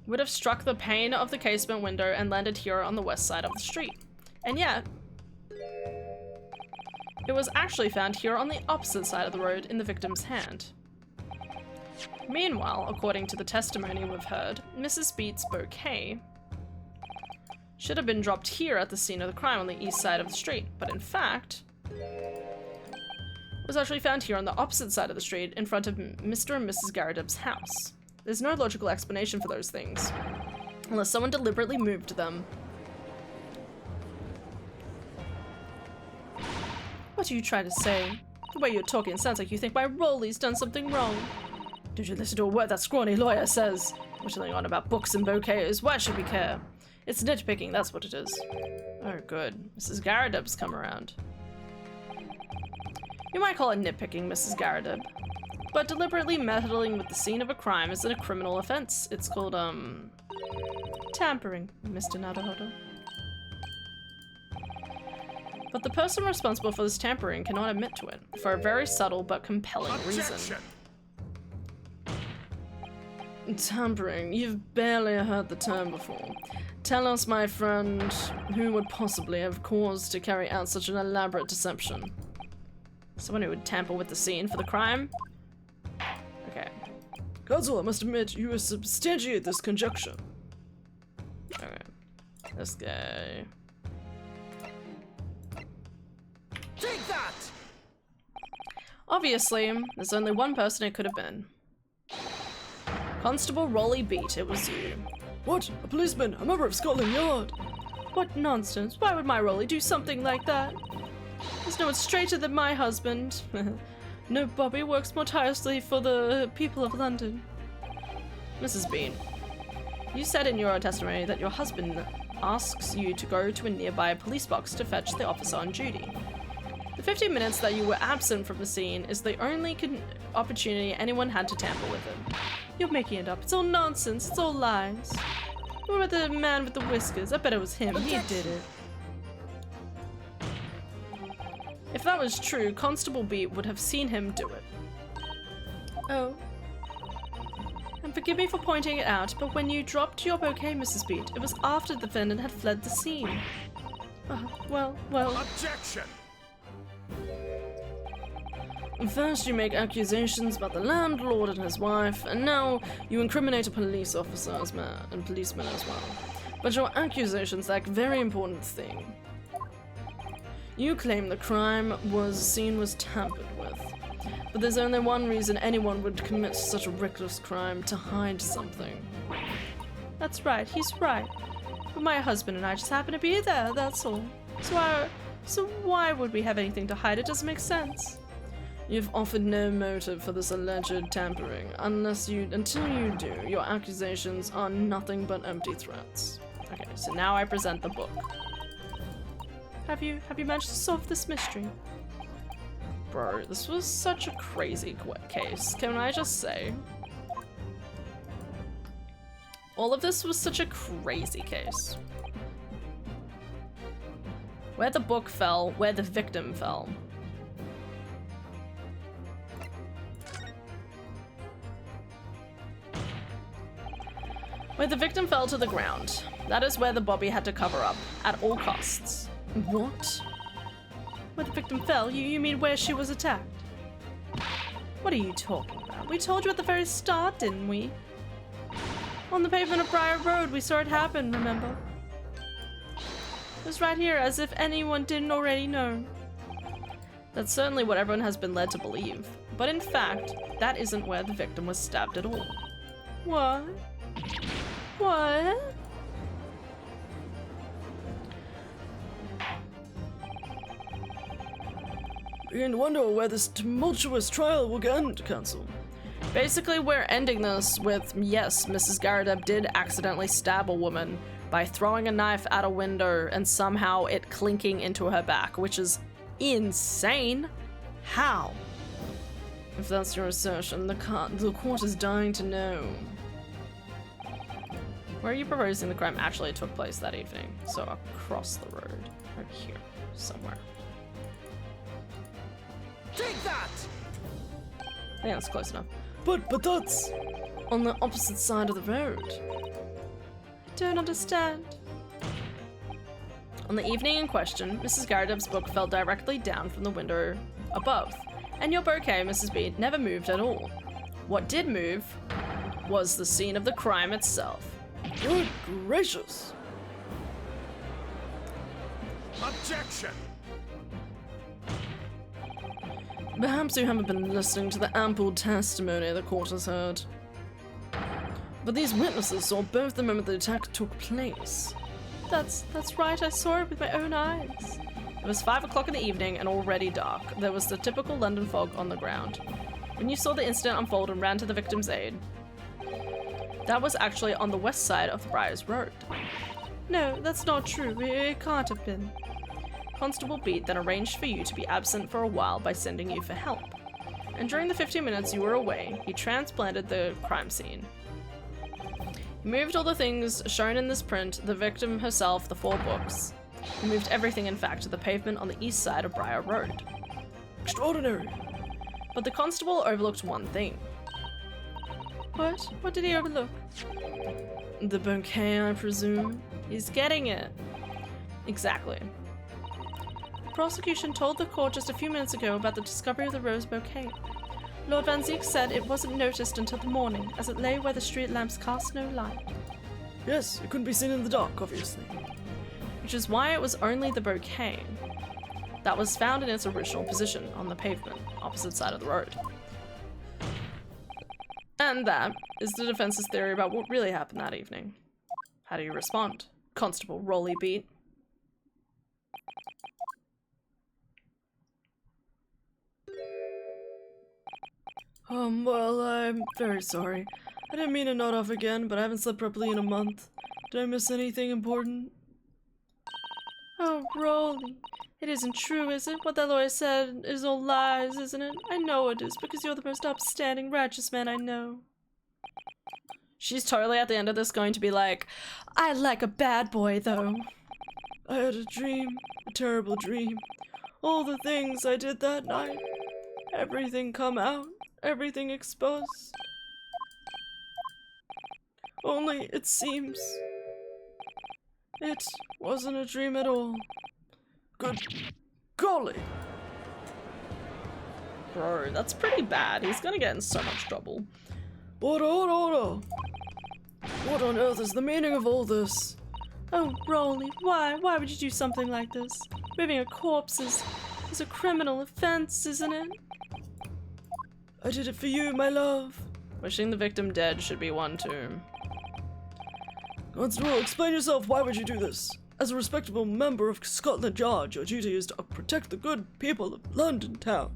would have struck the pane of the casement window and landed here on the west side of the street. And yet, it was actually found here on the opposite side of the road in the victim's hand. Meanwhile, according to the testimony we've heard, Mrs. Beat's bouquet should have been dropped here at the scene of the crime on the east side of the street, but in fact, was actually found here on the opposite side of the street in front of Mr. and Mrs. Garridip's house. There's no logical explanation for those things, unless someone deliberately moved them. What are you trying to say? The way you're talking sounds like you think my Rolly's done something wrong. Did you listen to a word that scrawny lawyer says? Whittling on about books and bouquets, why should we care? It's nitpicking, that's what it is. Oh good, Mrs. Garridip's come around. You might call it nitpicking, Mrs. Garridip, but deliberately meddling with the scene of a crime isn't a criminal offense. It's called, tampering, Mr. Naruhodo. But the person responsible for this tampering cannot admit to it, for a very subtle but compelling reason. Tampering, you've barely heard the term before. Tell us, my friend, who would possibly have cause to carry out such an elaborate deception? Someone who would tamper with the scene for the crime? Okay. Counsel, I must admit, you substantiate this conjecture. Okay. This guy. Take that! Obviously, there's only one person it could have been. Constable Rolly Beat, it was you. What? A policeman? A member of Scotland Yard? What nonsense. Why would my Rolly do something like that? There's no one straighter than my husband. No Bobby works more tirelessly for the people of London. Mrs. Bean, you said in your testimony that your husband asks you to go to a nearby police box to fetch the officer on duty. The 15 minutes that you were absent from the scene is the only opportunity anyone had to tamper with him. You're making it up. It's all nonsense. It's all lies. What about the man with the whiskers? I bet it was him. He did it. If that was true, Constable Beat would have seen him do it. Oh. And forgive me for pointing it out, but when you dropped your bouquet, Mrs. Beat, it was after the defendant had fled the scene. Well. Objection! First you make accusations about the landlord and his wife, and now you incriminate a police officer and policeman as well. But your accusations lack a very important thing. You claim the crime scene was tampered with. But there's only one reason anyone would commit such a reckless crime: to hide something. That's right, he's right. But my husband and I just happen to be there, that's all. So why would we have anything to hide? It doesn't make sense. You've offered no motive for this alleged tampering. Until you do, your accusations are nothing but empty threats. Okay, so now I present the book. Have you managed to solve this mystery? Bro, this was such a crazy case, can I just say? All of this was such a crazy case. Where the book fell, where the victim fell. Where the victim fell to the ground. That is where the Bobby had to cover up, at all costs. What? Where the victim fell? You mean where she was attacked? What are you talking about? We told you at the very start, didn't we? On the pavement of Briar Road, we saw it happen, remember? It was right here, as if anyone didn't already know. That's certainly what everyone has been led to believe. But in fact, that isn't where the victim was stabbed at all. What? What? Begin to wonder where this tumultuous trial will end, Counsel. Basically, we're ending this with, yes, Mrs. Garadeb did accidentally stab a woman by throwing a knife at a window and somehow it clinking into her back, which is insane. How? If that's your assertion, the court is dying to know. Where are you proposing the crime actually took place that evening? So across the road, right here, somewhere. Take that! I think that's close enough. But that's on the opposite side of the road. I don't understand. On the evening in question, Mrs. Garadeb's book fell directly down from the window above, and your bouquet, Mrs. B, never moved at all. What did move was the scene of the crime itself. Good gracious! Objection! Perhaps you haven't been listening to the ample testimony the court has heard. But these witnesses saw both the moment the attack took place. That's right, I saw it with my own eyes. It was 5 o'clock in the evening and already dark. There was the typical London fog on the ground. When you saw the incident unfold and ran to the victim's aid, that was actually on the west side of the Briars Road. No, that's not true. It can't have been. Constable Beat then arranged for you to be absent for a while by sending you for help. And during the 15 minutes you were away, he transplanted the crime scene. He moved all the things shown in this print, the victim herself, the 4 books. He moved everything, in fact, to the pavement on the east side of Briar Road. Extraordinary! But the constable overlooked one thing. What? What did he overlook? The bouquet, I presume? He's getting it. Exactly. The prosecution told the court just a few minutes ago about the discovery of the rose bouquet. Lord Van Ziek said it wasn't noticed until the morning, as it lay where the street lamps cast no light. Yes, it couldn't be seen in the dark, obviously. Which is why it was only the bouquet that was found in its original position on the pavement, opposite side of the road. And that is the defense's theory about what really happened that evening. How do you respond, Constable Rolly Beat? Well, I'm very sorry. I didn't mean to nod off again, but I haven't slept properly in a month. Did I miss anything important? Oh, Rolly. It isn't true, is it? What that lawyer said is all lies, isn't it? I know it is, because you're the most upstanding, righteous man I know. She's totally at the end of this going to be like, I like a bad boy, though. I had a dream, a terrible dream. All the things I did that night. Everything come out, everything exposed. Only, it seems, it wasn't a dream at all. Good golly! Bro, that's pretty bad. He's gonna get in so much trouble. Order! What on earth is the meaning of all this? Oh, Rolly, why? Why would you do something like this? Moving a corpse is a criminal offense, isn't it? I did it for you, my love. Wishing the victim dead should be one too. Constable, explain yourself. Why would you do this? As a respectable member of Scotland Yard, your duty is to protect the good people of London town.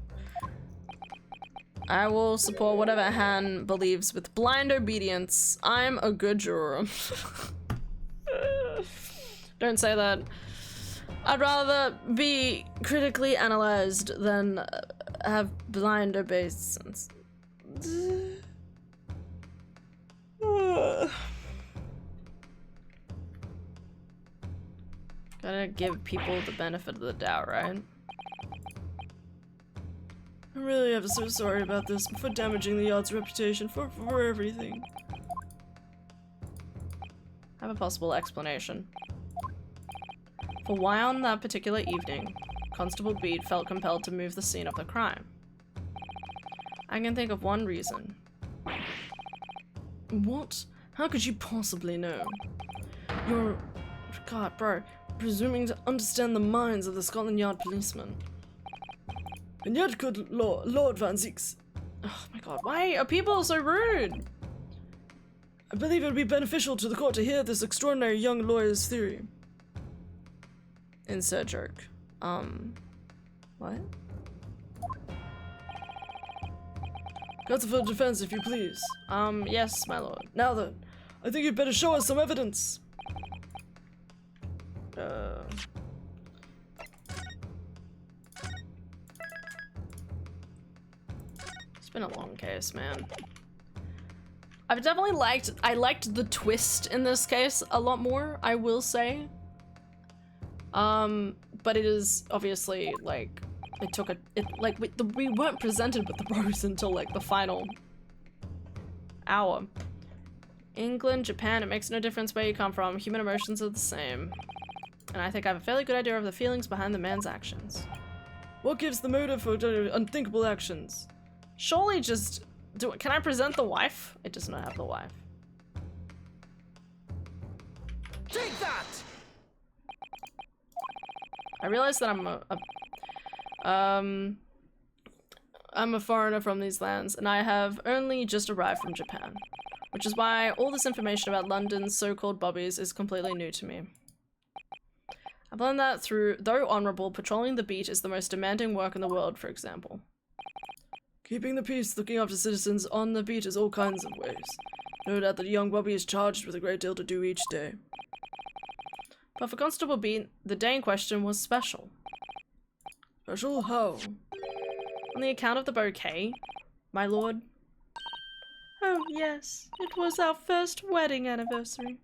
I will support whatever Han believes with blind obedience. I'm a good juror. Don't say that. I'd rather be critically analyzed than have blind obeisance. Gotta give people the benefit of the doubt, right? I'm really ever so sorry about this, for damaging the yard's reputation, for everything. I have a possible explanation. For why on that particular evening, Constable Beat felt compelled to move the scene of the crime. I can think of one reason. What? How could you possibly know? You're... God, bro, presuming to understand the minds of the Scotland Yard policemen. And yet, good Lord Van Zieks, Oh my god, why are people so rude? I believe it would be beneficial to the court to hear this extraordinary young lawyer's theory. Insert joke. What? Counsel for defense, if you please. Yes, my lord. Now then, I think you'd better show us some evidence. It's been a long case, man. I've definitely I liked the twist in this case a lot more, I will say. But it is obviously, like, it took we weren't presented with the rose until, like, the final hour. England, Japan, it makes no difference where you come from. Human emotions are the same. And I think I have a fairly good idea of the feelings behind the man's actions. What gives the motive for unthinkable actions? Surely just do it. Can I present the wife? It does not have the wife. Take that! I realize that I'm a foreigner from these lands, and I have only just arrived from Japan, which is why all this information about London's so-called bobbies is completely new to me. I've learned that through, though honorable, patrolling the beat is the most demanding work in the world, for example. Keeping the peace, looking after citizens on the beat is all kinds of ways. No doubt that a young bobby is charged with a great deal to do each day. But for Constable Beat, the day in question was special. Special how? On the account of the bouquet, my lord. Oh yes, it was our first wedding anniversary.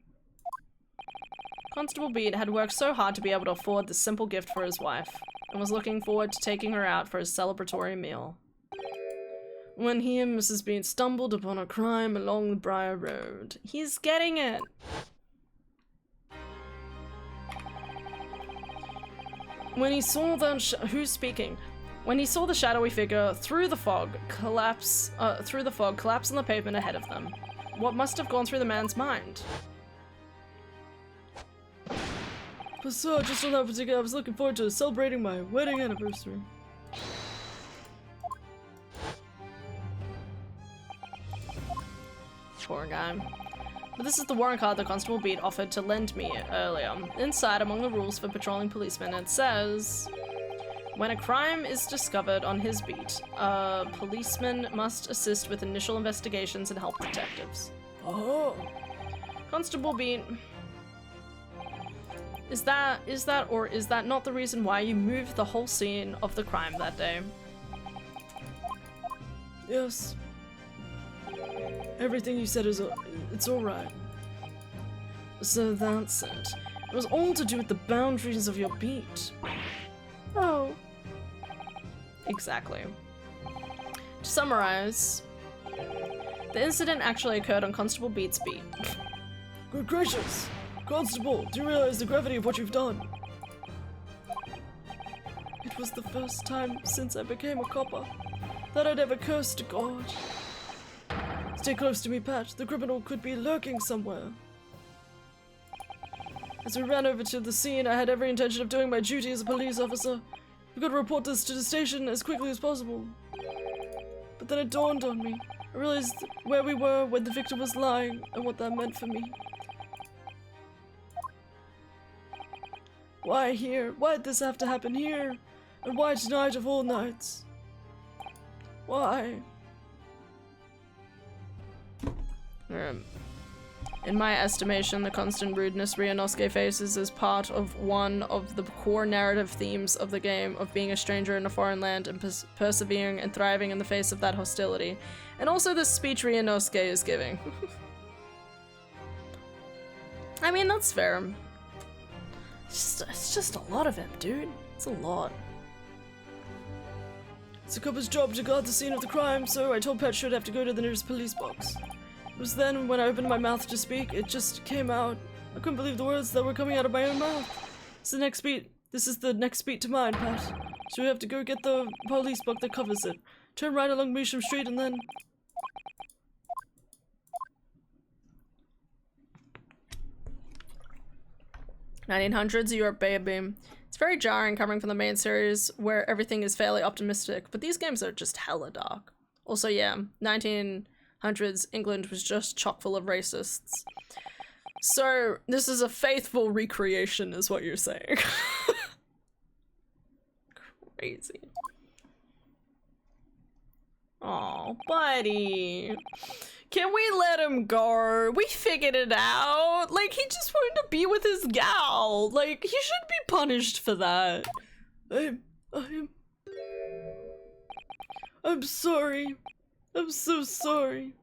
Constable Beat had worked so hard to be able to afford this simple gift for his wife, and was looking forward to taking her out for his celebratory meal. When he and Mrs. Beat stumbled upon a crime along the Briar Road. He's getting it! When he saw the who's speaking? When he saw the shadowy figure through the fog collapse on the pavement ahead of them, what must have gone through the man's mind? But sir, just on that particular, I was looking forward to celebrating my wedding anniversary. Poor guy. But this is the warrant card that Constable Beat offered to lend me earlier. Inside, among the rules for patrolling policemen, it says, when a crime is discovered on his beat, a policeman must assist with initial investigations and help detectives. Oh. Constable Beat, is that or is that not the reason why you moved the whole scene of the crime that day? Yes. Everything you said is, it's alright. So that's it. It was all to do with the boundaries of your beat. Oh. Exactly. To summarize, the incident actually occurred on Constable Beat's beat. Good gracious! Constable, do you realize the gravity of what you've done? It was the first time since I became a copper that I'd ever cursed God. Stay close to me, Pat. The criminal could be lurking somewhere. As we ran over to the scene, I had every intention of doing my duty as a police officer. We could report this to the station as quickly as possible. But then it dawned on me. I realized where we were when the victim was lying and what that meant for me. Why here? Why'd this have to happen here? And why tonight of all nights? Why? In my estimation, the constant rudeness Ryunosuke faces is part of one of the core narrative themes of the game of being a stranger in a foreign land and persevering and thriving in the face of that hostility. And also the speech Ryunosuke is giving. I mean, that's fair. It's just a lot of him, dude. It's a lot. It's a copper's job to guard the scene of the crime, so I told Petra I'd have to go to the nearest police box. It was then, when I opened my mouth to speak, it just came out. I couldn't believe the words that were coming out of my own mouth. It's the next beat. This is the next beat to mine, Pat. So we have to go get the police book that covers it. Turn right along Measham Street and then... 1900s Europe, baby. It's very jarring coming from the main series where everything is fairly optimistic, but these games are just hella dark. Also, yeah, 1900s England was just chock full of racists. So, this is a faithful recreation, is what you're saying. Crazy. Oh, buddy. Can we let him go? We figured it out. Like, he just wanted to be with his gal. Like, he shouldn't be punished for that. I'm sorry. I'm so sorry.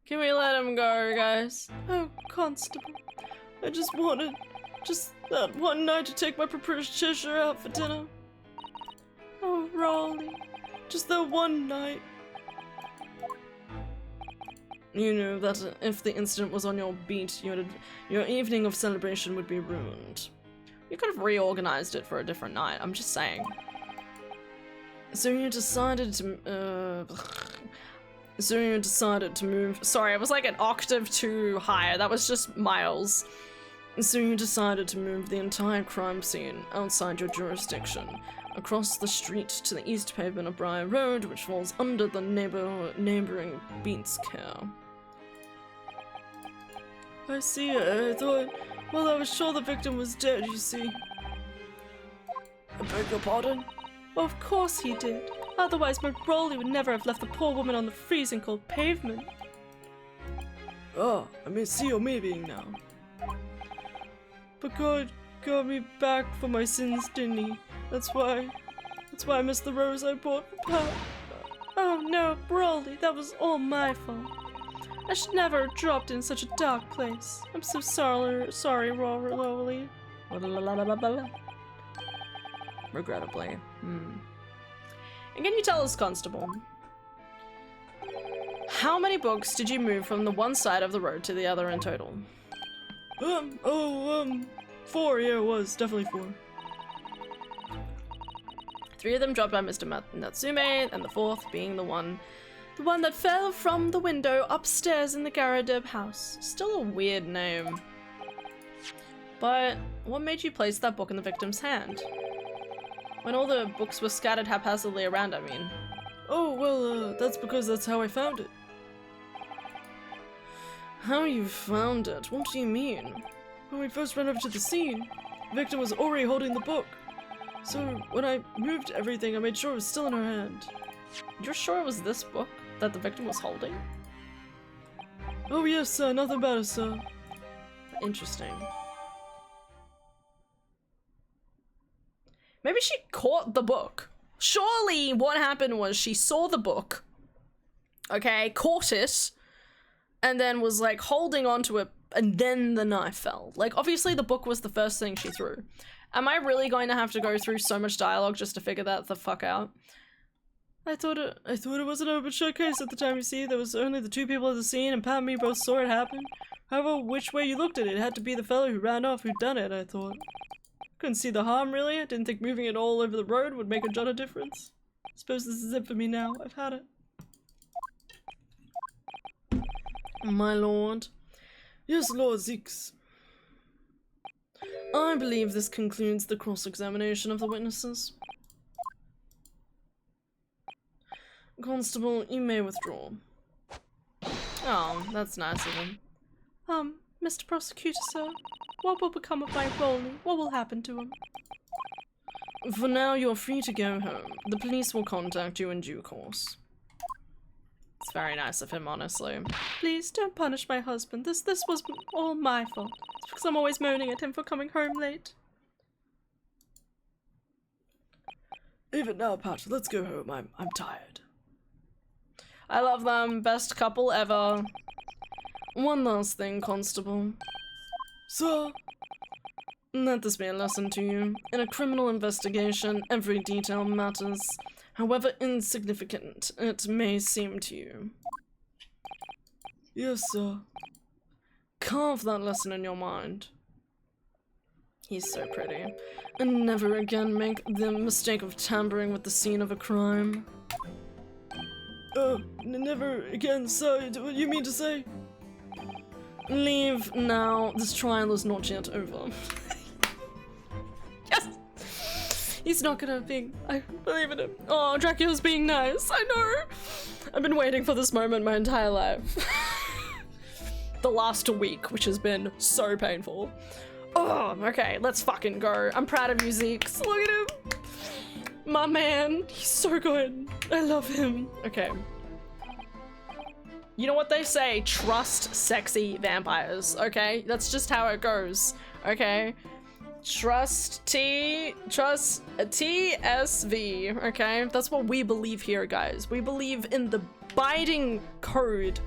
Can we let him go, guys? Oh, Constable. I just wanted that one night to take my proposed Cheshire out for dinner. Oh, Raleigh. Just that one night. You know that if the incident was on your beat, your evening of celebration would be ruined. You could have reorganized it for a different night, I'm just saying. So you decided to, move. Sorry, I was like an octave too high. That was just miles. So you decided to move the entire crime scene outside your jurisdiction, across the street to the east pavement of Briar Road, which falls under the neighboring Beats care. I see. I thought... Well, I was sure the victim was dead, you see. I beg your pardon? Of course he did. Otherwise, my Rolly would never have left the poor woman on the freezing cold pavement. Oh, I may see your maybeing now. But God got me back for my sins, didn't he? That's why I missed the rose I bought for Pat. Oh no, Rolly, that was all my fault. I should never have dropped in such a dark place. I'm so sorry, Rolly. Regrettably. And can you tell us, Constable, how many books did you move from the one side of the road to the other in total? 4, yeah, it was. Definitely 4. 3 of them dropped by Mr. Natsume, and the 4th being the one that fell from the window upstairs in the Garadeb house. Still a weird name. But what made you place that book in the victim's hand? When all the books were scattered haphazardly around, I mean. Oh, well, that's because that's how I found it. How you found it? What do you mean? When we first ran over to the scene, the victim was already holding the book. So when I moved everything, I made sure it was still in her hand. You're sure it was this book that the victim was holding? Oh yes, sir. Nothing about it, sir. Interesting. Maybe she caught the book. Surely what happened was she saw the book, okay, caught it, and then was like holding onto it, and then the knife fell. Like, obviously the book was the first thing she threw. Am I really going to have to go through so much dialogue just to figure that the fuck out? I thought it was an open shut case at the time, you see. There was only the 2 people at the scene, and Pat and me both saw it happen. However, which way you looked at it, it had to be the fellow who ran off who'd done it, I thought. Couldn't see the harm, really. I didn't think moving it all over the road would make a jot of difference. Suppose this is it for me now. I've had it. My lord. Yes, Lord Zeeks. I believe this concludes the cross-examination of the witnesses. Constable, you may withdraw. Oh, that's nice of him. Mr. Prosecutor, sir, what will become of my Rolly? What will happen to him? For now, you're free to go home. The police will contact you in due course. It's very nice of him, honestly. Please don't punish my husband. This was all my fault. It's because I'm always moaning at him for coming home late. Even now, Pat, let's go home. I'm tired. I love them. Best couple ever. One last thing, Constable. Sir? Let this be a lesson to you. In a criminal investigation, every detail matters, however insignificant it may seem to you. Yes, sir. Carve that lesson in your mind. He's so pretty. And never again make the mistake of tampering with the scene of a crime. Never again, sir. What you mean to say? Leave now. This trial is not yet over. Yes! He's not gonna be. I believe in him. Oh, Dracula's being nice. I know. I've been waiting for this moment my entire life. The last week, which has been so painful. Oh, okay, let's fucking go. I'm proud of you, Zeke. Look at him. My man, he's so good. I love him. Okay. You know what they say, trust sexy vampires, okay? That's just how it goes, okay? Trust TSV, okay? That's what we believe here, guys. We believe in the binding code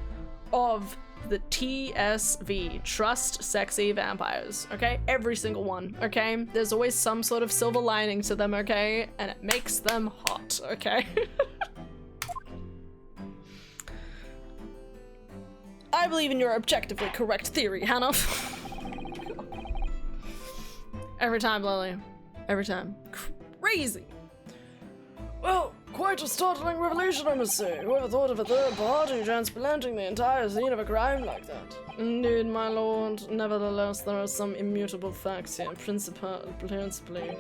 of the TSV, trust sexy vampires, okay? Every single one, okay? There's always some sort of silver lining to them, okay? And it makes them hot, okay? I believe in your objectively correct theory, Hannah. Every time, Lily. Every time. Crazy. Well, quite a startling revelation, I must say. Whoever thought of a third party transplanting the entire scene of a crime like that? Indeed, my lord. Nevertheless, there are some immutable facts here. Principally,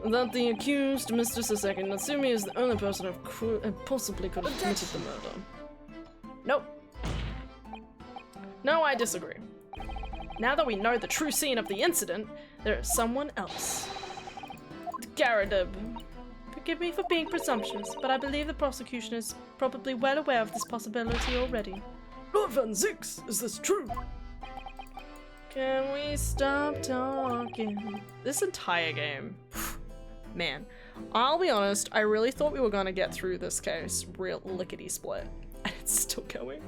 that the accused, Mistress II, Natsumi, is the only person who possibly could have committed the murder. Nope. No, I disagree. Now that we know the true scene of the incident, there is someone else. Garadib. Forgive me for being presumptuous, but I believe the prosecution is probably well aware of this possibility already. Lord Van Zix, is this true? Can we stop talking? This entire game. Man, I'll be honest, I really thought we were gonna get through this case real lickety-split. And it's still going.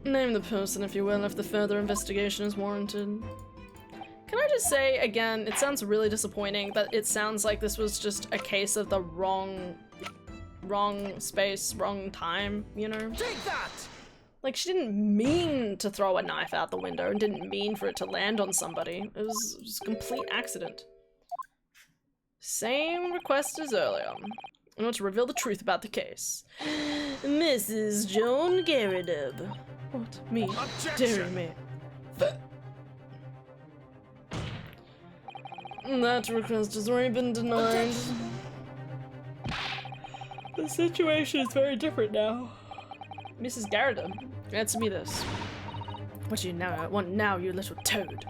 Name the person, if you will, if the further investigation is warranted. Can I just say, again, it sounds really disappointing that it sounds like this was just a case of the wrong space, wrong time, you know? Take that! Like, she didn't mean to throw a knife out the window and didn't mean for it to land on somebody. It was a complete accident. Same request as earlier. I want to reveal the truth about the case. Mrs. Joan Garadib. What? Me? Dare me? That request has already been denied. The situation is very different now. Mrs. Garadib, answer me this. What do you want now, you little toad?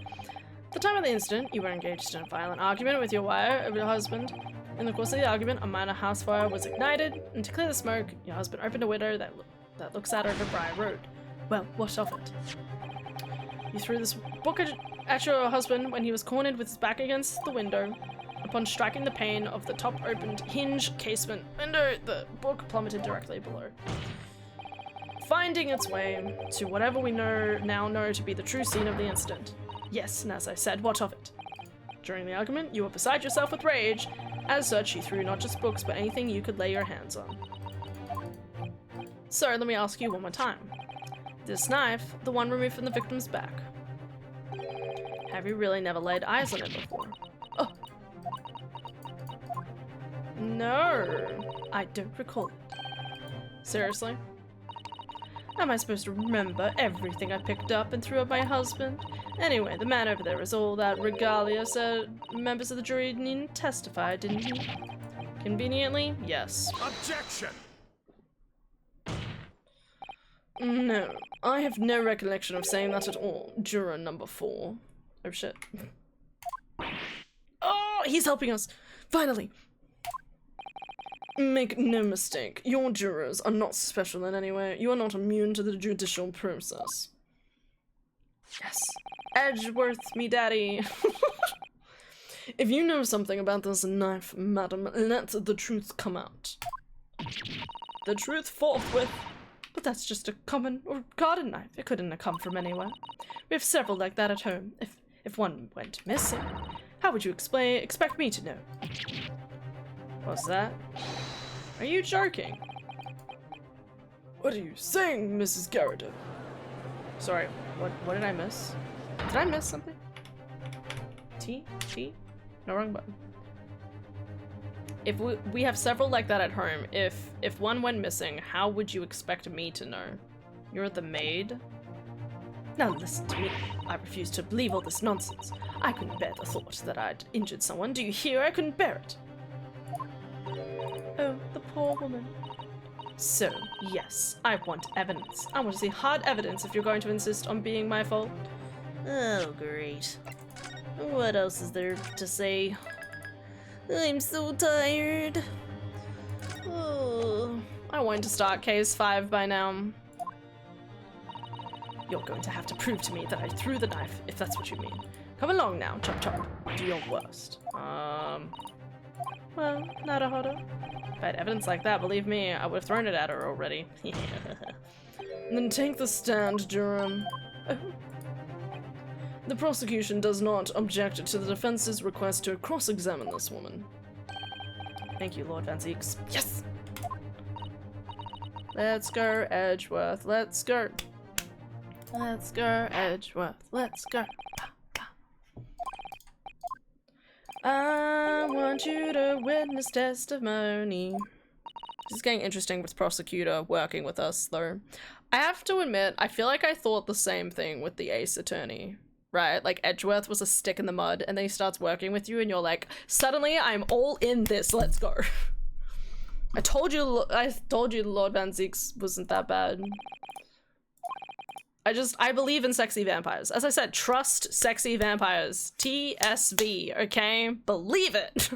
At the time of the incident, you were engaged in a violent argument with your husband. In the course of the argument, a minor house fire was ignited, and to clear the smoke, your husband opened a window that looks out over Briar Road. Well, what of it? You threw this book at your husband when he was cornered with his back against the window. Upon striking the pane of the top-opened hinge casement window, the book plummeted directly below, finding its way to whatever we now know to be the true scene of the incident. Yes, and as I said, what of it? During the argument, you were beside yourself with rage. As such, you threw not just books, but anything you could lay your hands on. So, let me ask you one more time. This knife, the one removed from the victim's back. Have you really never laid eyes on it before? Oh. No, I don't recall it. Seriously? Am I supposed to remember everything I picked up and threw at my husband? Anyway, the man over there is all that regalia, so members of the jury needn't testify, didn't he? Conveniently, yes. Objection! No, I have no recollection of saying that at all. Juror number 4. Oh shit. Oh, he's helping us! Finally! Make no mistake, your jurors are not special in any way. You are not immune to the judicial process. Yes. Edgeworth, me daddy. If you know something about this knife, madam, let the truth come out. The truth forthwith. But that's just a common or garden knife. It couldn't have come from anywhere. We have several like that at home. If if one went missing, how would you expect me to know? What's that? Are you joking? What are you saying, Mrs. Garrett? Sorry, what did I miss? Did I miss something? T? No, wrong button. If we have several like that at home, if one went missing, how would you expect me to know? You're the maid? Now listen to me. I refuse to believe all this nonsense. I couldn't bear the thought that I'd injured someone. Do you hear? I couldn't bear it. Oh, the poor woman. So, yes, I want evidence. I want to see hard evidence if you're going to insist on being my fault. Oh, great. What else is there to say? I'm so tired. Oh. I want to start case 5 by now. You're going to have to prove to me that I threw the knife, if that's what you mean. Come along now, chop chop. Do your worst. Well, nada hoda. If I had evidence like that, believe me, I would have thrown it at her already. Then take the stand, Durham. Oh. The prosecution does not object to the defense's request to cross-examine this woman. Thank you, Lord Van Zeeks. Yes! Let's go, Edgeworth. Let's go. Let's go, Edgeworth. Let's go. I want you to witness testimony. This is getting interesting with prosecutor working with us, though. I have to admit, I feel like I thought the same thing with the ACE attorney. Right? Like, Edgeworth was a stick in the mud, and then he starts working with you, and you're like, suddenly I'm all in this, let's go. I told you Lord Van Zeeks wasn't that bad. I believe in sexy vampires. As I said, trust sexy vampires. TSV, okay? Believe it!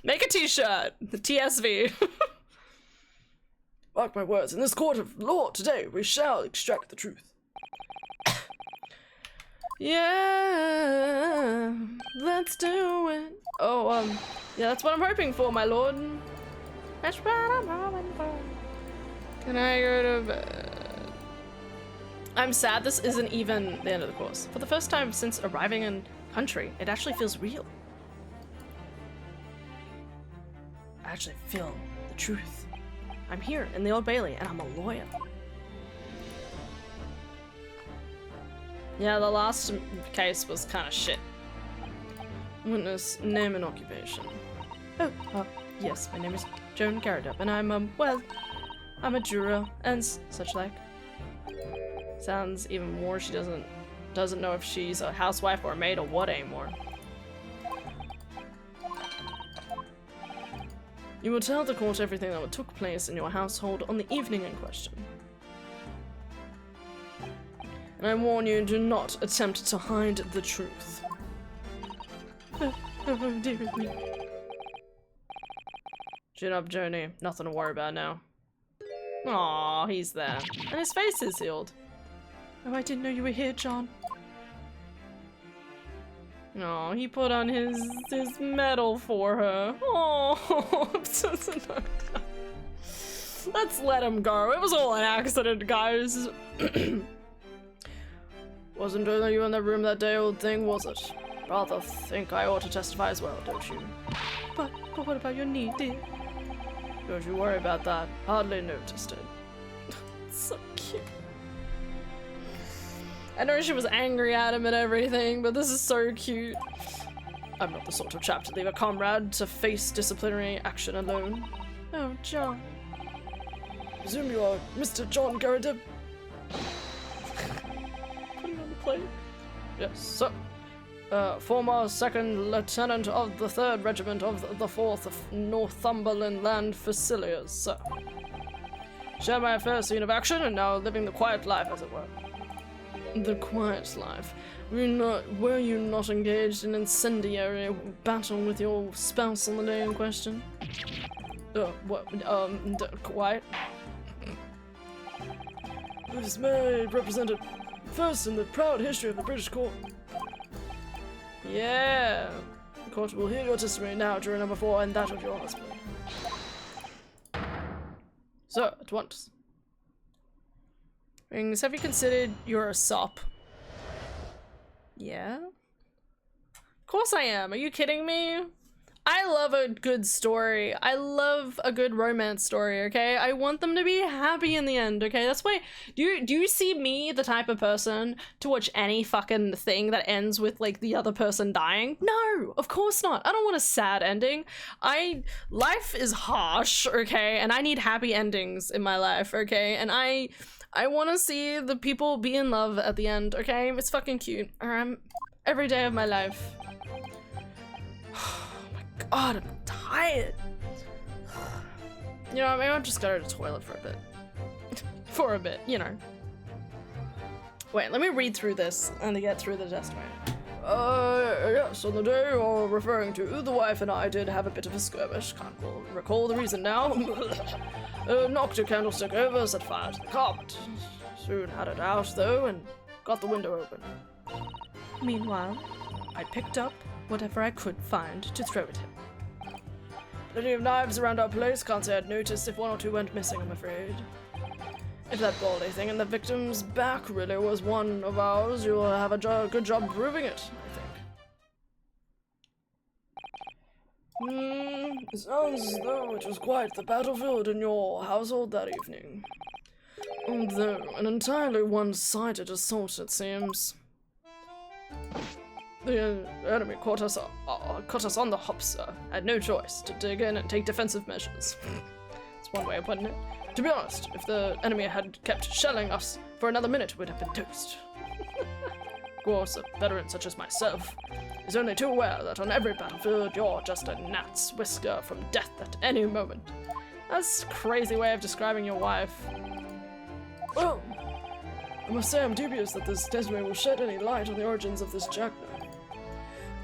Make a t-shirt! The TSV. Mark my words, in this court of law today, we shall extract the truth. Yeah, let's do it. Oh, yeah, that's what I'm hoping for, my lord. That's what I'm hoping for. Can I go to bed? I'm sad this isn't even the end of the course. For the first time since arriving in country, it actually feels real. I actually feel the truth. I'm here in the Old Bailey, and I'm a lawyer. Yeah, the last case was kind of shit. Witness, name and occupation. Oh, yes, my name is Joan Garrett, and I'm, well, I'm a juror, and such like. Sounds even more she doesn't know if she's a housewife or a maid or what anymore. You will tell the court everything that took place in your household on the evening in question. And I warn you, do not attempt to hide the truth. Oh, dear me. Chin up, Joni. Nothing to worry about now. Aw, he's there. And his face is healed. Oh, I didn't know you were here, John. Oh, he put on his medal for her. Oh, I'm so sorry. Let's let him go. It was all an accident, guys. Wasn't only you in the room that day, old thing, was it? Rather think I ought to testify as well, don't you? But what about your knee, dear? Don't you worry about that. Hardly noticed it. So cute. I know she was angry at him and everything, but this is so cute. I'm not the sort of chap to leave a comrade to face disciplinary action alone. Oh, John. Presume you are Mr. John Garrett. Putting on the plate. Yes, sir. Former 2nd Lieutenant of the 3rd Regiment of the 4th of Northumberland Land Fusiliers, sir. Shared my first scene of action and now living the quiet life, as it were. The quiet life? Were you not engaged in incendiary battle with your spouse on the day in question? Quiet? This may represent it first in the proud history of the British court. Yeah. The court will hear your testimony now, jury number 4, and that of your husband. Sir, at once. Rings, have you considered you're a sop? Yeah? Of course I am. Are you kidding me? I love a good story. I love a good romance story, okay? I want them to be happy in the end, okay? That's why, do you see me the type of person to watch any fucking thing that ends with, like, the other person dying? No, of course not. I don't want a sad ending. Life is harsh, okay? And I need happy endings in my life, okay? And I want to see the people be in love at the end, okay? It's fucking cute. Every day of my life. God, I'm tired. You know, maybe I'll just go to the toilet for a bit. For a bit, you know. Wait, let me read through this and to get through the testimony. Yes, on the day you're referring to, the wife and I did have a bit of a skirmish. Can't recall the reason now. Knocked a candlestick over, set fire to the carpet. Soon had it out, though, and got the window open. Meanwhile, I picked up whatever I could find to throw at him. Plenty of knives around our place. Can't say I'd noticed if one or two went missing, I'm afraid. If that baldy thing in the victim's back really was one of ours, you'll have a good job proving it, I think. It sounds as though it was quite the battlefield in your household that evening. Although an entirely one-sided assault, it seems. The enemy caught us on the hop, sir. Had no choice to dig in and take defensive measures. That's one way of putting it. To be honest, if the enemy had kept shelling us for another minute, we'd have been toast. Of course, a veteran such as myself is only too aware that on every battlefield you're just a gnat's whisker from death at any moment. That's a crazy way of describing your wife. Well, I must say I'm dubious that this testimony will shed any light on the origins of this jackknife.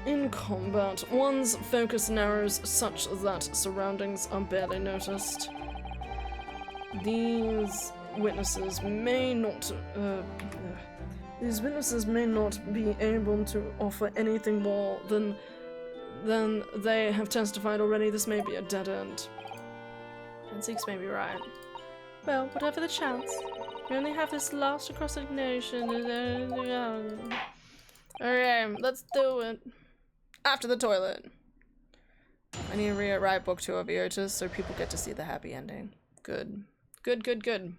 In combat, one's focus narrows such that surroundings are barely noticed. These witnesses may not be able to offer anything more than they have testified already. This may be a dead end. And Zeke's may be right. Well, whatever the chance, we only have this last cross-examination. Okay, let's do it. After the toilet. I need to rewrite book 2 of Eotus so people get to see the happy ending. Good. Good, good, good.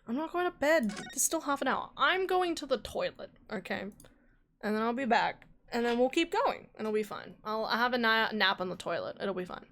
I'm not going to bed. There's still half an hour. I'm going to the toilet, okay? And then I'll be back. And then we'll keep going. And it'll be fine. I'll have a nap on the toilet. It'll be fine.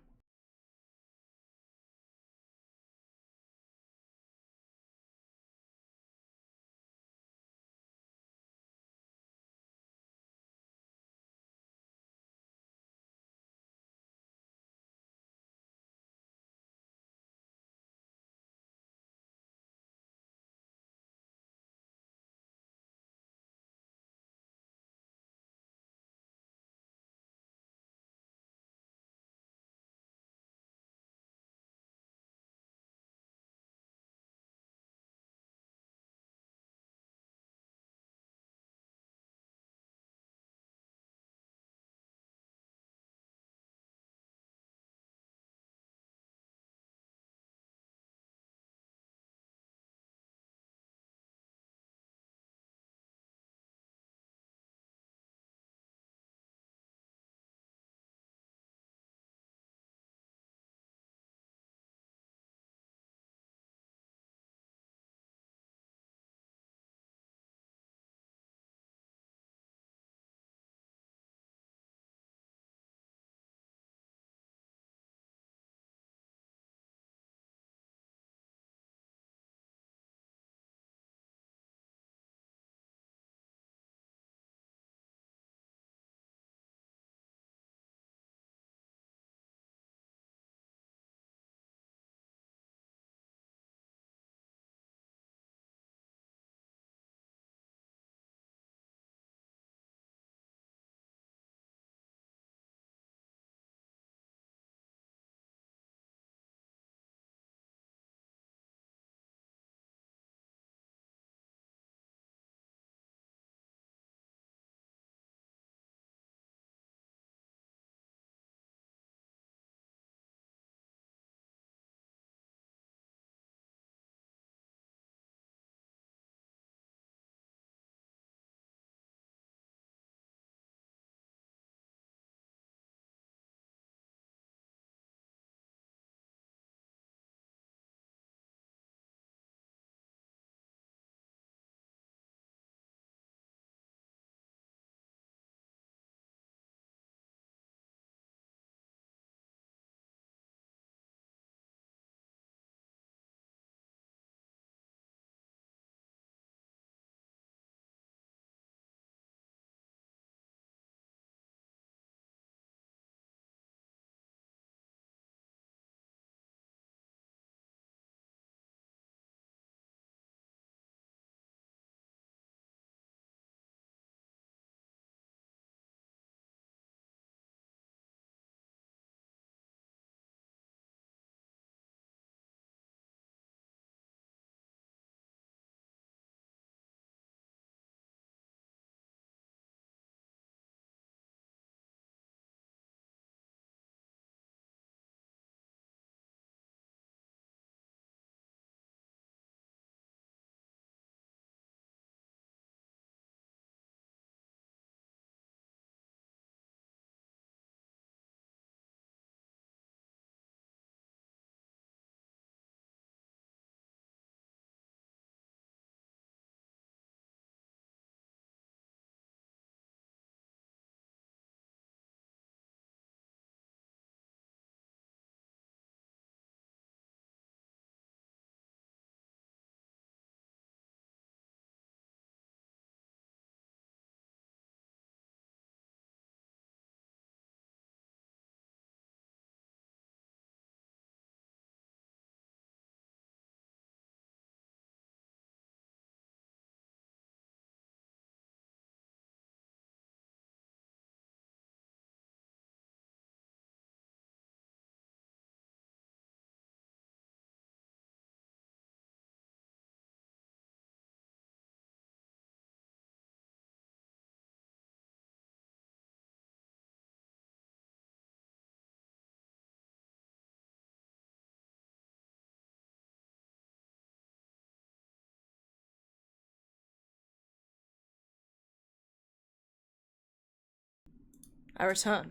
I return.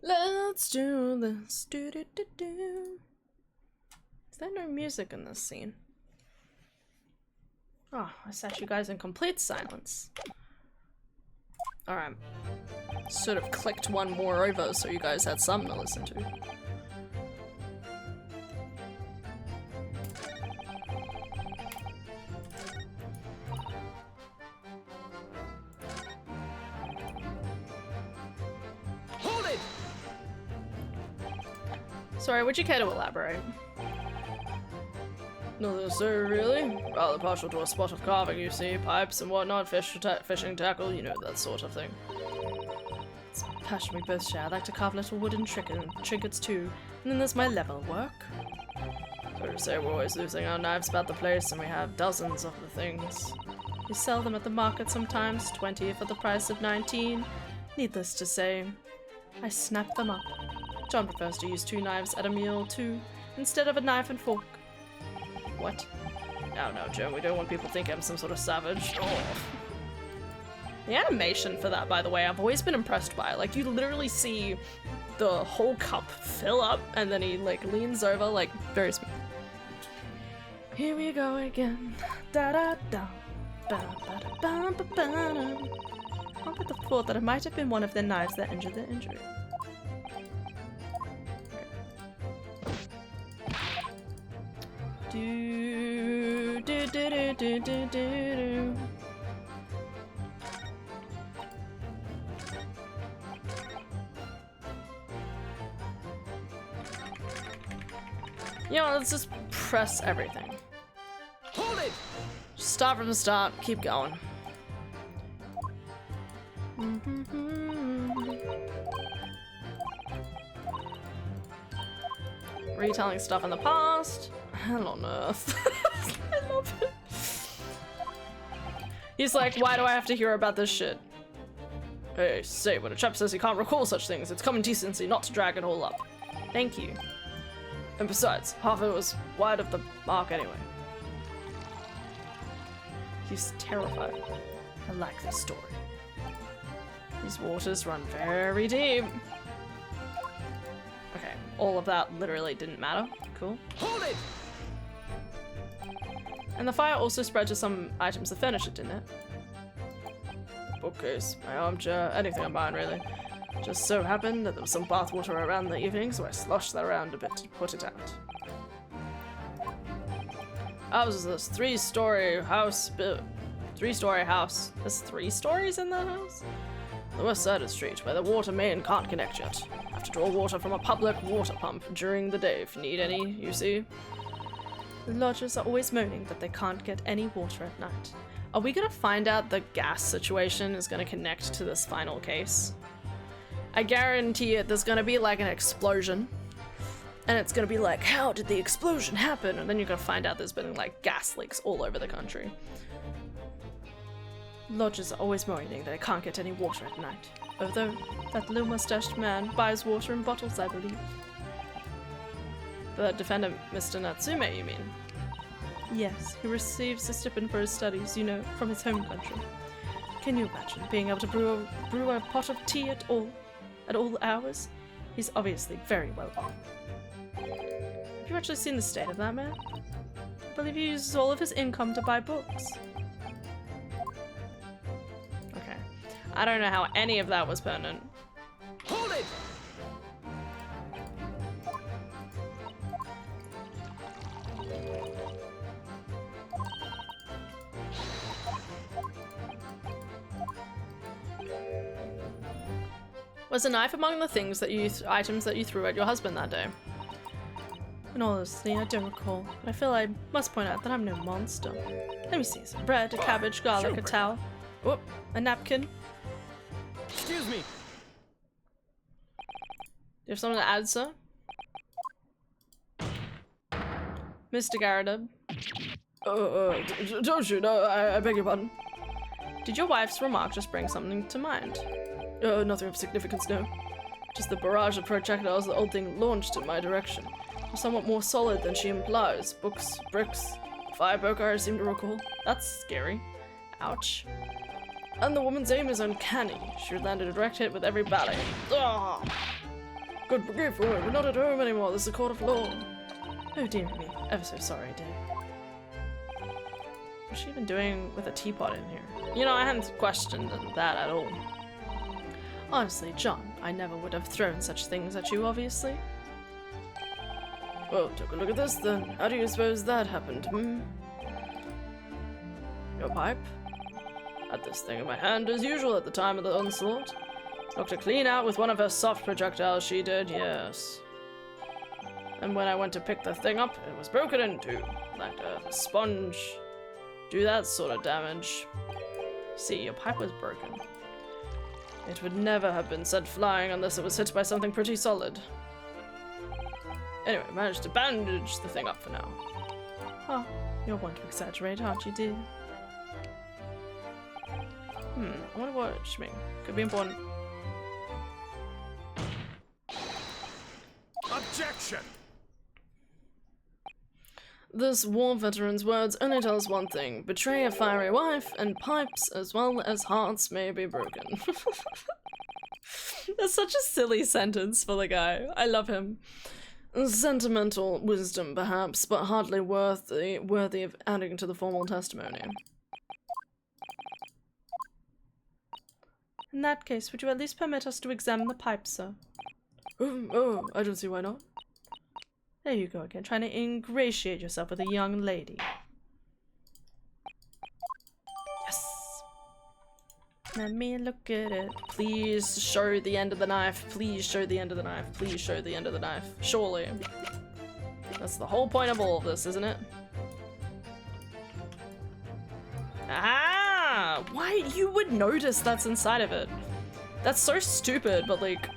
Let's do this. Do do do do. Is there no music in this scene? Oh, I sat you guys in complete silence. Alright. Sort of clicked one more over so you guys had something to listen to. Hold it! Sorry, would you care to elaborate? Nothing to say, really. Rather partial to a spot of carving, you see. Pipes and whatnot, fishing tackle, you know, that sort of thing. It's a passion we both share. I like to carve little wooden trinkets too. And then there's my level work. So to say, we're always losing our knives about the place, and we have dozens of the things. We sell them at the market sometimes, 20 for the price of 19. Needless to say, I snap them up. John prefers to use 2 knives at a meal too, instead of a knife and fork. What? No, Joe, we don't want people to think I'm some sort of savage. Oh. The animation for that, by the way, I've always been impressed by. Like, you literally see the whole cup fill up, and then he, like, leans over, like, very smooth. Here we go again. Da da da. Ba ba da ba ba ba da. Can't get the thought that it might have been one of their knives that injured their injury. Do do do do do do do. You know, let's just press everything. Hold it! Just start from the start, keep going. Retelling stuff in the past. Hell on earth. I love it. He's like, why do I have to hear about this shit? Hey, say, when a chap says he can't recall such things, it's common decency not to drag it all up. Thank you. And besides, half of it was wide of the mark anyway. He's terrified. I like this story. These waters run very deep. Okay, all of that literally didn't matter. Cool. Hold it! And the fire also spread to some items of furniture, didn't it? The bookcase, my armchair, anything of mine really. Just so happened that there was some bathwater around in the evening, so I sloshed that around a bit to put it out. Ours is this 3-story house built. 3-story house. There's 3 stories in that house? The west side of the street, where the water main can't connect yet. Have to draw water from a public water pump during the day if you need any, you see. The lodgers are always moaning that they can't get any water at night. Are we gonna find out the gas situation is gonna connect to this final case? I guarantee it, there's gonna be like an explosion. And it's gonna be like, how did the explosion happen? And then you're gonna find out there's been like gas leaks all over the country. Lodgers are always moaning that they can't get any water at night. Although, that little mustached man buys water in bottles, I believe. The defendant, Mr. Natsume, you mean? Yes, he receives a stipend for his studies, you know, from his home country. Can you imagine being able to brew a pot of tea at all hours? He's obviously very well off. Have you actually seen the state of that man? I believe he uses all of his income to buy books. Okay. I don't know how any of that was pertinent. Hold it! Was a knife among the things that items that you threw at your husband that day? In all honesty, I don't recall, but I feel I must point out that I'm no monster. Let me see, some bread, a cabbage, garlic, a towel. Whoop, a napkin. Excuse me. Do you have something to add, sir? Mr. Garrideb. Don't you know, I beg your pardon. Did your wife's remark just bring something to mind? Nothing of significance, no. Just the barrage of projectiles the old thing launched in my direction. Was somewhat more solid than she implies. Books, bricks, fire poker, I seem to recall. That's scary. Ouch. And the woman's aim is uncanny. She would land a direct hit with every volley. Ugh. Good grief, we're not at home anymore. This is a court of law. Oh dear me. Ever so sorry, dear. What's she even doing with a teapot in here? You know, I hadn't questioned that at all. Honestly, John, I never would have thrown such things at you, obviously. Well, take a look at this then. How do you suppose that happened, hmm? Your pipe? Had this thing in my hand as usual at the time of the onslaught. Knocked it clean out with one of her soft projectiles, she did, yes. And when I went to pick the thing up, it was broken in two, like a sponge. Do that sort of damage. See, your pipe was broken. It would never have been sent flying unless it was hit by something pretty solid. Anyway, managed to bandage the thing up for now. Oh, you're one to exaggerate, aren't you, dear? I wonder what she mean. Could be important. Objection! This war veteran's words only tell us one thing. Betray a fiery wife, and pipes as well as hearts may be broken. That's such a silly sentence for the guy. I love him. Sentimental wisdom, perhaps, but hardly worthy of adding to the formal testimony. In that case, would you at least permit us to examine the pipe, sir? Oh, I don't see why not. There you go again, trying to ingratiate yourself with a young lady. Yes! Let me look at it. Please show the end of the knife. Please show the end of the knife. Please show the end of the knife. Surely. That's the whole point of all of this, isn't it? Ah! Why you would notice that's inside of it? That's so stupid, but like,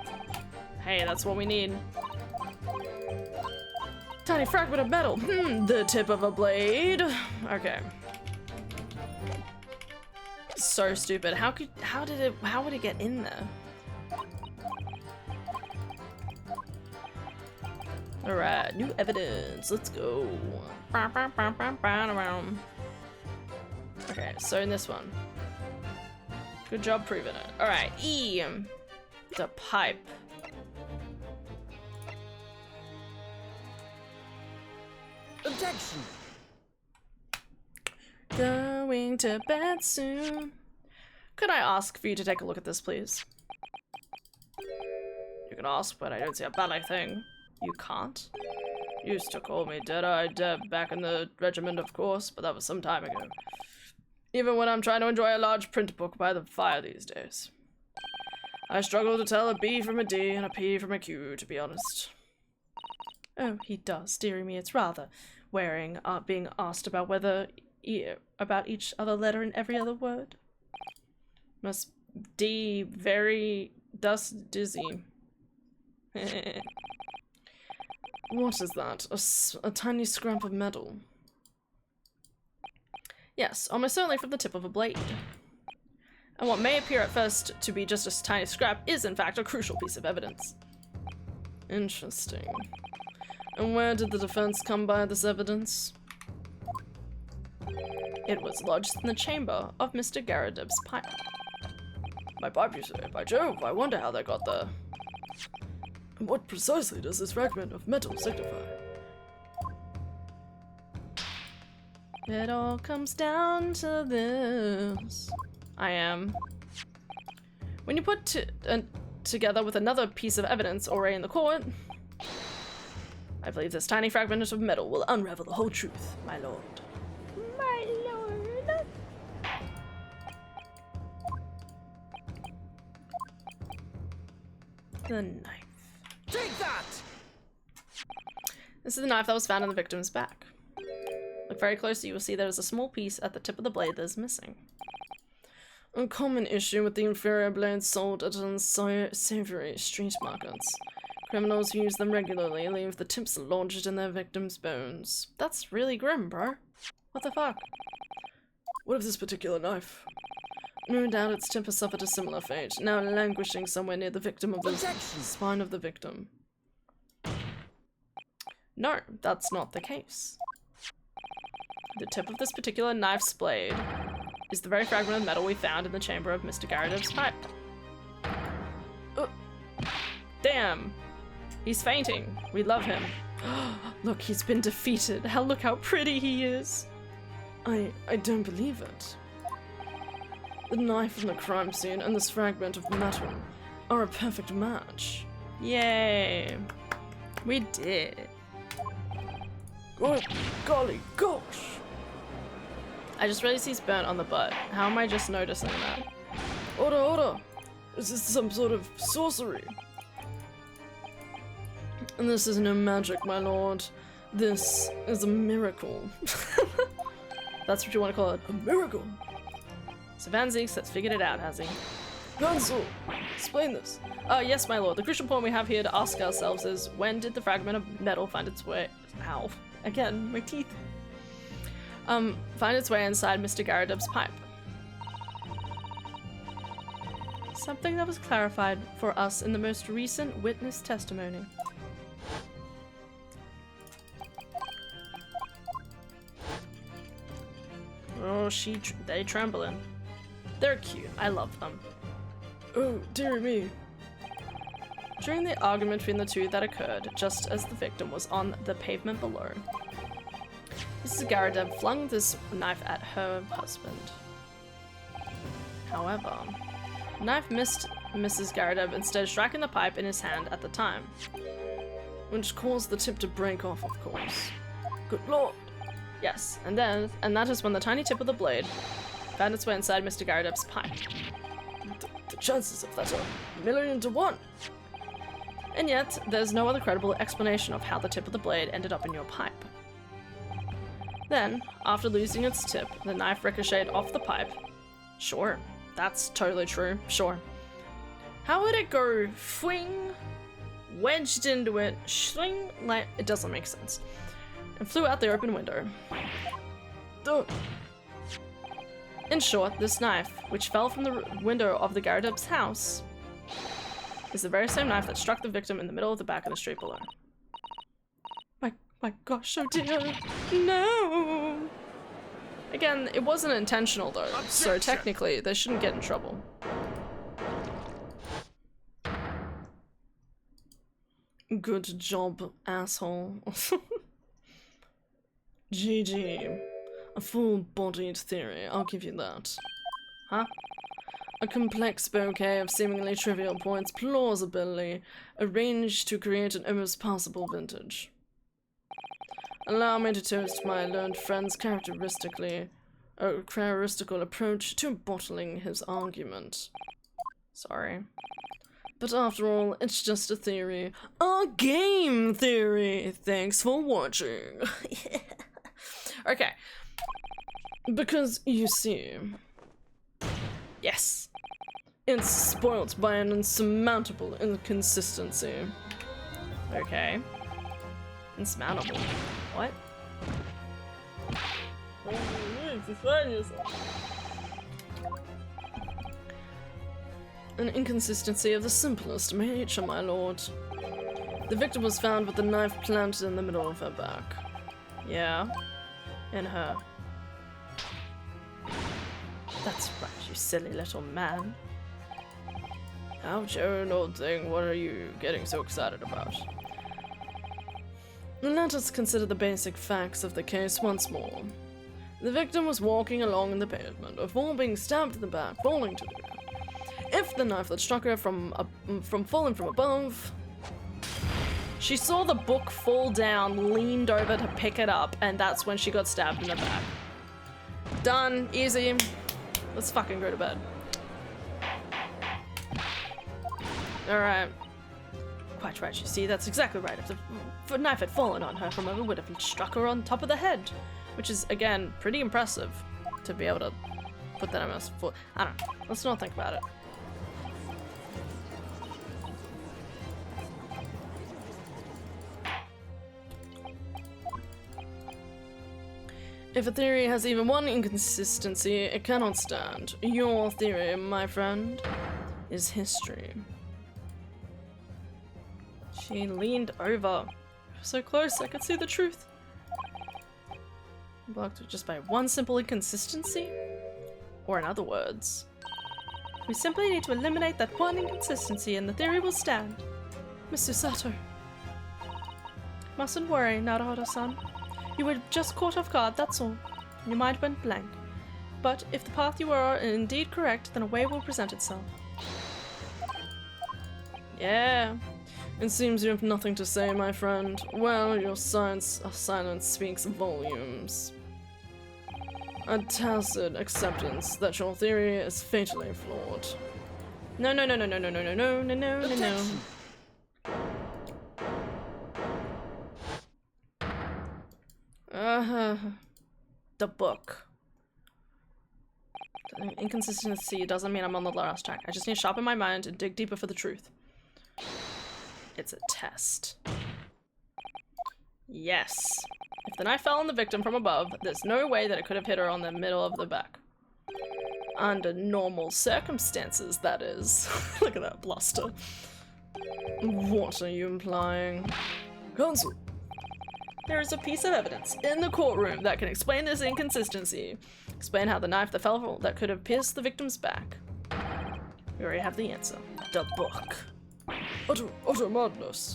hey, that's what we need. Tiny fragment of metal. The tip of a blade. Okay. So stupid. How would it get in there? Alright, new evidence. Let's go. Okay, so in this one. Good job proving it. Alright, E. The pipe. Objection! Going to bed soon. Could I ask for you to take a look at this, please? You can ask, but I don't see a ballet thing. You can't? You used to call me Dead-Eyed Deb back in the regiment, of course, but that was some time ago. Even when I'm trying to enjoy a large print book by the fire these days. I struggle to tell a B from a D and a P from a Q, to be honest. Oh, he does, dearie me. It's rather wearing, being asked about whether about each other letter in every other word. Must D very dust dizzy. What is that? A tiny scrap of metal. Yes, almost certainly from the tip of a blade. And what may appear at first to be just a tiny scrap is in fact a crucial piece of evidence. Interesting. And where did the defense come by this evidence? It was lodged in the chamber of Mr. Garadib's pipe. My pipe, you say? By Jove, I wonder how they got there. And what precisely does this fragment of metal signify? It all comes down to this. I am. When you put together with another piece of evidence already in the court, I believe this tiny fragment of metal will unravel the whole truth, my lord. My lord. The knife. Take that! This is the knife that was found on the victim's back. Look very closely, you will see there is a small piece at the tip of the blade that is missing. A common issue with the inferior blades sold at unsavory street markets. Criminals who use them regularly leave the tips lodged in their victims' bones. That's really grim, bro. What the fuck? What of this particular knife? No doubt its tip has suffered a similar fate, now languishing somewhere near the victim of the spine of the victim. No, that's not the case. The tip of this particular knife's blade is the very fragment of metal we found in the chamber of Mr. Garadev's pipe. Damn! He's fainting. We love him. Look, he's been defeated. Look how pretty he is. I don't believe it. The knife from the crime scene and this fragment of metal are a perfect match. Yay. We did it. Good golly gosh! I just realized he's burnt on the butt. How am I just noticing that? Order! Is this some sort of sorcery? And this is no magic, my lord. This is a miracle. That's what you want to call it. A miracle? So Van Zieks has figured it out, has he? Hansel, explain this. Yes, my lord. The crucial point we have here to ask ourselves is, when did the fragment of metal find its way— ow. Again, my teeth. Find its way inside Mr. Garadev's pipe? Something that was clarified for us in the most recent witness testimony. Oh, they trembling. They're cute. I love them. Oh, dear me. During the argument between the two that occurred, just as the victim was on the pavement below, Mrs. Garadev flung this knife at her husband. However, the knife missed Mrs. Garadev, instead striking the pipe in his hand at the time. Which caused the tip to break off, of course. Good lord. Yes, and that is when the tiny tip of the blade found its way inside Mr. Garadev's pipe. The chances of that are 1,000,000 to 1. And yet, there's no other credible explanation of how the tip of the blade ended up in your pipe. Then, after losing its tip, the knife ricocheted off the pipe. Sure, that's totally true, sure. How would it go fling, wedged into it, shling, like, it doesn't make sense, and flew out the open window. Duh. In short, this knife, which fell from the window of the Garadev's house, is the very same knife that struck the victim in the middle of the back of the street below. My gosh, oh dear. No! Again, it wasn't intentional though, so technically they shouldn't get in trouble. Good job, asshole. GG. A full-bodied theory, I'll give you that. Huh? A complex bouquet of seemingly trivial points plausibly arranged to create an almost passable vintage. Allow me to toast my learned friend's characteristical approach to bottling his argument. Sorry. But after all, it's just a theory. A game theory! Thanks for watching. Okay. Because, you see... Yes. It's spoilt by an insurmountable inconsistency. Okay. Insurmountable. What? An inconsistency of the simplest nature, my lord. The victim was found with the knife planted in the middle of her back. Yeah. In her. That's right, you silly little man. Ouch, own old thing, what are you getting so excited about? Let us consider the basic facts of the case once more. The victim was walking along the pavement before being stabbed in the back, falling to the ground. If the knife that struck her from falling from above... She saw the book fall down, leaned over to pick it up, and that's when she got stabbed in the back. Done. Easy. Let's fucking go to bed. Alright. Quite right, you see, that's exactly right. If the knife had fallen on her from above, it would have struck her on top of the head. Which is, again, pretty impressive to be able to put that on her foot. I don't know. Let's not think about it. If a theory has even one inconsistency, it cannot stand. Your theory, my friend, is history. She leaned over. So close, I could see the truth. Blocked just by one simple inconsistency? Or in other words, we simply need to eliminate that one inconsistency and the theory will stand. Mr. Sato. Mustn't worry, Naruhodo-san. You were just caught off guard, that's all. Your mind went blank. But if the path you are indeed correct, then a way will present itself. Yeah. It seems you have nothing to say, my friend. Well, your silence speaks volumes. A tacit acceptance that your theory is fatally flawed. No. The book. Inconsistency doesn't mean I'm on the last track. I just need to sharpen my mind and dig deeper for the truth. It's a test. Yes. If the knife fell on the victim from above, there's no way that it could have hit her on the middle of the back. Under normal circumstances, that is. Look at that bluster. What are you implying? Counsel. There is a piece of evidence in the courtroom that can explain this inconsistency. Explain how the knife that fell that could have pierced the victim's back. We already have the answer. The book. Utter madness.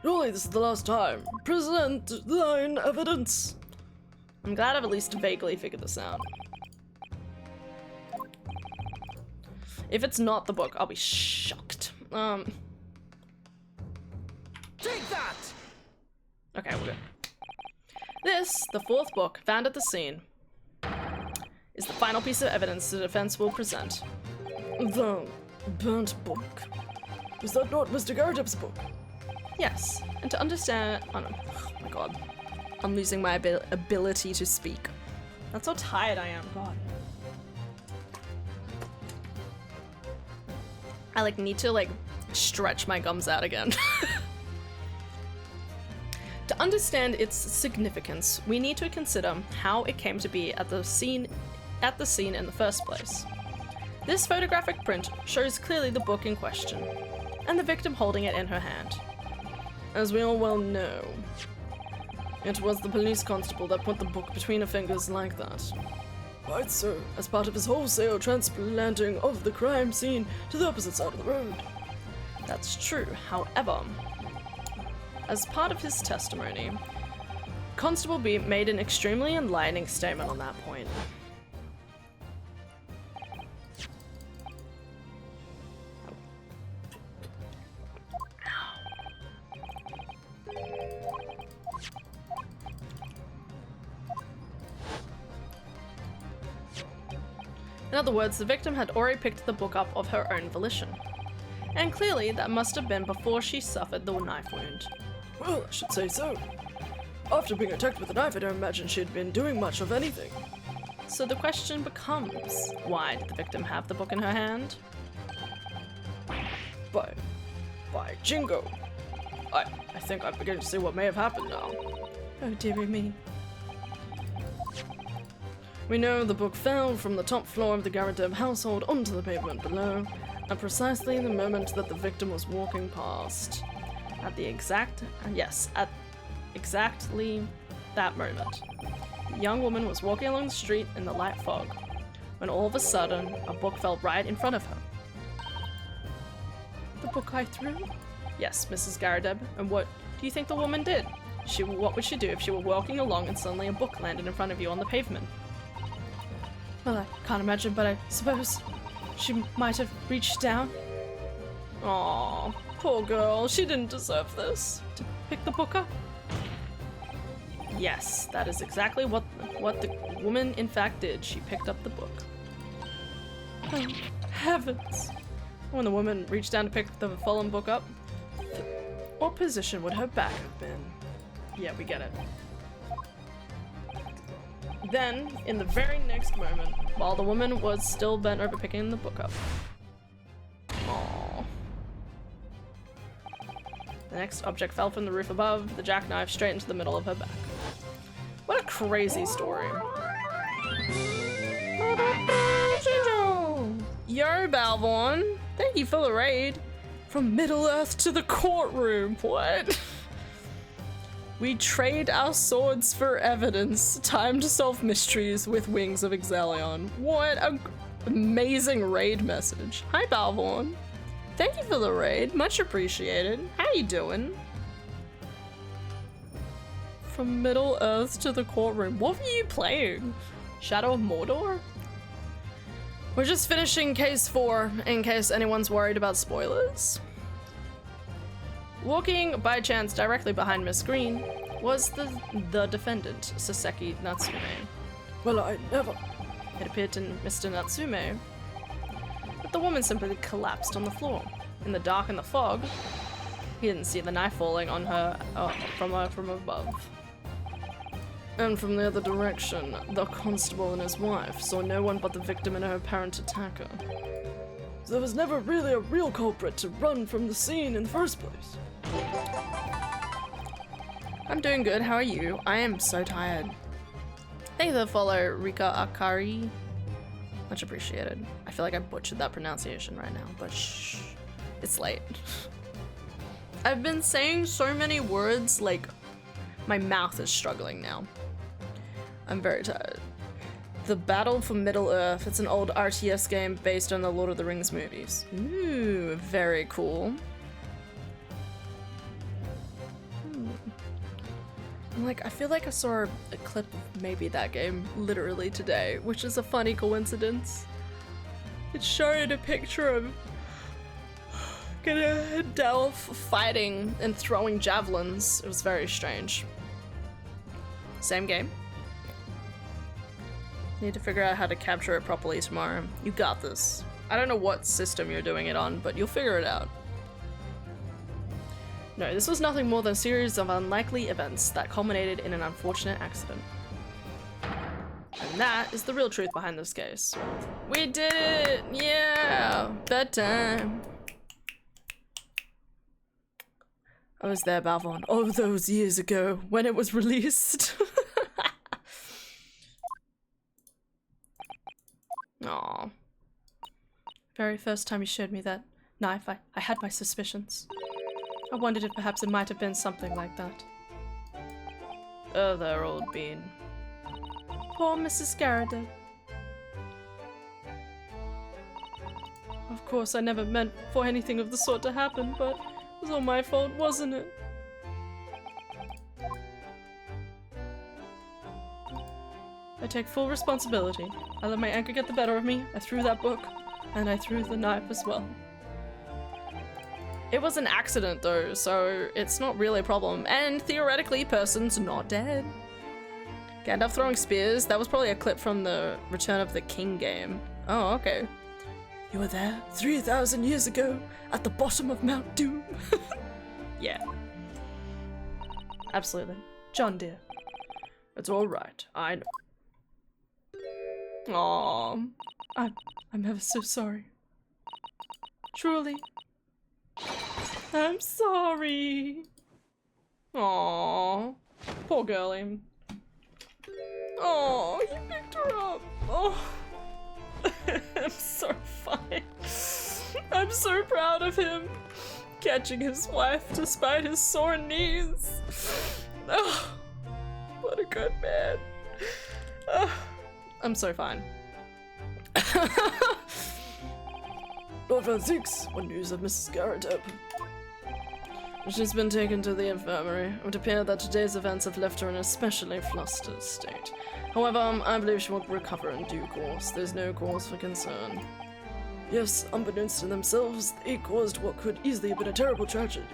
Surely this is the last time. Present thine evidence. I'm glad I've at least vaguely figured this out. If it's not the book, I'll be shocked. Take that! Okay, we're good. This, the fourth book found at the scene, is the final piece of evidence the defense will present. The burnt book. Is that not Mr. Garrett book? Yes, and to understand... Oh, no. Oh my god. I'm losing my ability to speak. That's how tired I am, god. I, need to, stretch my gums out again. To understand its significance, we need to consider how it came to be at the scene in the first place. This photographic print shows clearly the book in question, and the victim holding it in her hand. As we all well know, it was the police constable that put the book between her fingers like that. Quite so, as part of his wholesale transplanting of the crime scene to the opposite side of the road. That's true, however, as part of his testimony, Constable B made an extremely enlightening statement on that point. In other words, the victim had already picked the book up of her own volition. And clearly, that must have been before she suffered the knife wound. Well, I should say so. After being attacked with a knife, I don't imagine she'd been doing much of anything. So the question becomes, why did the victim have the book in her hand? By jingo. I think I'm beginning to see what may have happened now. Oh dearie me. We know the book fell from the top floor of the Garadeb household onto the pavement below, at precisely the moment that the victim was walking past. At exactly that moment. The young woman was walking along the street in the light fog, when all of a sudden, a book fell right in front of her. The book I threw? Yes, Mrs. Garadeb, and what do you think the woman did? What would she do if she were walking along and suddenly a book landed in front of you on the pavement? Well, I can't imagine, but I suppose she might have reached down. Aww, poor girl, she didn't deserve this. To pick the book up? Yes, that is exactly what the woman in fact did. She picked up the book. Oh, heavens. When the woman reached down to pick the fallen book up, what position would her back have been? Yeah, we get it. Then, in the very next moment, while the woman was still bent over picking the book up. Aww. The next object fell from the roof above, the jackknife straight into the middle of her back. What a crazy story. Yo, Balvorn! Thank you for the raid. From Middle-earth to the courtroom, what? We trade our swords for evidence. Time to solve mysteries with Wings of Exzellion. What a amazing raid message. Hi, Balvorn. Thank you for the raid. Much appreciated. How you doing? From Middle Earth to the courtroom. What were you playing? Shadow of Mordor? We're just finishing case 4 in case anyone's worried about spoilers. Walking by chance directly behind Miss Green was the defendant, Saseki Natsume. Well, I never. It appeared to Mr. Natsume that the woman simply collapsed on the floor. In the dark and the fog, he didn't see the knife falling on her from above. And from the other direction, the constable and his wife saw no one but the victim and her apparent attacker. So there was never really a real culprit to run from the scene in the first place. I'm doing good, how are you? I am so tired. Thank you for the follow, Rika Akari. Much appreciated. I feel like I butchered that pronunciation right now, but shh, it's late. I've been saying so many words, like, my mouth is struggling now. I'm very tired. The Battle for Middle-earth. It's an old RTS game based on the Lord of the Rings movies. Ooh, very cool. Like, I feel like I saw a clip of maybe that game literally today, which is a funny coincidence. It showed a picture of Delph fighting and throwing javelins. It was very strange. Same game. Need to figure out how to capture it properly tomorrow. You got this. I don't know what system you're doing it on, but you'll figure it out. No, this was nothing more than a series of unlikely events that culminated in an unfortunate accident. And that is the real truth behind this case. We did it! Yeah! Bedtime! I was there, Balvorn, all those years ago when it was released. Aww. Very first time you showed me that knife, I had my suspicions. I wondered if perhaps it might have been something like that. Oh, there, old bean. Poor Mrs. Garrett. Of course, I never meant for anything of the sort to happen, but it was all my fault, wasn't it? I take full responsibility. I let my anger get the better of me, I threw that book, and I threw the knife as well. It was an accident though, so it's not really a problem, and theoretically, person's not dead. Gandalf throwing spears, that was probably a clip from the Return of the King game. Oh, okay. You were there 3,000 years ago at the bottom of Mount Doom. Yeah. Absolutely. John dear. It's alright, I know. Aww. I'm ever so sorry. Truly. I'm sorry. Aww. Poor girlie. Oh, he picked her up. Oh. I'm so fine. I'm so proud of him. Catching his wife despite his sore knees. Oh, what a good man. Oh, I'm so fine. Lord Van Zeeks, what news of Mrs. Garrett? She's been taken to the infirmary. It would appear that today's events have left her in an especially flustered state. However, I believe she will recover in due course. There's no cause for concern. Yes, unbeknownst to themselves, they caused what could easily have been a terrible tragedy.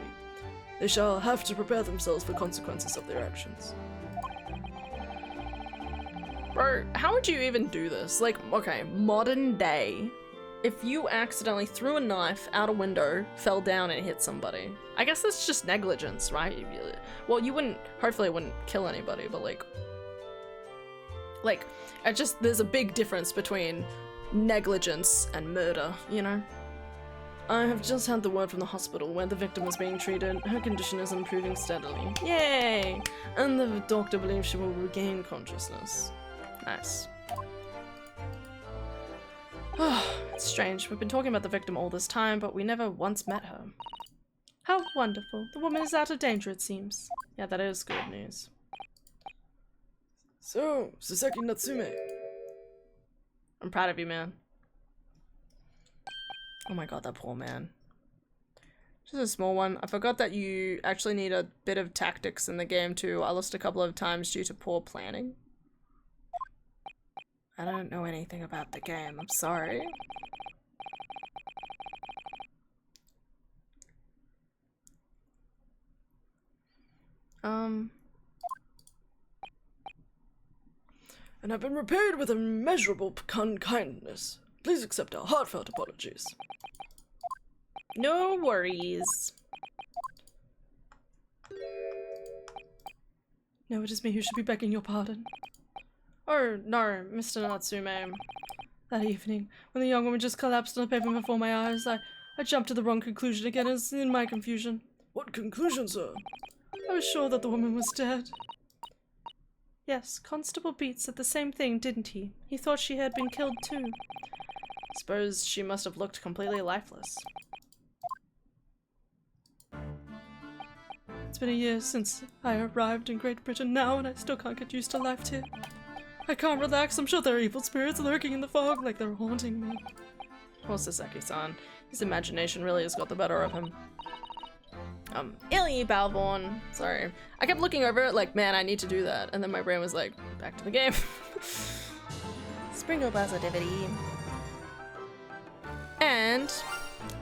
They shall have to prepare themselves for consequences of their actions. Bro, how would you even do this? Like, okay, modern day. If you accidentally threw a knife out a window, fell down and hit somebody. I guess that's just negligence, right? Well, you wouldn't, hopefully it wouldn't kill anybody, but there's a big difference between negligence and murder, you know? I have just had the word from the hospital where the victim is being treated. Her condition is improving steadily. Yay! And the doctor believes she will regain consciousness. Nice. It's strange. We've been talking about the victim all this time, but we never once met her. How wonderful. The woman is out of danger, it seems. Yeah, that is good news. So, Saseki Natsume. I'm proud of you, man. Oh my god, that poor man. Just a small one. I forgot that you actually need a bit of tactics in the game too. I lost a couple of times due to poor planning. I don't know anything about the game, I'm sorry. And have been repaid with immeasurable kindness. Please accept our heartfelt apologies. No worries. No, it is me who should be begging your pardon. Oh, no, Mr. Natsume. That evening, when the young woman just collapsed on the pavement before my eyes, I jumped to the wrong conclusion again as in my confusion. What conclusion, sir? I was sure that the woman was dead. Yes, Constable Beat said the same thing, didn't he? He thought she had been killed too. Suppose she must have looked completely lifeless. It's been a year since I arrived in Great Britain now, and I still can't get used to life here. I can't relax. I'm sure there are evil spirits lurking in the fog, like they're haunting me. Poor Saseki-san. His imagination really has got the better of him. Illy Balvorn. Sorry. I kept looking over it like, man, I need to do that. And then my brain was like, back to the game. Sprinkle positivity. And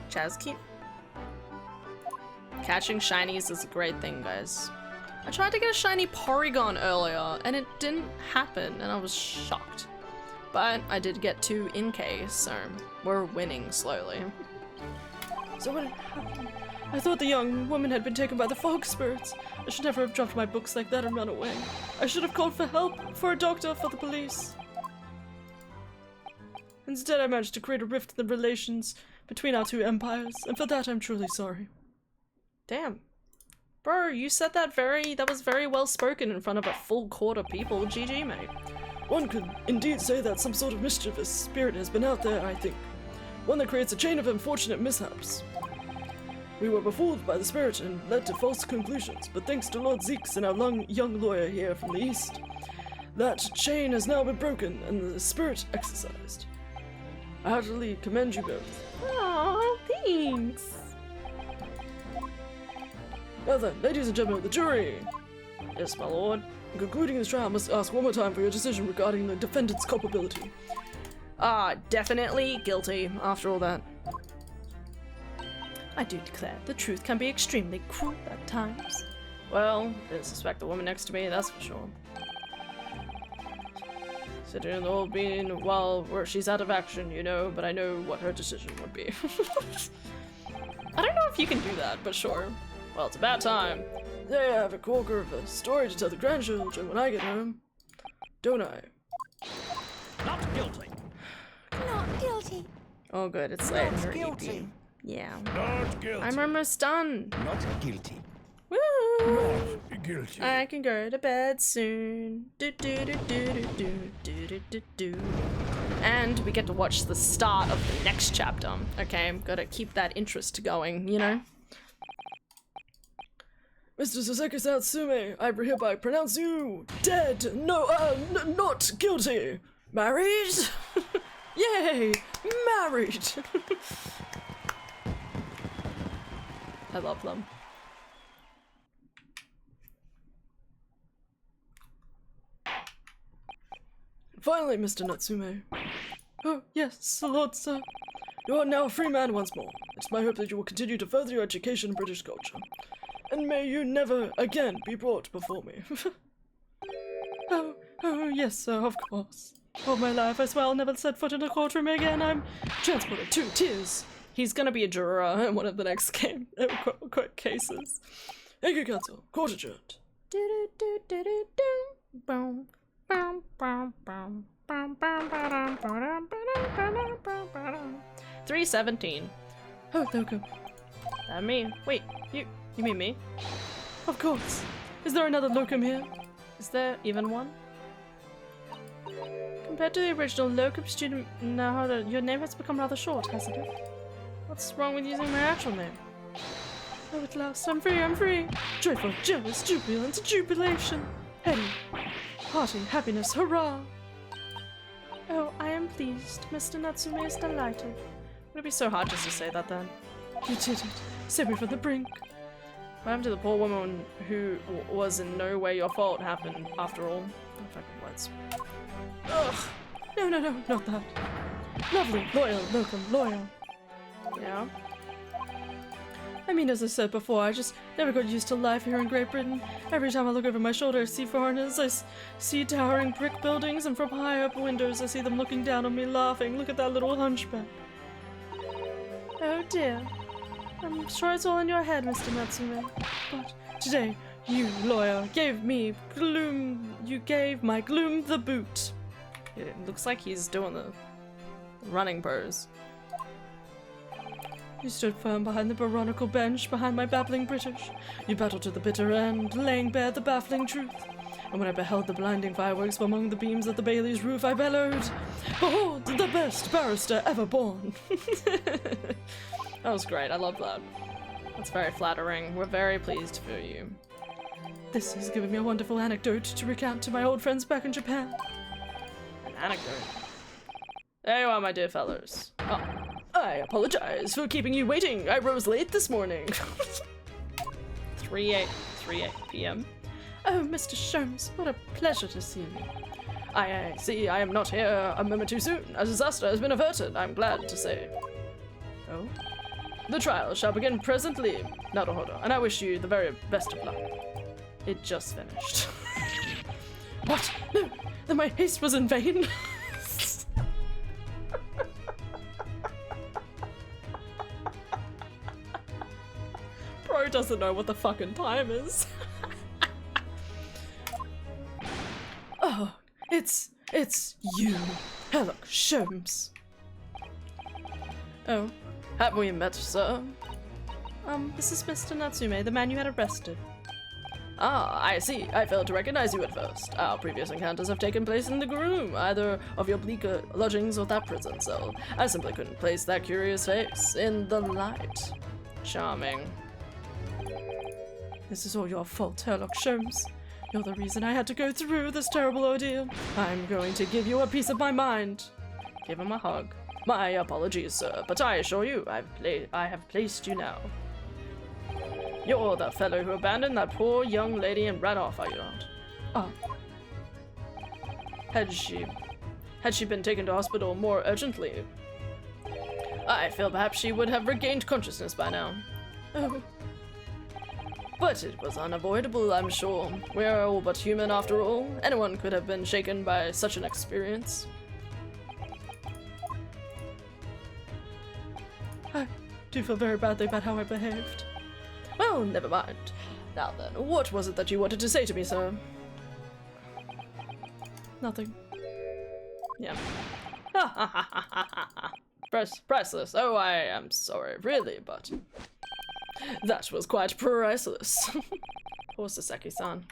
Chaz Keep. Catching shinies is a great thing, guys. I tried to get a shiny Porygon earlier, and it didn't happen, and I was shocked. But I did get 2 in case, so we're winning slowly. So what had happened? I thought the young woman had been taken by the fog spirits. I should never have dropped my books like that and run away. I should have called for help, for a doctor, for the police. Instead, I managed to create a rift in the relations between our 2 empires, and for that I'm truly sorry. Damn. Bro, you said that was very well spoken in front of a full court of people. GG, mate. One could indeed say that some sort of mischievous spirit has been out there, I think. One that creates a chain of unfortunate mishaps. We were befooled by the spirit and led to false conclusions, but thanks to Lord Zeeks and our young lawyer here from the east, that chain has now been broken and the spirit exorcised. I heartily commend you both. Aw, thanks. Now then, ladies and gentlemen of the jury, Yes, my lord. in concluding this trial, I must ask one more time for your decision regarding the defendant's culpability. Definitely guilty after all that. I do declare, the truth can be extremely cruel at times. Well, didn't suspect the woman next to me, that's for sure. Considering all being well, where she's out of action, you know, but I know what her decision would be. I don't know if you can do that, but sure. Well, it's about time. There I have a corker of a story to tell the grandchildren when I get home. Don't I? Not guilty. Not guilty. Oh good, it's late. Not Her guilty. EP. Yeah. Not guilty. I'm almost done. Not guilty. Woo! Not guilty. I can go to bed soon. Do do do do do do do do do do. And we get to watch the start of the next chapter. Okay, gotta keep that interest going, you know? Mr. Saseki Satsume, I hereby pronounce you dead. No, not guilty. Married? Yay! Married! I love them. Finally, Mr. Natsume, Oh, yes, Lord, sir. you are now a free man once more. It's my hope that you will continue to further your education in British culture. And may you never again be brought before me. Oh, yes, sir, of course. All my life, I swear I'll never set foot in a courtroom again. I'm transported to tears. He's gonna be a juror in one of the next court cases. Thank you, counsel. Court adjourned. 317. Oh, Loco. That me. Wait, you mean me? Of course. Is there another locum here? Is there even one? Compared to the original locum student, now your name has become rather short, hasn't it? What's wrong with using my actual name? Oh, at last, I'm free, I'm free! Joyful, jealous, jubilant, jubilation! Heady, hearty, happiness, hurrah! Oh, I am pleased. Mr. Natsume is delighted. Would it be so hard just to say that then? You did it. Save me from the brink. What happened to the poor woman who was in no way your fault happened after all? Oh, fucking words. Ugh! No, no, no, not that. Lovely, loyal, locum, loyal. Yeah? I mean, as I said before, I just never got used to life here in Great Britain. Every time I look over my shoulder, I see foreigners, see towering brick buildings, and from high up windows, I see them looking down on me, laughing. Look at that little hunchback. Oh dear. I'm sure it's all in your head, Mr. Natsume. But today, you, lawyer, gave me gloom. You gave my gloom the boot. It looks like he's doing the running pose. You stood firm behind the baronical bench, behind my babbling British. You battled to the bitter end, laying bare the baffling truth. And when I beheld the blinding fireworks from among the beams of the Bailey's roof, I bellowed, "Behold, the best barrister ever born!" That was great, I love that. That's very flattering. We're very pleased for you. This has given me a wonderful anecdote to recount to my old friends back in Japan. An anecdote. There you are, my dear fellows. Oh, I apologize for keeping you waiting. I rose late this morning. 3 p.m. Oh, Mr. Sholmes, what a pleasure to see you. I see I am not here a moment too soon. A disaster has been averted, I'm glad to say. Oh? The trial shall begin presently, Naruhodo, and I wish you the very best of luck. It just finished. What? No, then my haste was in vain. Bro doesn't know what the fucking time is. Oh, it's you, Herlock Sholmes. Oh, have we met, sir? This is Mr. Natsume, the man you had arrested. Ah, I see. I failed to recognize you at first. Our previous encounters have taken place in the room, either of your bleaker lodgings or that prison cell. I simply couldn't place that curious face in the light. Charming. This is all your fault, Herlock Sholmes. You're the reason I had to go through this terrible ordeal. I'm going to give you a piece of my mind. Give him a hug. My apologies, sir, but I assure you, I have placed you now. You're the fellow who abandoned that poor young lady and ran off, are you not? Ah. Had she been taken to hospital more urgently, I feel perhaps she would have regained consciousness by now. Oh. But it was unavoidable, I'm sure. We're all but human after all. Anyone could have been shaken by such an experience. I do feel very badly about how I behaved. Well, never mind. Now then, what was it that you wanted to say to me, sir? Nothing. Yeah. Priceless. Oh, I am sorry, really, but that was quite priceless. Poor Saseki-san.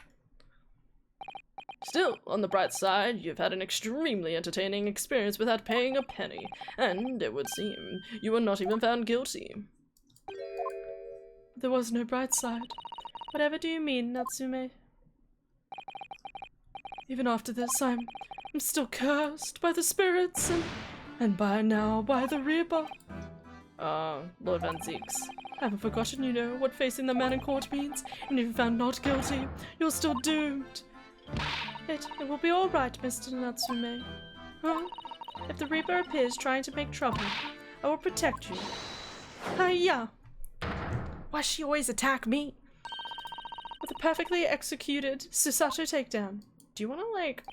Still, on the bright side, you've had an extremely entertaining experience without paying a penny, and it would seem you were not even found guilty. There was no bright side. Whatever do you mean, Natsume? Even after this, I'm still cursed by the spirits and by the Reaper. Lord Van Zeeks. I haven't forgotten, you know, what facing the man in court means, and if you're found not guilty, you're still doomed. It will be all right, Mr. Natsume. Huh? If the Reaper appears trying to make trouble, I will protect you. Hiya! Why does she always attack me? With a perfectly executed Susato takedown. Do you want to, like,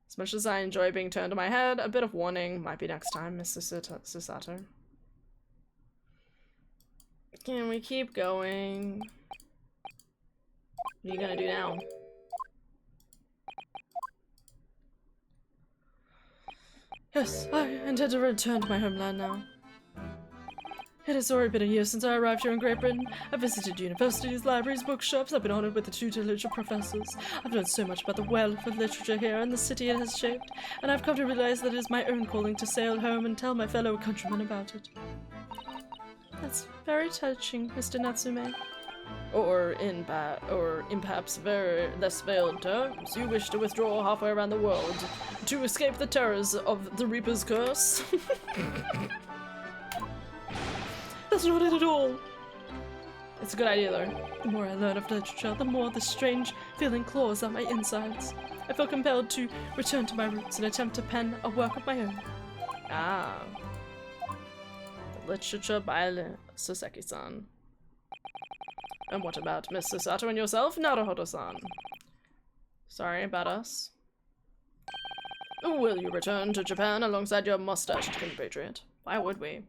as much as I enjoy being turned on my head, a bit of warning might be next time, Mr. Susato. Can we keep going? What are you gonna do now? Yes, I intend to return to my homeland now. It has already been a year since I arrived here in Great Britain. I've visited universities, libraries, bookshops. I've been honored with the tutelage of professors. I've learned so much about the wealth of literature here and the city it has shaped, and I've come to realize that it is my own calling to sail home and tell my fellow countrymen about it. That's very touching, Mr. Natsume. Or in perhaps very less veiled terms, you wish to withdraw halfway around the world to escape the terrors of the Reaper's curse? That's not it at all. It's a good idea, though. The more I learn of literature, the more this strange feeling claws at my insides. I feel compelled to return to my roots and attempt to pen a work of my own. Ah. The literature by Soseki-san. And what about Miss Sato and yourself, Naruhodo-san? Sorry about us. Will you return to Japan alongside your mustached compatriot? Why would we?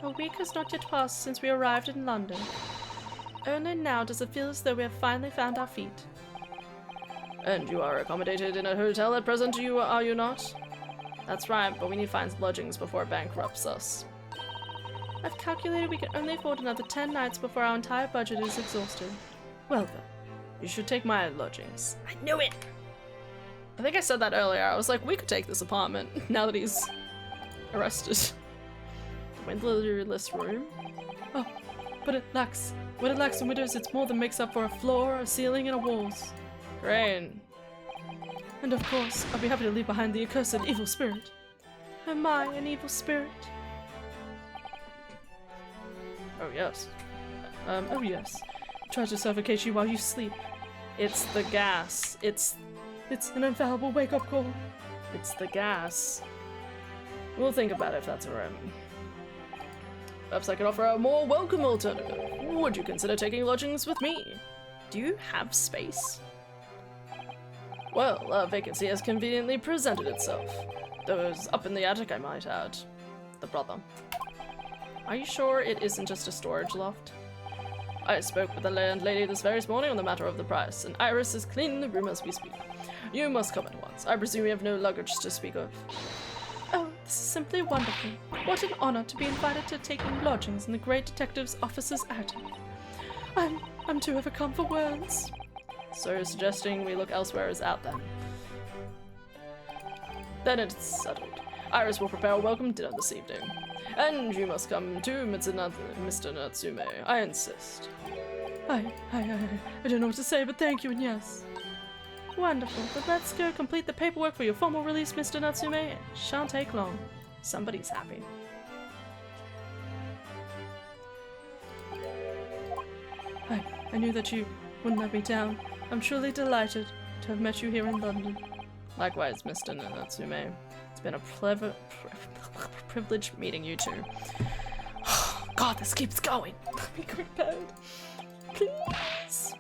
A week has not yet passed since we arrived in London. Only now does it feel as though we have finally found our feet. And you are accommodated in a hotel at present, are you not? That's right, but we need to find lodgings before it bankrupts us. I've calculated we can only afford another 10 nights before our entire budget is exhausted. Well then, You should take my lodgings. I knew it! I think I said that earlier. I was like, we could take this apartment now that he's arrested. Windowless room? oh, but what it lacks in windows, it's more than makes up for a floor, a ceiling, and a walls. Great. And of course, I'll be happy to leave behind the accursed evil spirit. Am I an evil spirit? Oh, yes. Oh yes. Try to suffocate you while you sleep. It's the gas. It's an infallible wake-up call. the gas. We'll think about it if that's alright. Perhaps I could offer a more welcome alternative. Would you consider taking lodgings with me? Do you have space? Well, a vacancy has conveniently presented itself. Those up in the attic, I might add. The brother. Are you sure it isn't just a storage loft? I spoke with the landlady this very morning on the matter of the price, and Iris is cleaning the room as we speak. You must come at once. I presume you have no luggage to speak of. Oh, this is simply wonderful. What an honor to be invited to taking lodgings in the great detective's officer's attic. I'm too overcome for words. So you're suggesting we look elsewhere is out then? Then it's settled. Iris will prepare a welcome dinner this evening. And you must come too, Mr. Natsume. I insist. I don't know what to say, but thank you and yes. Wonderful, but let's go complete the paperwork for your formal release, Mr. Natsume. It shan't take long. Somebody's happy. I knew that you wouldn't let me down. I'm truly delighted to have met you here in London. Likewise, Mr. Natsume. It's been a privilege meeting you two. God, this keeps going. Let me go to bed. Please.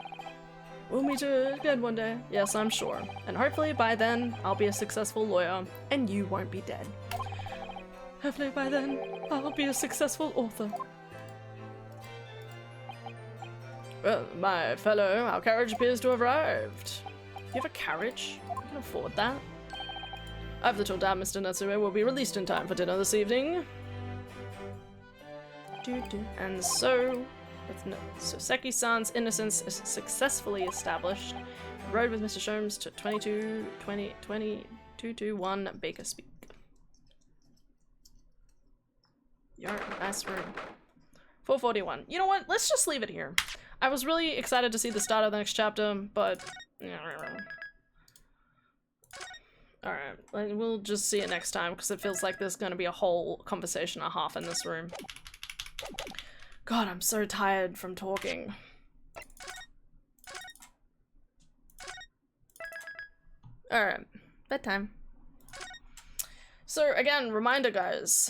We'll meet again one day. Yes, I'm sure. And hopefully by then, I'll be a successful lawyer, and you won't be dead. Hopefully by then, I'll be a successful author. Well, my fellow, our carriage appears to have arrived. You have a carriage? I can afford that. I've little doubt Mr. Natsume will be released in time for dinner this evening. And so, with Soseki-san's innocence is successfully established, rode with Mr. Sholmes to 2221 Baker Speak. Your nice room. 441. You know what? Let's just leave it here. I was really excited to see the start of the next chapter, but... Alright, we'll just see it next time, because it feels like there's gonna be a whole conversation and a half in this room. God, I'm so tired from talking. Alright, bedtime. So again, reminder guys,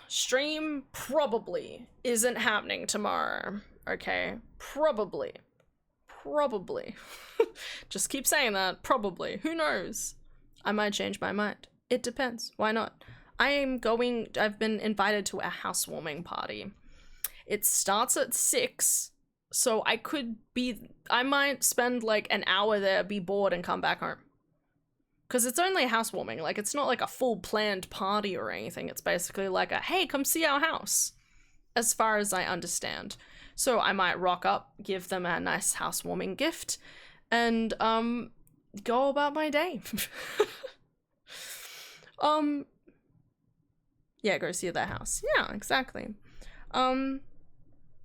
stream probably isn't happening tomorrow, okay? Probably. Just keep saying that, probably. Who knows? I might change my mind. It depends. Why not? I've been invited to a housewarming party. It starts at 6, so I might spend like an hour there, be bored, and come back home. Because it's only a housewarming, like it's not like a full planned party or anything. It's basically like a, hey, come see our house, as far as I understand. So I might rock up, give them a nice housewarming gift, and go about my day. Yeah, go see their house. Yeah, exactly. On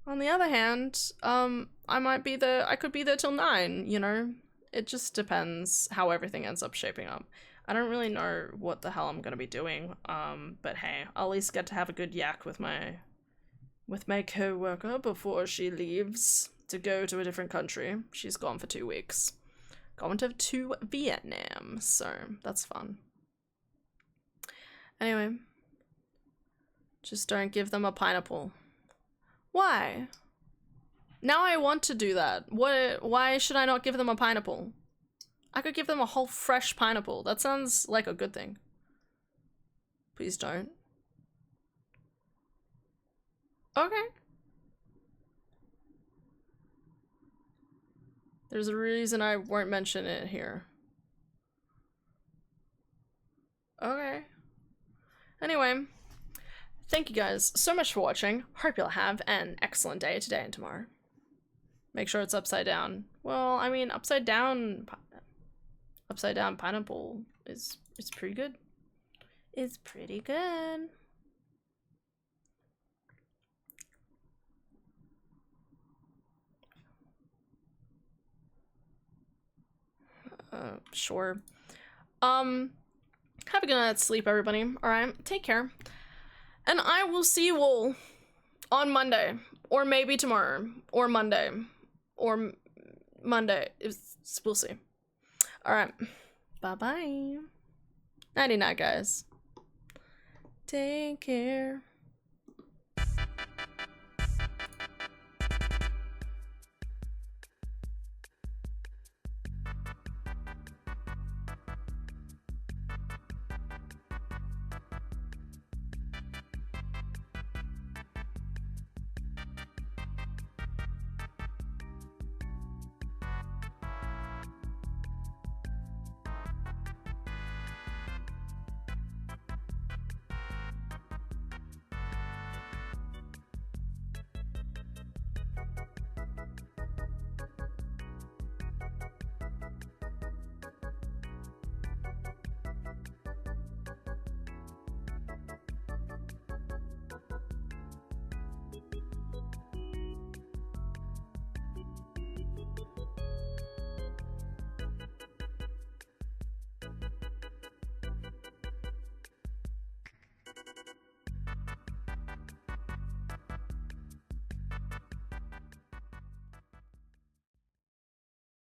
the other hand, I could be there till 9, you know? It just depends how everything ends up shaping up. I don't really know what the hell I'm gonna be doing, but hey, I'll at least get to have a good yak with my co-worker before she leaves to go to a different country. She's gone for 2 weeks. Going to Vietnam, so that's fun. Anyway, just don't give them a pineapple. Why? Now I want to do that. Why should I not give them a pineapple? I could give them a whole fresh pineapple. That sounds like a good thing. Please don't. Okay. There's a reason I won't mention it here. Okay. Anyway, thank you guys so much for watching. Hope you'll have an excellent day today and tomorrow. Make sure it's upside down. Well, I mean, upside down pineapple is pretty good. It's pretty good. Sure. Have a good night's sleep, everybody. Alright, take care. And I will see you all on Monday. Or maybe tomorrow. Or Monday. Or Monday. We'll see. Alright. Bye-bye. Nighty-night, guys. Take care.